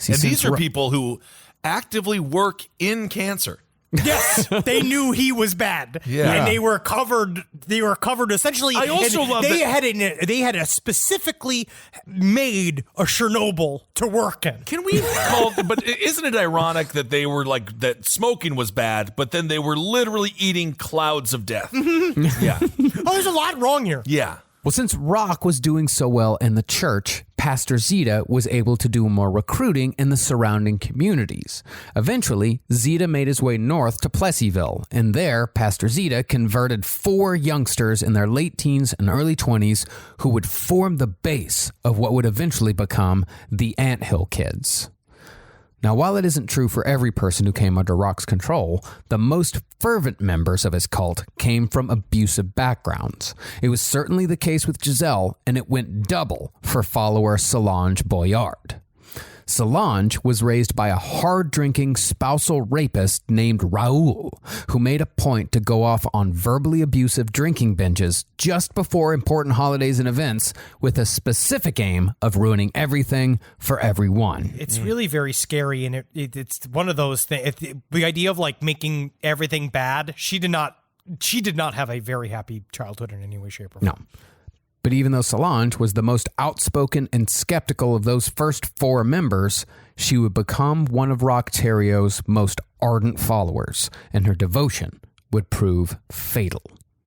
Speaker 5: And these are people who actively work in cancer.
Speaker 1: Yes, they knew he was bad, and they were covered. They were covered essentially.
Speaker 5: I also love that
Speaker 1: they had a specifically made a Chernobyl to work in.
Speaker 5: Can we call? But isn't it ironic that they were like that? Smoking was bad, but then they were literally eating clouds of death. Yeah.
Speaker 1: Oh, there's a lot wrong here.
Speaker 5: Yeah.
Speaker 6: Well, since Roch was doing so well in the church, Pastor Zita was able to do more recruiting in the surrounding communities. Eventually, Zita made his way north to Plessyville, and there, Pastor Zita converted 4 youngsters in their late teens and early 20s who would form the base of what would eventually become the Anthill Kids. Now, while it isn't true for every person who came under Roch's control, the most fervent members of his cult came from abusive backgrounds. It was certainly the case with Giselle, and it went double for follower Solange Boyard. Solange was raised by a hard-drinking spousal rapist named Raoul, who made a point to go off on verbally abusive drinking binges just before important holidays and events with a specific aim of ruining everything for everyone.
Speaker 1: It's really very scary, and it's one of those things. The idea of like making everything bad, she did not have a very happy childhood in any way, shape, or form.
Speaker 6: No. But even though Solange was the most outspoken and skeptical of those first 4 members, she would become one of Roch Thériault's most ardent followers, and her devotion would prove fatal.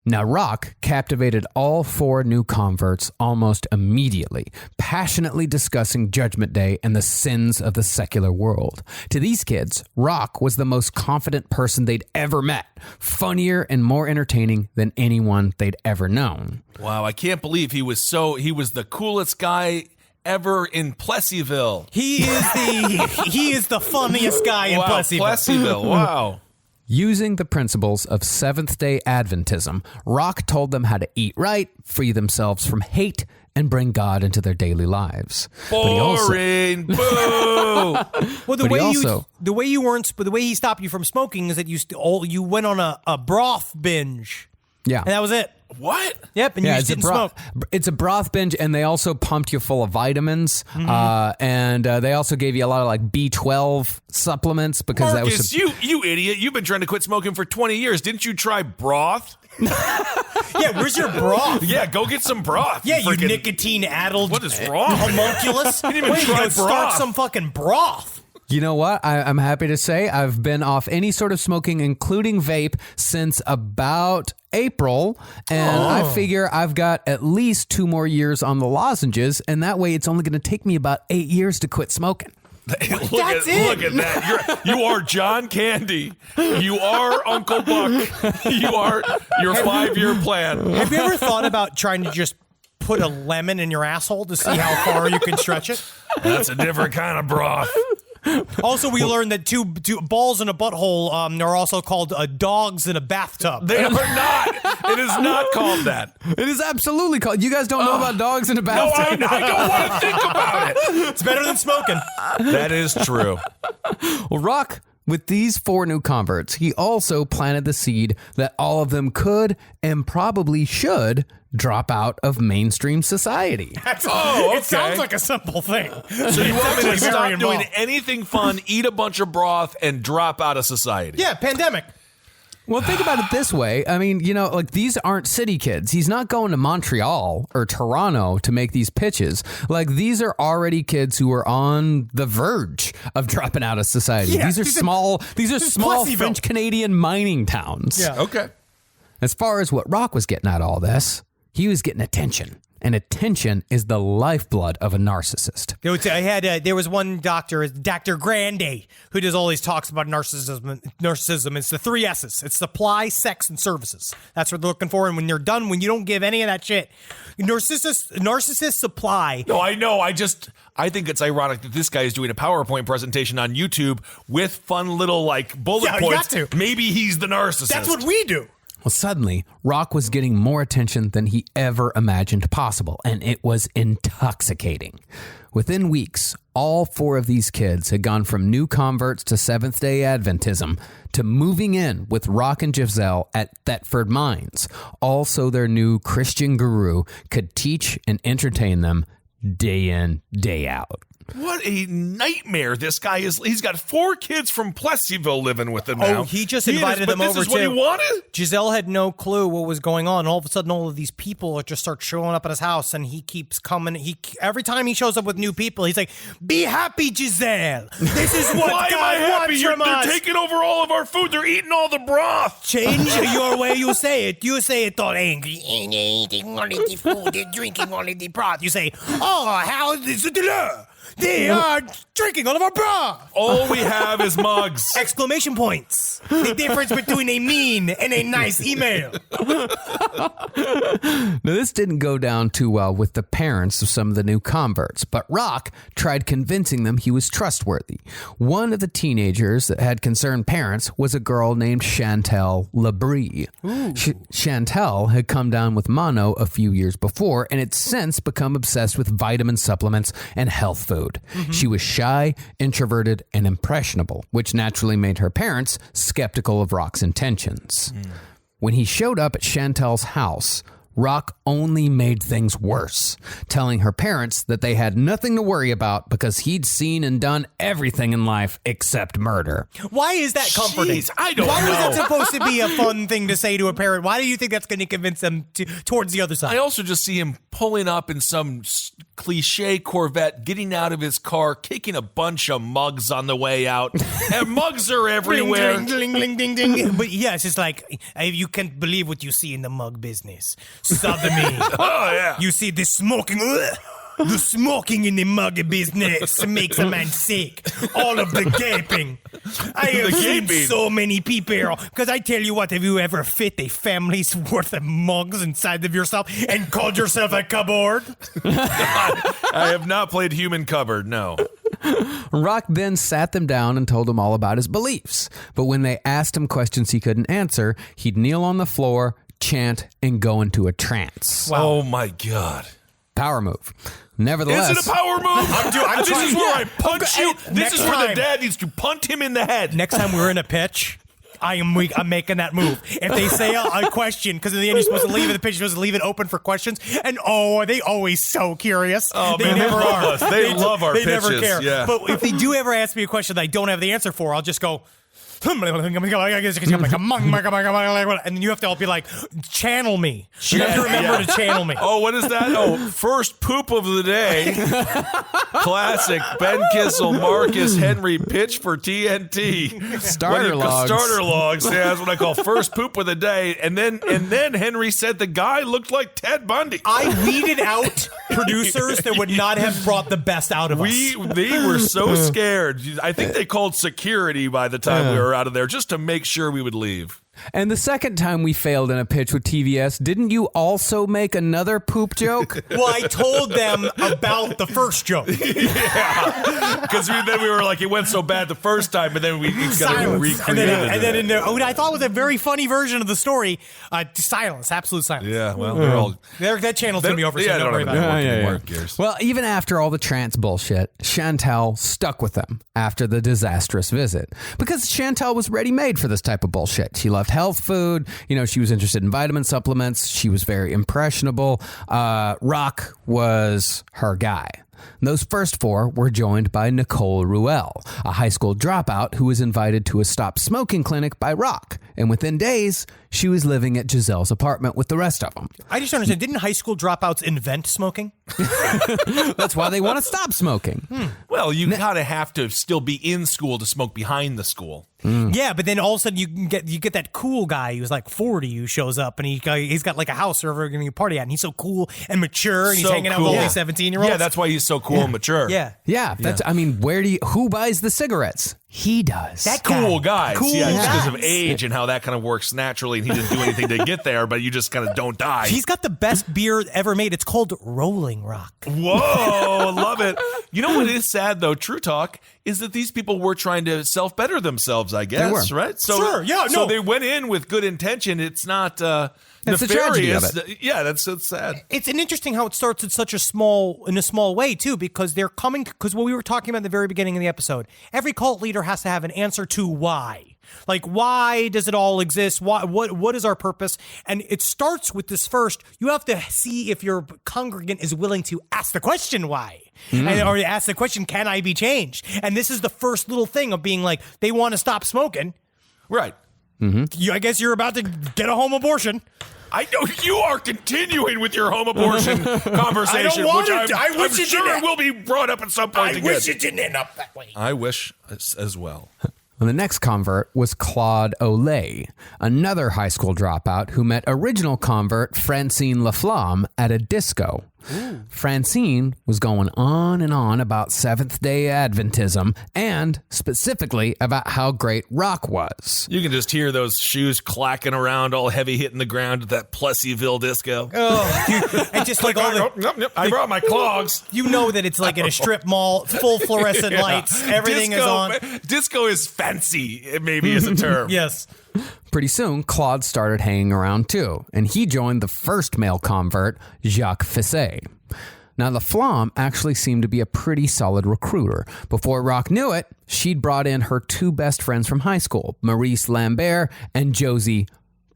Speaker 6: Now, Roch captivated all 4 new converts almost immediately, passionately discussing Judgment Day and the sins of the secular world. To these kids, Roch was the most confident person they'd ever met, funnier and more entertaining than anyone they'd ever known.
Speaker 5: Wow, I can't believe he was the coolest guy ever in Plessyville.
Speaker 1: He is the funniest guy in
Speaker 5: Plessyville. Wow.
Speaker 6: Using the principles of Seventh-day Adventism, Roch told them how to eat right, free themselves from hate, and bring God into their daily lives.
Speaker 5: Boring. Boo.
Speaker 1: Well, the way he stopped you from smoking is that you went on a broth binge.
Speaker 6: Yeah.
Speaker 1: And that was it.
Speaker 5: What?
Speaker 1: Yep, and you just didn't smoke.
Speaker 6: It's a broth binge, and they also pumped you full of vitamins, and they also gave you a lot of like B12 supplements because
Speaker 5: Marcus,
Speaker 6: that was
Speaker 5: you idiot! You've been trying to quit smoking for 20 years. Didn't you try broth?
Speaker 1: Yeah, where's your broth?
Speaker 5: Yeah, go get some broth.
Speaker 1: Yeah, you nicotine-addled.
Speaker 5: What is wrong?
Speaker 1: Homunculus.
Speaker 5: You didn't even try broth.
Speaker 1: Start some fucking broth.
Speaker 6: You know what? I'm happy to say I've been off any sort of smoking, including vape, since about April, and I figure I've got at least 2 more years on the lozenges, and that way it's only going to take me about 8 years to quit smoking.
Speaker 5: Look at that. You are John Candy. You are Uncle Buck. You are your 5-year plan.
Speaker 1: Have you ever thought about trying to just put a lemon in your asshole to see how far you can stretch it?
Speaker 5: That's a different kind of broth.
Speaker 1: Also, we learned that two balls in a butthole are also called dogs in a bathtub.
Speaker 5: They are not. It is not called that.
Speaker 6: It is absolutely called. You guys don't know about dogs in a
Speaker 5: No,
Speaker 6: bathtub?
Speaker 5: I don't want to think about it.
Speaker 1: It's better than smoking.
Speaker 5: That is true.
Speaker 6: Well, Roch, with these 4 new converts, he also planted the seed that all of them could and probably should drop out of mainstream society.
Speaker 1: It sounds like a simple thing.
Speaker 5: So you want me to stop doing anything fun, eat a bunch of broth, and drop out of society?
Speaker 1: Yeah, pandemic.
Speaker 6: Well, think about it this way. I mean, like these aren't city kids. He's not going to Montreal or Toronto to make these pitches. Like these are already kids who are on the verge of dropping out of society.
Speaker 1: Yeah,
Speaker 6: these are small French Canadian mining towns.
Speaker 1: Yeah.
Speaker 5: Okay.
Speaker 6: As far as what Roch was getting out of all this, he was getting attention. And attention is the lifeblood of a narcissist.
Speaker 1: There was one doctor, Dr. Grande, who does all these talks about narcissism. It's the 3 S's. It's supply, sex, and services. That's what they're looking for. And when you're done, when you don't give any of that shit, narcissist supply.
Speaker 5: No, I know. I think it's ironic that this guy is doing a PowerPoint presentation on YouTube with fun little bullet
Speaker 1: Yeah, you
Speaker 5: points.
Speaker 1: got to.
Speaker 5: Maybe he's the narcissist.
Speaker 1: That's what we do.
Speaker 6: Well, suddenly, Roch was getting more attention than he ever imagined possible, and it was intoxicating. Within weeks, all 4 of these kids had gone from new converts to Seventh-day Adventism to moving in with Roch and Giselle at Thetford Mines. Also, their new Christian guru could teach and entertain them day in, day out.
Speaker 5: What a nightmare this guy is. He's got 4 kids from Plessyville living with him now.
Speaker 1: Oh, he just invited them over,
Speaker 5: This is what he wanted?
Speaker 1: Giselle had no clue what was going on. All of a sudden, all of these people just start showing up at his house, and he keeps coming. Every time he shows up with new people, he's like, "Be happy, Giselle. This is what
Speaker 5: Why
Speaker 1: God
Speaker 5: am I happy?
Speaker 1: wants from
Speaker 5: They're
Speaker 1: us.
Speaker 5: taking over all of our food. They're eating all the broth.
Speaker 1: Change your way you say it. You say it all angry. They're eating only the food. They're drinking only the broth. You say, oh, how is it? They are drinking all of our broth.
Speaker 5: All we have is mugs.
Speaker 1: Exclamation points. The difference between a mean and a nice email.
Speaker 6: Now, this didn't go down too well with the parents of some of the new converts, but Roch tried convincing them he was trustworthy. One of the teenagers that had concerned parents was a girl named Chantal Labrie. Chantal had come down with mono a few years before and had since become obsessed with vitamin supplements and health food. She was shy, introverted, and impressionable, which naturally made her parents skeptical of Roch's intentions. When he showed up at Chantal's house, Roch only made things worse, telling her parents that they had nothing to worry about because he'd seen and done everything in life except murder.
Speaker 1: Why is that comforting?
Speaker 5: Jeez, I don't
Speaker 1: Why
Speaker 5: know.
Speaker 1: was that supposed to be a fun thing to say to a parent? Why do you think that's going to convince them towards the other side?
Speaker 5: I also just see him pulling up in some cliche Corvette, getting out of his car, kicking a bunch of mugs on the way out. And mugs are everywhere.
Speaker 1: Ding, ding, ding, ding, ding. But yes, it's like, you can't believe what you see in the mug business. Sodomy.
Speaker 5: Oh, yeah.
Speaker 1: You see the smoking. The smoking in the mug business makes a man sick. All of the gaping. I have seen so many people. Because I tell you what, have you ever fit a family's worth of mugs inside of yourself and called yourself a cupboard?
Speaker 5: I have not played Human Cupboard, no.
Speaker 6: Roch then sat them down and told them all about his beliefs. But when they asked him questions he couldn't answer, he'd kneel on the floor, chant, and go into a trance.
Speaker 1: Wow.
Speaker 5: Oh, my God.
Speaker 6: Power move. Nevertheless,
Speaker 5: Is it a power move? This is where I punch you. This
Speaker 1: Next
Speaker 5: is where
Speaker 1: time.
Speaker 5: the dad needs to punt him in the head.
Speaker 1: Next time we're in a pitch, I'm making that move. If they say a question, because in the end you're supposed to leave it, the pitch you're supposed to leave it open for questions, and are they always so curious?
Speaker 5: Oh,
Speaker 1: They
Speaker 5: man,
Speaker 1: never
Speaker 5: they love
Speaker 1: are.
Speaker 5: us. They love our
Speaker 1: They never
Speaker 5: pitches,
Speaker 1: care.
Speaker 5: yeah.
Speaker 1: But if they do ever ask me a question that I don't have the answer for, I'll just go. And then you have to all be like, channel me. You have to remember to channel me.
Speaker 5: Oh, what is that? Oh, first poop of the day. Classic. Ben Kissel, Marcus Henry, pitch for TNT.
Speaker 6: Starter logs.
Speaker 5: Starter logs. Yeah, that's what I call first poop of the day. And then Henry said the guy looked like Ted Bundy.
Speaker 1: I weeded out producers that would not have brought the best out of us.
Speaker 5: They were so scared. I think they called security by the time we were out of there just to make sure we would leave.
Speaker 6: And the second time we failed in a pitch with TVS, didn't you also make another poop joke?
Speaker 1: Well, I told them about the first joke.
Speaker 5: Because then we were like, it went so bad the first time, but then we kind of
Speaker 1: Silence.
Speaker 5: recreated
Speaker 1: And then
Speaker 5: it.
Speaker 1: in what I thought was a very funny version of the story, silence, absolute silence.
Speaker 5: Yeah, well, they're all...
Speaker 1: That channel's going to be over, so don't worry about it.
Speaker 6: Well, even after all the trance bullshit, Chantal stuck with them after the disastrous visit. Because Chantal was ready-made for this type of bullshit. She loved health food. You know, she was interested in vitamin supplements. She was very impressionable. Roch was her guy. And those first four were joined by Nicole Ruel, a high school dropout who was invited to a stop smoking clinic by Roch. And within days, she was living at Giselle's apartment with the rest of them.
Speaker 1: I just don't understand. Didn't high school dropouts invent smoking?
Speaker 6: That's why they want to stop smoking.
Speaker 5: Well, you kind of have to still be in school to smoke behind the school.
Speaker 1: Yeah, but then all of a sudden you get that cool guy who's like 40 who shows up and he's got like a house or whatever going to party at, and he's so cool and mature and he's hanging out with all these 17-year-olds.
Speaker 5: Yeah, that's why he's so cool and mature.
Speaker 1: Yeah.
Speaker 6: Yeah, that's. I mean, who buys the cigarettes? He does.
Speaker 1: That
Speaker 5: Cool guys.
Speaker 1: Cool
Speaker 5: yeah, just because
Speaker 1: guys.
Speaker 5: of age and how that kind of works naturally, and he didn't do anything to get there, but you just kind of don't die.
Speaker 1: He's got the best beer ever made. It's called Rolling Rock.
Speaker 5: Whoa, love it. You know what is sad, though, true talk, is that these people were trying to self-better themselves, I guess, right? So,
Speaker 1: Sure, yeah,
Speaker 5: So
Speaker 1: no.
Speaker 5: they went in with good intention. It's not
Speaker 6: That's the tragedy of
Speaker 5: nefarious. Yeah, that's sad.
Speaker 1: It's an interesting how it starts in such a small way too, because they're coming, because what we were talking about at the very beginning of the episode, every cult leader has to have an answer to why. Like, why does it all exist? What is our purpose? And it starts with this first. You have to see if your congregant is willing to ask the question why. Or ask the question, can I be changed? And this is the first little thing of being like, they want to stop smoking.
Speaker 5: Right.
Speaker 1: I guess you're about to get a home abortion.
Speaker 5: I know you are continuing with your home abortion conversation,
Speaker 1: I don't want
Speaker 5: which
Speaker 1: it. I wish
Speaker 5: I'm
Speaker 1: it
Speaker 5: sure
Speaker 1: didn't.
Speaker 5: it will be brought up at some point again.
Speaker 1: it didn't end up that way.
Speaker 5: I wish as well.
Speaker 6: And the next convert was Claude Olay, another high school dropout who met original convert Francine Laflamme at a disco. Francine was going on and on about Seventh-day Adventism and specifically about how great Roch was.
Speaker 5: You can just hear those shoes clacking around, all heavy hitting the ground at that Plessyville disco.
Speaker 1: And just like all the,
Speaker 5: I brought my clogs.
Speaker 1: you know that it's like in a strip mall, full fluorescent lights, everything is on.
Speaker 5: Disco is fancy, maybe is a term.
Speaker 1: Yes.
Speaker 6: Pretty soon, Claude started hanging around too, and he joined the first male convert, Jacques Fisset. Now, Laflamme actually seemed to be a pretty solid recruiter. Before Roch knew it, she'd brought in her two best friends from high school, Maurice Lambert and Josie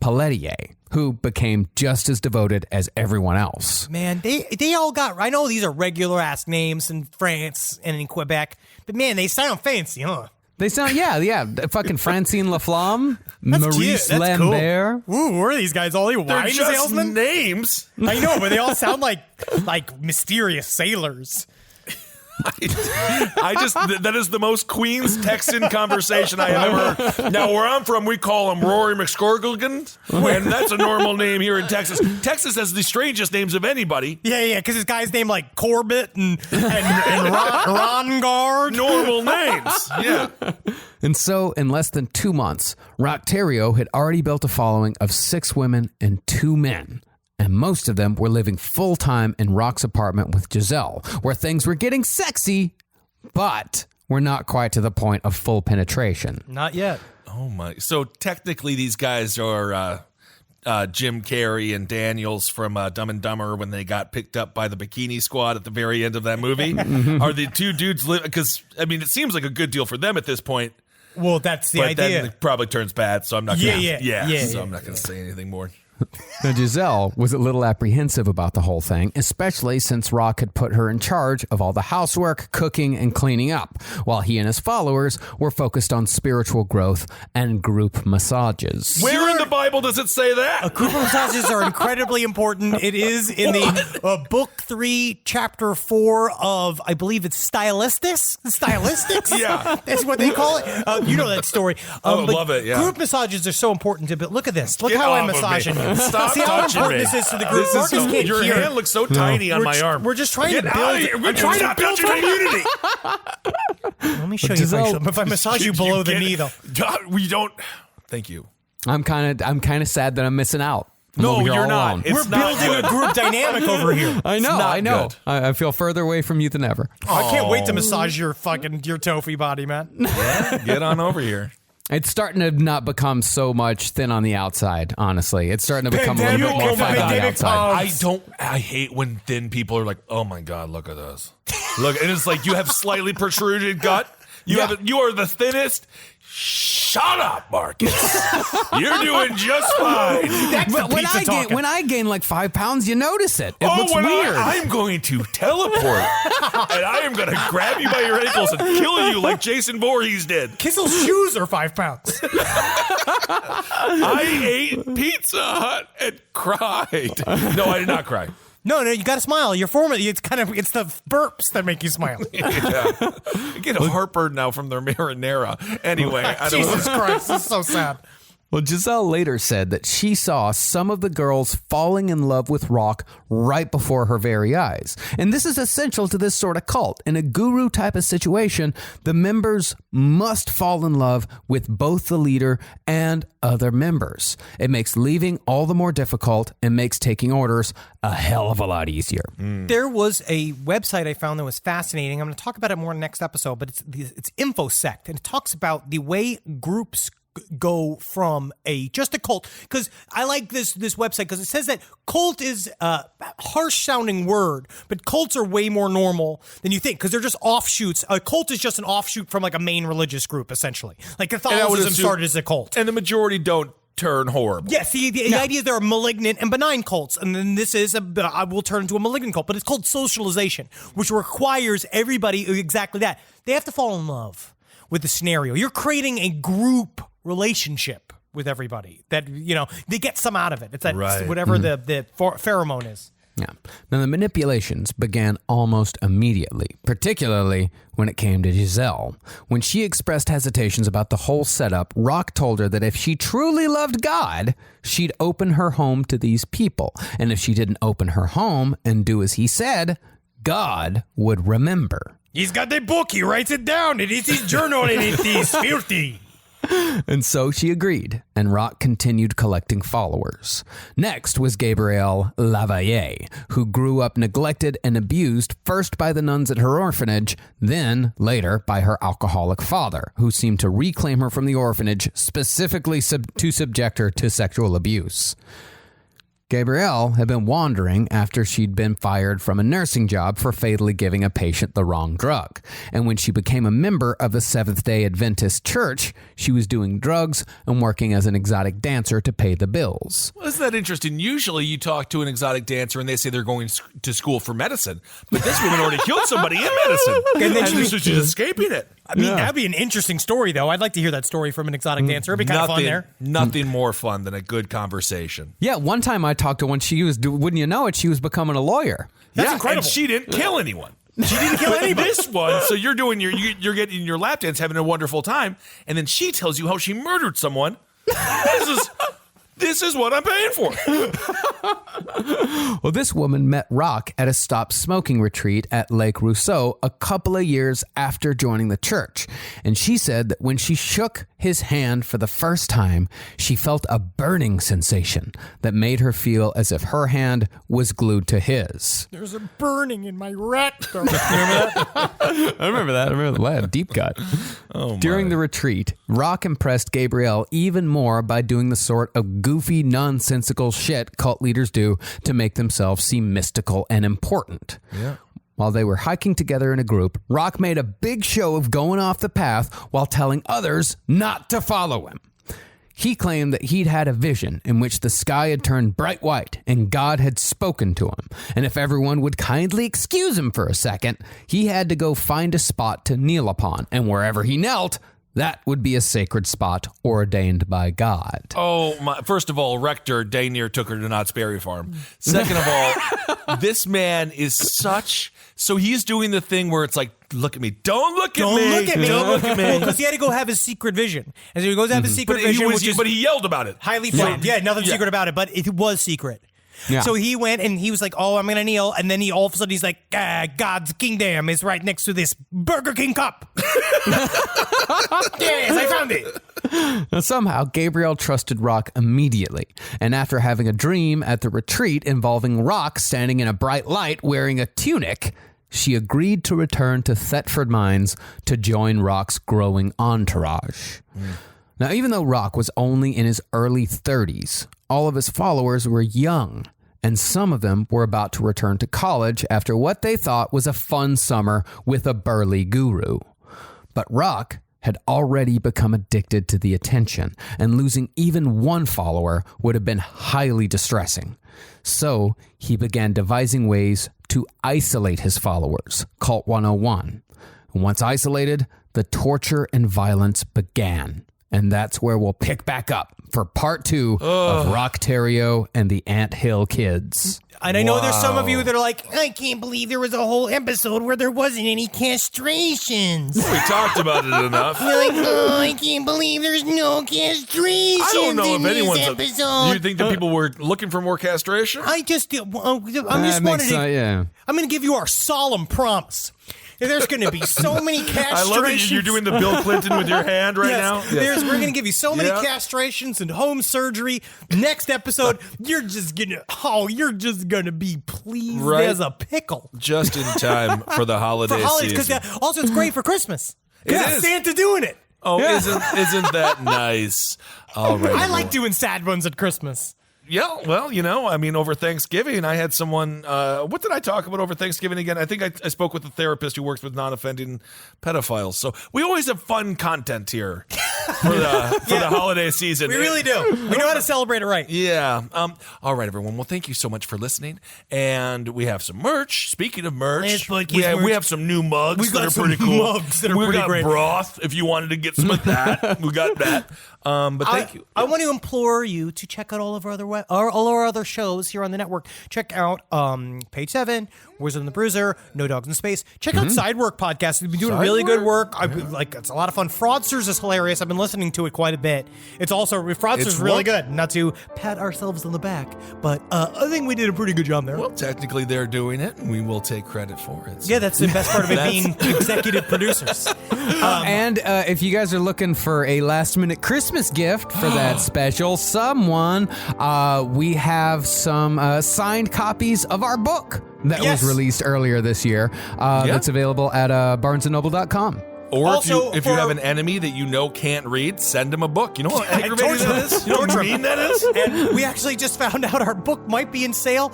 Speaker 6: Pelletier, who became just as devoted as everyone else.
Speaker 1: Man, they all got, I know these are regular ass names in France and in Quebec, but man, they sound fancy, huh?
Speaker 6: They sound, yeah. Fucking Francine Laflamme,
Speaker 1: That's cute.
Speaker 6: Maurice
Speaker 1: That's
Speaker 6: Lambert.
Speaker 1: Cool. Ooh, who are these guys? All the
Speaker 5: They're
Speaker 1: wine
Speaker 5: just
Speaker 1: salesmen?
Speaker 5: names.
Speaker 1: I know, but they all sound like mysterious sailors.
Speaker 5: That is the most Queens Texan conversation I ever. Now, where I'm from, we call him Rory McScorglegan, and that's a normal name here in Texas. Texas has the strangest names of anybody.
Speaker 1: Yeah, because this guy's named like Corbett and Rongard.
Speaker 5: Normal names. Yeah.
Speaker 6: And so, in less than 2 months, Roch Thériault had already built a following of 6 women and 2 men. And most of them were living full-time in Roch's apartment with Giselle, where things were getting sexy, but were not quite to the point of full penetration.
Speaker 1: Not yet.
Speaker 5: Oh, my. So, technically, these guys are Jim Carrey and Daniels from Dumb and Dumber when they got picked up by the Bikini Squad at the very end of that movie. Are the two dudes because I mean, it seems like a good deal for them at this point.
Speaker 1: Well, that's the
Speaker 5: but
Speaker 1: idea.
Speaker 5: then it probably turns bad, so I'm not going
Speaker 1: Yeah.
Speaker 5: I'm not going to say anything more.
Speaker 6: Now, Giselle was a little apprehensive about the whole thing, especially since Roch had put her in charge of all the housework, cooking, and cleaning up, while he and his followers were focused on spiritual growth and group massages.
Speaker 5: Where in the Bible does it say that?
Speaker 1: Group massages are incredibly important. It is in the book 3, chapter 4 of, I believe it's Stylistics.
Speaker 5: Yeah.
Speaker 1: That's what they call it. You know that story.
Speaker 5: Oh,
Speaker 1: but
Speaker 5: love it, yeah.
Speaker 1: Group massages are so important to, but look at this. Look
Speaker 5: Get
Speaker 1: how I'm
Speaker 5: off of me.
Speaker 1: massaging you.
Speaker 5: Stop
Speaker 1: See how
Speaker 5: touching
Speaker 1: important
Speaker 5: me.
Speaker 1: this is to the group. Marcus can't
Speaker 5: Your
Speaker 1: hear.
Speaker 5: hand looks so tiny on my arm.
Speaker 1: We're just trying
Speaker 5: Get
Speaker 1: to
Speaker 5: out
Speaker 1: build.
Speaker 5: of here.
Speaker 1: I'm trying to build
Speaker 5: community.
Speaker 1: Let me show you
Speaker 6: Giselle-
Speaker 1: if I massage you below the knee, though.
Speaker 5: We don't. Thank you.
Speaker 6: I'm kind of sad that I'm missing out. I'm
Speaker 5: No,
Speaker 6: over here
Speaker 5: you're
Speaker 6: all
Speaker 5: not.
Speaker 6: alone.
Speaker 5: It's
Speaker 1: We're
Speaker 5: not
Speaker 1: building
Speaker 5: good.
Speaker 1: a group dynamic over here.
Speaker 6: I know.
Speaker 5: not good.
Speaker 6: I feel further away from you than ever.
Speaker 1: I can't wait to massage your Tofi body, man.
Speaker 5: Get on over here.
Speaker 6: It's starting to not become so much thin on the outside, honestly. It's starting to become a little bit more fun on the outside.
Speaker 5: I hate when thin people are like, oh my God, look at this. Look, and it's like you have slightly protruded gut. You are the thinnest. Shut up, Marcus. You're doing just fine.
Speaker 6: But when I gain like 5 pounds, you notice it. It looks
Speaker 5: when
Speaker 6: weird.
Speaker 5: I'm going to teleport, and I am going to grab you by your ankles and kill you like Jason Voorhees did.
Speaker 1: Kissel's shoes are 5 pounds.
Speaker 5: I ate Pizza Hut and cried. No, I did not cry.
Speaker 1: No, you got to smile. It's the burps that make you smile.
Speaker 5: Yeah. I get heartburn now from their marinara. Anyway, I don't
Speaker 1: Jesus Christ, this is so sad.
Speaker 6: Well, Giselle later said that she saw some of the girls falling in love with Roch right before her very eyes. And this is essential to this sort of cult. In a guru type of situation, the members must fall in love with both the leader and other members. It makes leaving all the more difficult and makes taking orders a hell of a lot easier.
Speaker 1: There was a website I found that was fascinating. I'm going to talk about it more in the next episode, but it's InfoSect, and it talks about the way groups go from just a cult, because I like this website because it says that cult is a harsh sounding word, but cults are way more normal than you think because they're just offshoots. A cult is just an offshoot from like a main religious group, essentially. Like Catholicism started as a cult,
Speaker 5: and the majority don't turn horrible.
Speaker 1: Yeah, see, the idea is there are malignant and benign cults, and then this is I will turn into a malignant cult, but it's called socialization, which requires everybody exactly that. They have to fall in love with the scenario. You're creating a group relationship with everybody that, they get some out of it. It's that whatever the pheromone is.
Speaker 6: Yeah. Now, the manipulations began almost immediately, particularly when it came to Giselle. When she expressed hesitations about the whole setup, Roch told her that if she truly loved God, she'd open her home to these people. And if she didn't open her home and do as he said, God would remember.
Speaker 1: He's got the book. He writes it down. It is his journal, and it is filthy.
Speaker 6: And so she agreed, and Roch continued collecting followers. Next was Gabrielle Lavalle, who grew up neglected and abused first by the nuns at her orphanage, then later by her alcoholic father, who seemed to reclaim her from the orphanage specifically to subject her to sexual abuse. Gabrielle had been wandering after she'd been fired from a nursing job for fatally giving a patient the wrong drug. And when she became a member of the Seventh-day Adventist Church, she was doing drugs and working as an exotic dancer to pay the bills.
Speaker 5: Well, isn't that interesting? Usually you talk to an exotic dancer and they say they're going to school for medicine. But this woman already killed somebody in medicine. And then she's escaping it.
Speaker 1: I mean, that'd be an interesting story, though. I'd like to hear that story from an exotic dancer. It'd be kind of fun there.
Speaker 5: Nothing more fun than a good conversation.
Speaker 6: Yeah, one time I talked to one, wouldn't you know it, she was becoming a lawyer.
Speaker 1: That's incredible.
Speaker 5: And she didn't kill anyone.
Speaker 1: She didn't kill anybody.
Speaker 5: This one, so you're doing you're getting your lap dance, having a wonderful time, and then she tells you how she murdered someone. This is what I'm paying for.
Speaker 6: Well, this woman met Roch at a stop smoking retreat at Lake Rousseau a couple of years after joining the church. And she said that when she shook his hand for the first time, she felt a burning sensation that made her feel as if her hand was glued to his.
Speaker 1: There's a burning in my rectum.
Speaker 6: Remember that? I remember that. Wow, deep cut. During the retreat, Roch impressed Gabrielle even more by doing the sort of goofy, nonsensical shit cult leaders do to make themselves seem mystical and important.
Speaker 5: Yeah.
Speaker 6: While they were hiking together in a group, Roch made a big show of going off the path while telling others not to follow him. He claimed that he'd had a vision in which the sky had turned bright white and God had spoken to him. And if everyone would kindly excuse him for a second, he had to go find a spot to kneel upon. And wherever he knelt, that would be a sacred spot ordained by God.
Speaker 5: Oh, my. First of all, Rector Danier took her to Knott's Berry Farm. Second of all, this man is such... So he's doing the thing where it's like, look at me. Don't look at me.
Speaker 1: Don't look at me.
Speaker 5: Don't look at me.
Speaker 1: Because he had to go have his secret vision. And so he goes to have his secret vision,
Speaker 5: But he yelled about it.
Speaker 1: highly flamed. Yeah, nothing secret about it, but it was secret.
Speaker 6: Yeah.
Speaker 1: So he went and he was like, oh, I'm going to kneel. And then all of a sudden he's like, God's kingdom is right next to this Burger King cup. Yes, I found it.
Speaker 6: Now, somehow, Gabrielle trusted Roch immediately. And after having a dream at the retreat involving Roch standing in a bright light wearing a tunic, she agreed to return to Thetford Mines to join Roch's growing entourage. Now, even though Roch was only in his early 30s, all of his followers were young, and some of them were about to return to college after what they thought was a fun summer with a burly guru. But Roch had already become addicted to the attention, and losing even one follower would have been highly distressing. So he began devising ways to isolate his followers, Cult 101. And once isolated, the torture and violence began. And that's where we'll pick back up for part 2 of Roch Thériault and the Ant Hill Kids.
Speaker 1: And I know there's some of you that are like, I can't believe there was a whole episode where there wasn't any castrations.
Speaker 5: We talked about it enough.
Speaker 1: You're like, oh, I can't believe there's no castrations.
Speaker 5: I don't know
Speaker 1: in
Speaker 5: if anyone's...
Speaker 1: this episode.
Speaker 5: You think that people were looking for more castration?
Speaker 1: I'm just wanting to...
Speaker 6: Yeah.
Speaker 1: I'm going to give you our solemn promise. There's going to be so many castrations.
Speaker 5: I love that you're doing the Bill Clinton with your hand right now.
Speaker 1: We're going to give you so many castrations and home surgery. Next episode, you're just going to be pleased as a pickle.
Speaker 5: Just in time for the holiday season.
Speaker 1: Because also it's great for Christmas.
Speaker 5: It is.
Speaker 1: Santa doing it.
Speaker 5: Oh, isn't that nice? All right.
Speaker 1: I like doing sad ones at Christmas.
Speaker 5: Yeah, well, over Thanksgiving, I had someone, what did I talk about over Thanksgiving again? I think I spoke with a therapist who works with non-offending pedophiles. So we always have fun content here for the holiday season.
Speaker 1: We really do. We know how to celebrate it right.
Speaker 5: Yeah. All right, everyone. Well, thank you so much for listening. And we have some merch. Speaking of merch, we have some new mugs that are pretty cool. We got broth if you wanted to get some of that. We got that. But thank you.
Speaker 1: I want to implore you to check out all of our other shows here on the network. Check out Page 7, Wizard and the Bruiser, No Dogs in Space. Check out Sidework Podcast. We've been doing really good work. It's a lot of fun. Fraudsters is hilarious. I've been listening to it quite a bit. It's also Fraudsters really good. Not to pat ourselves on the back, but I think we did a pretty good job there.
Speaker 5: Well, technically they're doing it. We will take credit for it. So.
Speaker 1: Yeah, that's the best part of it being executive producers.
Speaker 6: And if you guys are looking for a last-minute Christmas gift for that special someone, we have some signed copies of our book that was released earlier this year. That's available at barnesandnoble.com.
Speaker 5: Or
Speaker 1: Also,
Speaker 5: if you have an enemy that you know can't read, send them a book. You know how aggravating
Speaker 1: torture
Speaker 5: that is? You know how mean that is?
Speaker 1: And we actually just found out our book might be on sale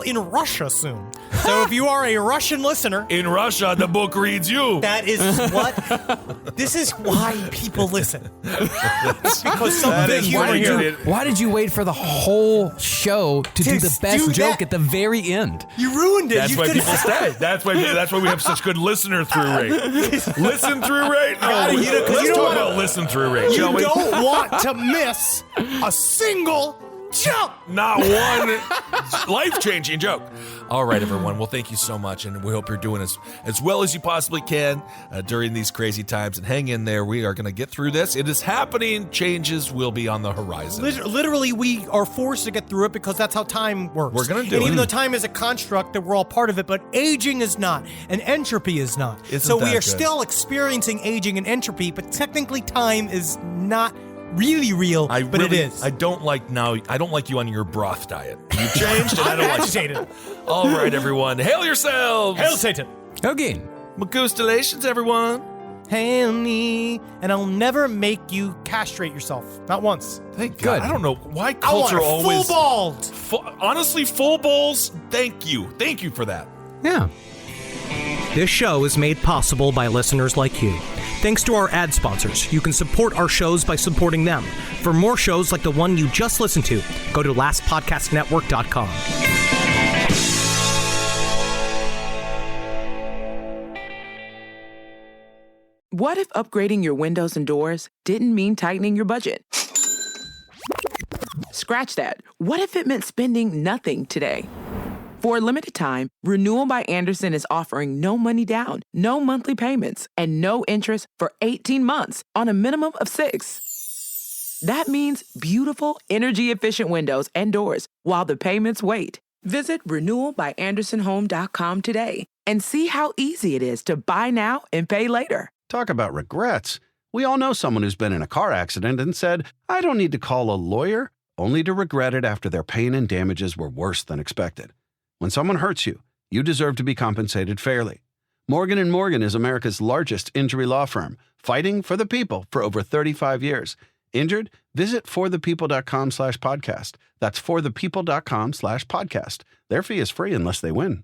Speaker 1: in Russia soon. So if you are a Russian listener,
Speaker 5: In Russia, the book reads you.
Speaker 1: that is this is why people listen. It's because some of the humor here.
Speaker 6: Why did you wait for the whole show to do the best joke at the very end?
Speaker 1: You ruined it.
Speaker 5: That's
Speaker 1: You
Speaker 5: why
Speaker 1: could've
Speaker 5: people
Speaker 1: said-
Speaker 5: stay. That's why we have such good listener through rate. Listen through rate? No,
Speaker 1: Gotta, you know, 'cause
Speaker 5: let's
Speaker 1: you don't
Speaker 5: talk
Speaker 1: wanna-
Speaker 5: about listen through rate, shall
Speaker 1: You
Speaker 5: we?
Speaker 1: don't want to miss a single joke.
Speaker 5: Not one life-changing joke. All right, everyone. Well, thank you so much, and we hope you're doing as well as you possibly can during these crazy times. And hang in there. We are going to get through this. It is happening. Changes will be on the horizon.
Speaker 1: Literally, we are forced to get through it because that's how time works.
Speaker 5: We're gonna do
Speaker 1: and
Speaker 5: it.
Speaker 1: even though time is a construct that we're all part of it, but aging is not, and entropy is not.
Speaker 5: Isn't
Speaker 1: so we
Speaker 5: that
Speaker 1: are
Speaker 5: good?
Speaker 1: still experiencing aging and entropy, but technically time is not really real, but it is.
Speaker 5: I don't like you on your broth diet. You changed, and I
Speaker 1: I'm
Speaker 5: don't like
Speaker 1: agitated.
Speaker 5: it. All right, everyone. Hail yourselves.
Speaker 1: Hail Satan.
Speaker 6: Okay.
Speaker 5: Magustalations, everyone.
Speaker 1: Hail me, and I'll never make you castrate yourself. Not once.
Speaker 5: Thank God.
Speaker 6: Good.
Speaker 5: I don't know why
Speaker 1: I want
Speaker 5: culture
Speaker 1: it
Speaker 5: always...
Speaker 1: full bald.
Speaker 5: Honestly, full bowls, thank you. Thank you for that.
Speaker 6: Yeah.
Speaker 8: This show is made possible by listeners like you. Thanks to our ad sponsors, you can support our shows by supporting them. For more shows like the one you just listened to, go to lastpodcastnetwork.com.
Speaker 9: What if upgrading your windows and doors didn't mean tightening your budget? Scratch that. What if it meant spending nothing today? For a limited time, Renewal by Andersen is offering no money down, no monthly payments, and no interest for 18 months on a minimum of 6. That means beautiful, energy-efficient windows and doors while the payments wait. Visit renewalbyandersenhome.com today and see how easy it is to buy now and pay later.
Speaker 10: Talk about regrets. We all know someone who's been in a car accident and said, I don't need to call a lawyer, only to regret it after their pain and damages were worse than expected. When someone hurts you, you deserve to be compensated fairly. Morgan & Morgan is America's largest injury law firm, fighting for the people for over 35 years. Injured? Visit forthepeople.com/podcast. That's forthepeople.com/podcast. Their fee is free unless they win.